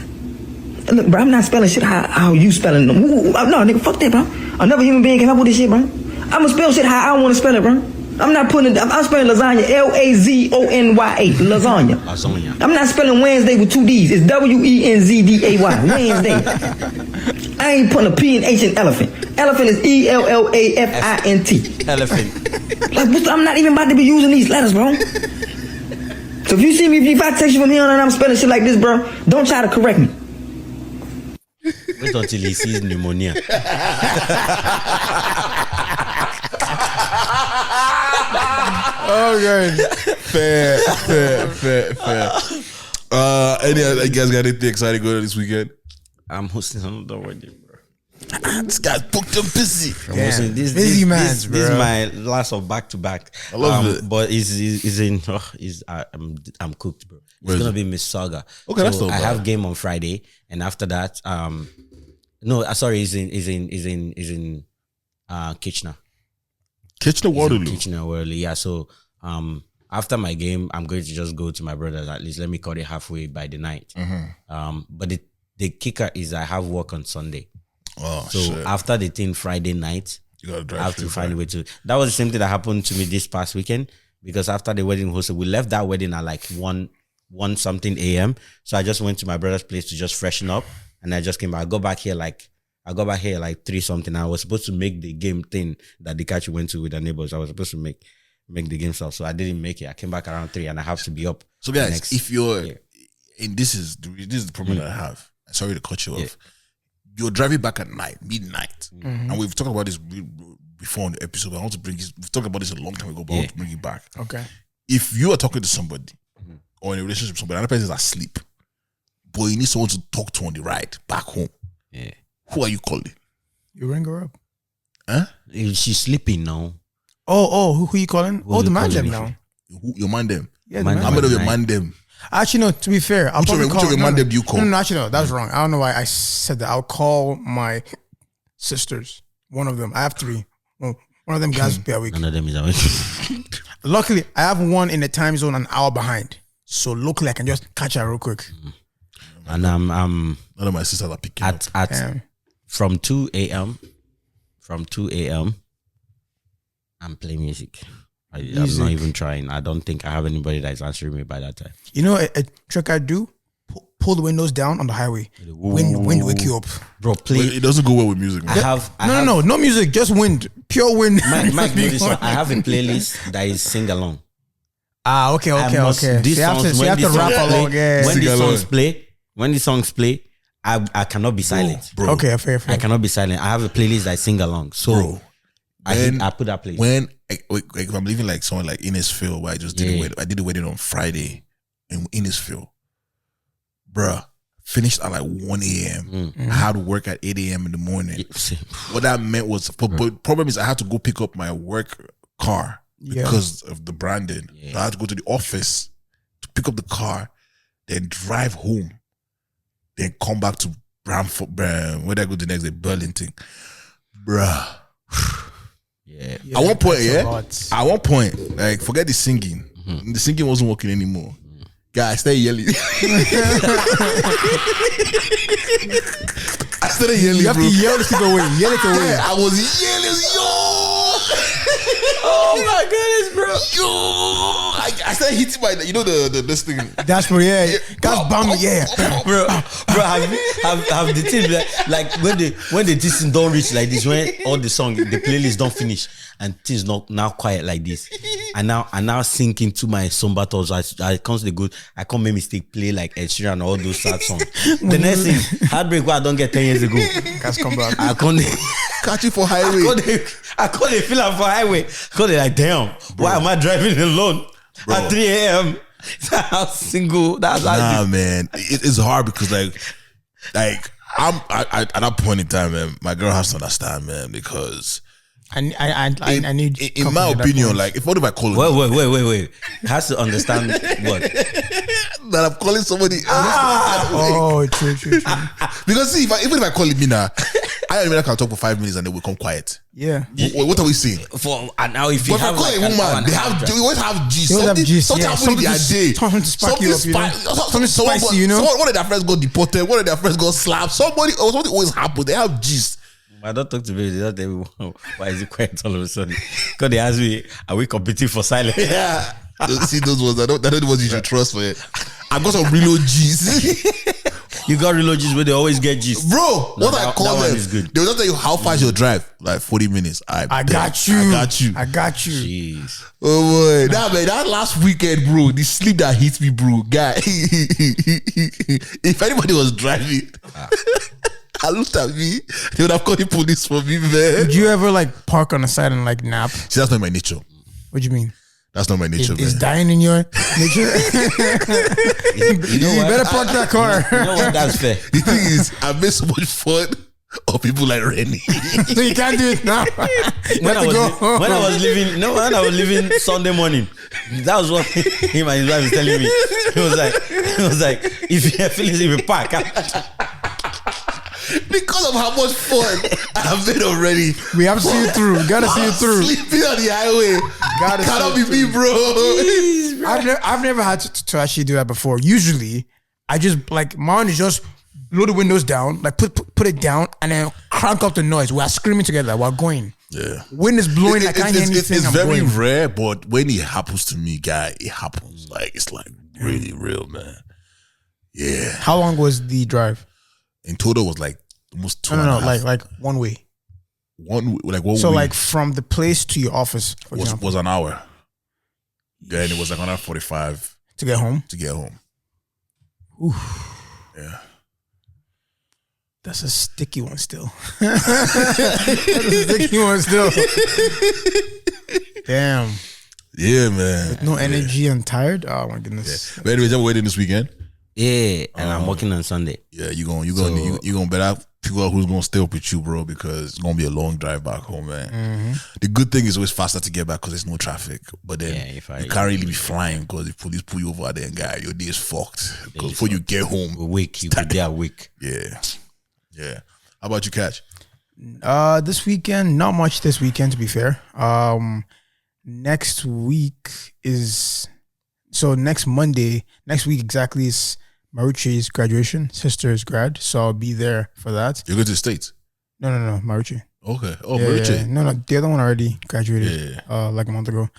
Speaker 8: Look, bro, I'm not spelling shit how you spelling them. No, nigga, fuck that, bro. Another human being came up with this shit, bro. I'ma spell shit how I want to spell it, bro. I'm not putting it, I'm spelling lasagna, Lazonye, lasagna. I'm not spelling Wednesday with 2 D's. It's Wenzday, Wednesday. I ain't putting a P and H in elephant. Elephant is ELLAFINT.
Speaker 3: Elephant.
Speaker 8: Like, I'm not even about to be using these letters, bro. So if you see me, if I text you from here on and I'm spelling shit like this, bro, don't try to correct me.
Speaker 3: Wait until he sees pneumonia.
Speaker 4: Oh, good. Fair. You guys got anything exciting going on this weekend?
Speaker 3: I'm hosting another wedding, bro.
Speaker 4: This guy's booked up busy.
Speaker 2: Busy man,
Speaker 3: this is my last of back to back.
Speaker 4: I love it.
Speaker 3: But I'm cooked, bro. It's gonna be Miss Saga.
Speaker 4: Okay, that's not
Speaker 3: I
Speaker 4: bad.
Speaker 3: have game on Friday, and after that, it's in Kitchener.
Speaker 4: Waterloo.
Speaker 3: Kitchener Waterloo. Yeah. So after my game, I'm going to just go to my brother's. At least let me cut it halfway by the night. But the kicker is I have work on Sunday.
Speaker 4: Oh,
Speaker 3: so
Speaker 4: shit.
Speaker 3: After the thing Friday night,
Speaker 4: you gotta drive.
Speaker 3: I have to find a way to. That was the same thing that happened to me this past weekend, because after the wedding hosted, we left that wedding at like 1 something a.m. So I just went to my brother's place to just freshen up, and I just came back. I got back here like 3 something. I was supposed to make the game thing that the catch went to with the neighbors. I was supposed to make the game stuff, so I didn't make it. I came back around 3, and I have to be up.
Speaker 4: So guys, if you're, and this is the problem that I have. Sorry to cut you off. You're driving back at night, midnight, and we've talked about this before on the episode. But I want to bring this. We've talked about this a long time ago, but I want to bring it back.
Speaker 2: Okay.
Speaker 4: If you are talking to somebody or in a relationship with somebody, another person is asleep, but you need someone to talk to on the ride back home.
Speaker 3: Yeah.
Speaker 4: Who are you calling?
Speaker 2: You ring her up.
Speaker 4: Huh?
Speaker 3: She's sleeping now.
Speaker 2: Who you calling? The man them now.
Speaker 4: Your man them.
Speaker 2: Yeah,
Speaker 4: I'm gonna your man them.
Speaker 2: Actually, no. To be fair, I'll
Speaker 4: Which
Speaker 2: probably call.
Speaker 4: of your man them do you call?
Speaker 2: No, actually, no. That's wrong. I don't know why I said that. I'll call my sisters. One of them. I have 3. Well, one of them guys will be awake.
Speaker 3: None of them is awake.
Speaker 2: Luckily, I have one in the time zone an hour behind. So luckily, I can just catch her real quick.
Speaker 3: And I'm
Speaker 4: none of my sisters are picking up.
Speaker 3: From 2 a.m. I'm playing music. I'm not even trying. I don't think I have anybody that is answering me by that time.
Speaker 2: You know a trick I do? Pull the windows down on the highway. Wind wake you up.
Speaker 3: Bro, play.
Speaker 4: It doesn't go well with music, man.
Speaker 2: No music, just wind. Pure wind.
Speaker 3: Mike, I have a playlist that is sing along.
Speaker 2: Okay.
Speaker 3: These songs,
Speaker 2: you have to rap along.
Speaker 3: When the songs play, I cannot be silent.
Speaker 4: Bro.
Speaker 2: Okay, fair.
Speaker 3: I cannot be silent. I have a playlist that I sing along. So I put that playlist.
Speaker 4: When if I'm leaving like someone like Innisfil, where I just did a wedding. I did a wedding on Friday in Innisfil. Bruh, finished at like 1 a.m. I had to work at 8 a.m. in the morning. What that meant was, but problem is I had to go pick up my work car because of the branding. So I had to go to the office to pick up the car, then drive home, then come back to Bramford. Where did I go the next day? Burlington. Bruh. At one point, like, forget the singing. The singing wasn't working anymore. Guy, I started yelling.
Speaker 2: You have to yell this away. Yell it away.
Speaker 4: I was yelling, yo.
Speaker 3: Oh my goodness, bro.
Speaker 4: Yo. I started hitting my, this thing.
Speaker 2: That's where, Gas bomb,
Speaker 3: Bro, have the thing like when the distance don't reach like this, when all the song, the playlist don't finish and things not now quiet like this. I now sink into my somber thoughts. I constantly go, I can't make mistake, play like Ed Sheeran and all those sad songs. The next thing, heartbreak what I don't get 10 years ago.
Speaker 2: Guys come back.
Speaker 3: I can't
Speaker 4: catch you for highway.
Speaker 3: I call it feel for highway. Call it like, damn, why am I driving alone at 3 a.m.? That's single. That's
Speaker 4: man. It's hard because like I'm at that point in time, man. My girl has to understand, man, because
Speaker 2: I need.
Speaker 4: In my opinion, like, what if I call her?
Speaker 3: Wait. Has to understand what?
Speaker 4: That I'm calling somebody else.
Speaker 2: True.
Speaker 4: Because see, even if I call Mina, I can talk for 5 minutes and then we come quiet.
Speaker 2: Yeah.
Speaker 4: What are we saying?
Speaker 3: For an hour, if you have
Speaker 4: call
Speaker 3: like
Speaker 4: a woman, they always have G's. Something happened in their day.
Speaker 2: Something to spark you up, something spicy, you know.
Speaker 4: One of their friends got deported. One of their friends got slapped. Something always happens. They have G's.
Speaker 3: I don't talk to me. They don't tell me why is it quiet all of a sudden. Because they ask me, are we competing for silence?
Speaker 4: Yeah. See those ones. I don't know what you should trust for it. I've got some reload G's.
Speaker 3: You got reload G's where they always get G's.
Speaker 4: Bro, what I call them, they will not tell you how fast you drive. Like 40 minutes. I got you.
Speaker 3: Jeez.
Speaker 4: Oh boy. That last weekend, bro, the sleep that hit me, bro. Guy, if anybody was driving, I looked at me, they would have called the police for me, man.
Speaker 2: Would you ever like park on the side and like nap?
Speaker 4: See, that's not my nature.
Speaker 2: What do you mean?
Speaker 4: That's not my nature, man.
Speaker 2: Is dying in your nature? You better park that car.
Speaker 3: You know what? That's fair.
Speaker 4: The thing is, I made so much fun of people like Rennie.
Speaker 2: So you can't do it now.
Speaker 3: When I was living Sunday morning, that was what him and his wife was telling me. He was like, if you have feelings, if you park.
Speaker 4: because of how much fun I've been already.
Speaker 2: We have to see you through. Gotta see you through.
Speaker 4: Sleeping on the highway. Cannot be me, bro.
Speaker 2: I've never had to actually do that before. Usually, I just like mine is just blow the windows down, like put it down, and then crank up the noise. We're screaming together while going.
Speaker 4: Yeah,
Speaker 2: wind is blowing. I can't hear anything.
Speaker 4: It's very rare, but when it happens to me, guy, it happens. Like it's like really real, man. Yeah.
Speaker 2: How long was the drive?
Speaker 4: In total, it was like almost 2
Speaker 2: No, like one way. So
Speaker 4: way
Speaker 2: like from the place to your office, for example,
Speaker 4: was an hour. Then it was like 145
Speaker 2: to get home.
Speaker 4: Oof. Yeah.
Speaker 2: That's a sticky one still. That's a sticky one still. Damn.
Speaker 4: Yeah, man.
Speaker 2: With no energy and tired. Oh my goodness.
Speaker 4: Yeah. But anyways, I'm waiting this weekend.
Speaker 3: Yeah, and I'm working on Sunday.
Speaker 4: Yeah, you're gonna better figure out who's gonna stay up with you, bro, because it's gonna be a long drive back home, man. Mm-hmm. The good thing is always faster to get back because there's no traffic. But then you can't really be flying because if police pull you over there, and guy, your day is fucked. Because before you get home,
Speaker 3: you could be a week.
Speaker 4: Yeah. How about you, Catch?
Speaker 2: This weekend, not much this weekend to be fair. Next week is next Monday, next week exactly is Maruchi's graduation, sister's grad. So I'll be there for that.
Speaker 4: You're going to the States?
Speaker 2: No, Maruchi.
Speaker 4: Okay. Oh, yeah, Maruchi.
Speaker 2: Yeah. No, the other one already graduated like a month ago.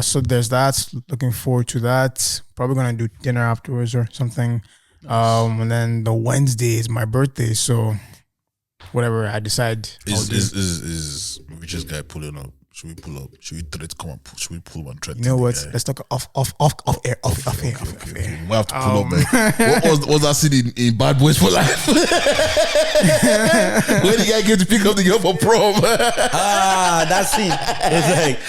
Speaker 2: So there's that. Looking forward to that. Probably gonna do dinner afterwards or something. Nice. And then the Wednesday is my birthday, so whatever I decide.
Speaker 4: Is Richard's guy pulling up? Should we pull up? Should we should we pull one thread?
Speaker 2: You know what? Let's talk off air.
Speaker 4: Okay. We have to pull up, man. What was that scene in Bad Boys for Life? When the guy came to pick up the girl for prom.
Speaker 3: That scene. It's like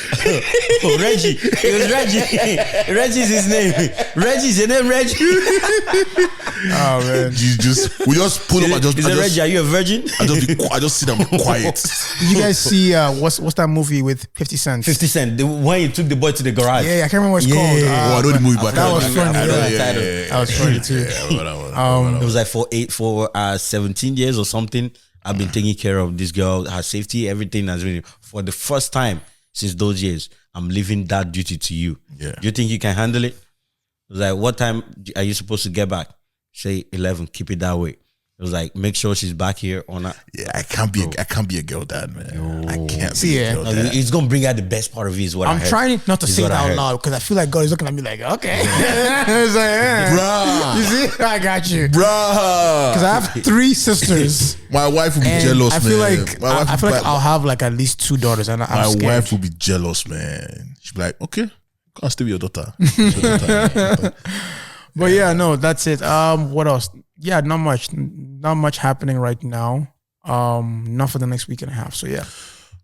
Speaker 3: Reggie. It was Reggie. Reggie's his name. Reggie's your name, Reggie.
Speaker 2: Oh man.
Speaker 4: We just pull up and just.
Speaker 3: Is it Reggie? Are you a virgin?
Speaker 4: I just sit down quiet.
Speaker 2: Did you guys see what's that movie with 50 Cent?
Speaker 3: 50 Cent. The one you took the boy to the garage.
Speaker 2: Yeah, I can't remember what it's called.
Speaker 4: I know the movie, but
Speaker 2: that was funny. That was funny too.
Speaker 3: It was like for 17 years or something. I've been taking care of this girl, her safety, everything has been for the first time since those years. I'm leaving that duty to you.
Speaker 4: Yeah.
Speaker 3: Do you think you can handle it? It was like, what time are you supposed to get back? Say 11. Keep it that way. It was like, make sure she's back here on that.
Speaker 4: Yeah, I can't be a girl dad, man. I can't
Speaker 2: See,
Speaker 4: be a girl dad.
Speaker 3: It's gonna bring out the best part of you. Is what
Speaker 2: I'm trying not to say it out loud because I feel like God is looking at me like, okay. It's like,
Speaker 4: bruh.
Speaker 2: You see, I got you,
Speaker 4: bruh.
Speaker 2: Because I have 3 sisters.
Speaker 4: My wife will be jealous,
Speaker 2: I feel
Speaker 4: man.
Speaker 2: I feel like I'll have like at least 2 daughters, and I'm scared.
Speaker 4: My wife will be jealous, man. She'll be like, okay, can't stay with your daughter.
Speaker 2: But yeah, no, that's it. What else? Yeah, not much happening right now. Not for the next week and a half. So yeah.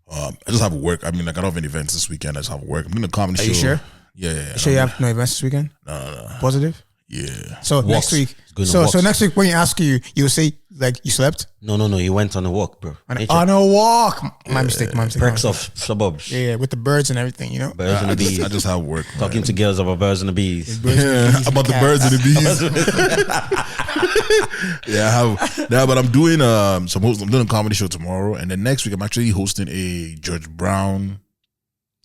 Speaker 4: I just have work. I mean, like I don't have any events this weekend. I just have work. I'm doing a comedy show.
Speaker 2: Are you sure?
Speaker 4: Yeah.
Speaker 2: You sure you have no events this weekend?
Speaker 4: No.
Speaker 2: Positive?
Speaker 4: Yeah.
Speaker 2: So next week. So next week when you ask you'll say like you slept?
Speaker 3: No. He went on a walk, bro.
Speaker 2: On a walk. My mistake.
Speaker 3: Perks of suburbs.
Speaker 2: Yeah, with the birds and everything, you know.
Speaker 3: Birds and the bees.
Speaker 4: I just have work.
Speaker 3: Talking to girls about birds and the bees.
Speaker 4: About the birds and the bees. But I'm doing I'm doing a comedy show tomorrow, and then next week I'm actually hosting a George Brown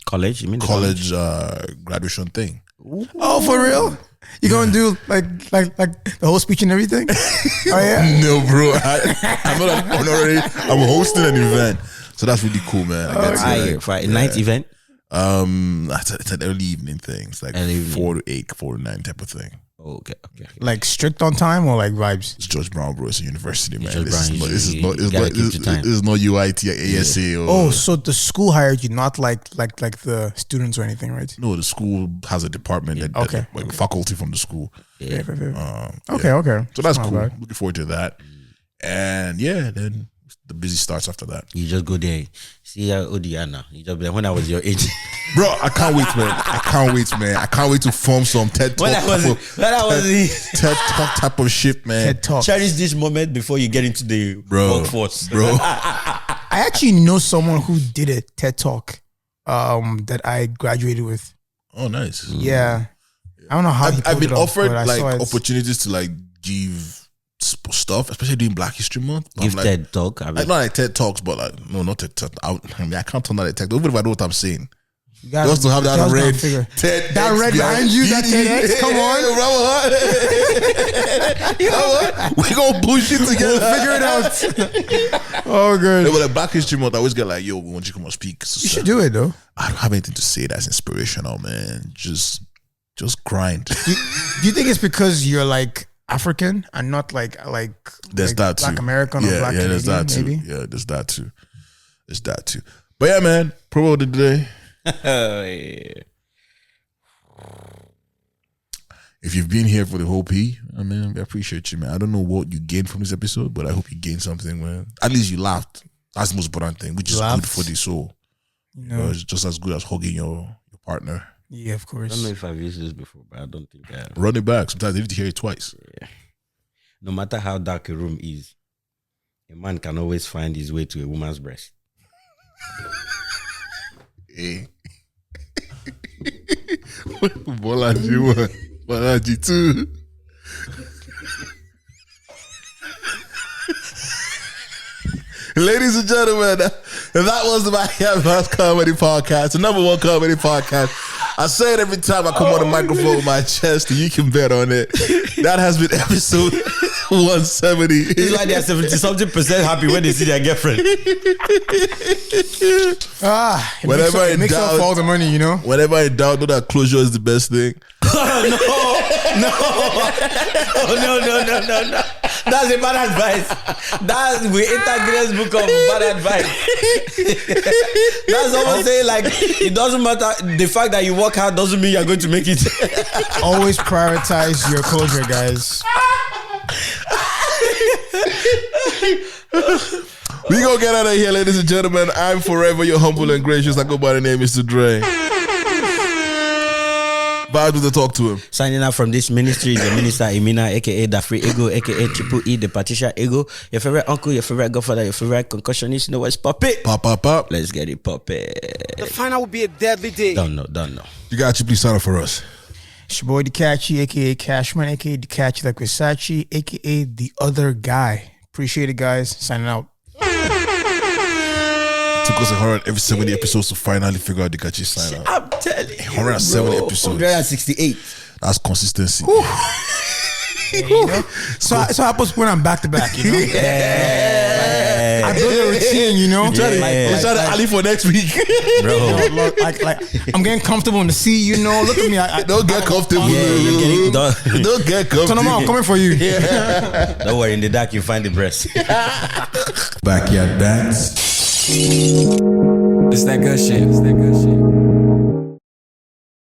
Speaker 3: college. You mean
Speaker 4: college graduation thing?
Speaker 2: Oh, for real? You gonna do like the whole speech and everything? Oh yeah.
Speaker 4: No, bro. I'm not an honorary. I'm hosting an event, so that's really cool, man.
Speaker 3: Friday night event.
Speaker 4: It's an early evening thing. It's like 4 to 8, 4 to 9 type of thing.
Speaker 3: Okay.
Speaker 2: Like strict on time or like vibes?
Speaker 4: It's George Brown, bro. It's a university, man.
Speaker 3: This
Speaker 4: is not UIT, ASA.
Speaker 2: Yeah. So the school hired you, not like the students or anything, right?
Speaker 4: No, the school has a department that faculty from the school.
Speaker 3: Yeah.
Speaker 2: Okay.
Speaker 4: So that's cool. Looking forward to that. And yeah, then the busy starts after that.
Speaker 3: You just go there, see Odiana. You just be like, when I was your age.
Speaker 4: Bro, I can't wait, man. I can't wait to form some TED Talk. TED Talk type of shit, man.
Speaker 2: TED Talk.
Speaker 3: Cherish this moment before you get into the workforce.
Speaker 4: Bro.
Speaker 2: I actually know someone who did a TED Talk that I graduated with.
Speaker 4: Oh, nice.
Speaker 2: Yeah. I don't know how
Speaker 4: I've been offered like opportunities to like give stuff, especially doing Black History Month.
Speaker 3: Give
Speaker 4: like,
Speaker 3: TED Talk.
Speaker 4: not like TED Talks, but like no, not TED Talk. I can't turn that TED Talk. Even if I know what I'm saying. You also have that red TED.
Speaker 2: That red behind you, that TEDx. Come on,
Speaker 4: we gonna push it together.
Speaker 2: Figure it out. Oh, good.
Speaker 4: Yeah, but like Black History Month, I always get like, yo, we want you to come and speak.
Speaker 2: You should do it though.
Speaker 4: I don't have anything to say that's inspirational, man. Just grind.
Speaker 2: Do you think it's because you're like African and not like
Speaker 4: there's
Speaker 2: like
Speaker 4: that
Speaker 2: Black
Speaker 4: too.
Speaker 2: American or Black Canadian?
Speaker 4: There's that too.
Speaker 2: Maybe?
Speaker 4: Yeah, there's that too. There's that too. But yeah, man, promo today. If you've been here for the whole P, I mean, I appreciate you, man. I don't know what you gained from this episode, but I hope you gained something, man. At least you laughed. That's the most important thing, which is good for the soul.
Speaker 2: You know,
Speaker 4: it's just as good as hugging your partner.
Speaker 2: Yeah, of course.
Speaker 3: I don't know if I've used this before, but I don't think I have.
Speaker 4: Run it back. Sometimes they need to hear it twice.
Speaker 3: Yeah. No matter how dark a room is, a man can always find his way to a woman's breast.
Speaker 4: Hey. Bolaji too. Ladies and gentlemen, that was the Backyard Vibes Comedy Podcast, the #1 comedy podcast. I say it every time I come on the microphone with my chest, and you can bet on it. That has been episode 170.
Speaker 3: It's like they're 70-something% happy when they see their girlfriend.
Speaker 4: Whenever
Speaker 2: it makes up for all the money, you know.
Speaker 4: Whenever I doubt, know that closure is the best thing.
Speaker 3: No. That's a bad advice. We enter Guinness Book of Bad Advice. That's almost saying like it doesn't matter. The fact that you work hard doesn't mean you're going to make it.
Speaker 2: Always prioritize your closure, guys.
Speaker 4: We gonna get out of here, ladies and gentlemen. I'm forever your humble and gracious. I go by the name Mr. Dre. Vibes to talk to him.
Speaker 3: Signing out from this ministry is the minister Emina, aka the Free Ego, aka Triple E, the Patricia Ego. Your favorite uncle, your favorite godfather, your favorite concussionist. You know what's pop it?
Speaker 4: Pop.
Speaker 3: Let's get it poppin'.
Speaker 5: The final will be a deadly day.
Speaker 3: Don't know.
Speaker 4: You got you, please sign up for us.
Speaker 2: It's your boy DeCatchy, aka Cashman, aka DeCatchy like Versace, aka the other guy. Appreciate it, guys. Signing out.
Speaker 4: It took us 170 episodes to finally figure out DeCatchy sign out.
Speaker 3: I'm telling you.
Speaker 4: 170 episodes.
Speaker 3: 168.
Speaker 4: That's consistency.
Speaker 2: You know? So I happens when I'm back to back, you know?
Speaker 3: Yeah.
Speaker 2: I build a routine, you know?
Speaker 4: Try to alley for next week.
Speaker 3: Bro.
Speaker 2: like I'm getting comfortable in the seat, you know? Look at me.
Speaker 4: Don't get comfortable.
Speaker 3: You're getting done.
Speaker 4: Don't get comfortable.
Speaker 2: Turn them on, I'm coming for you.
Speaker 3: Don't worry, in the dark you find the breast.
Speaker 1: Backyard Bats.
Speaker 9: It's that good shit.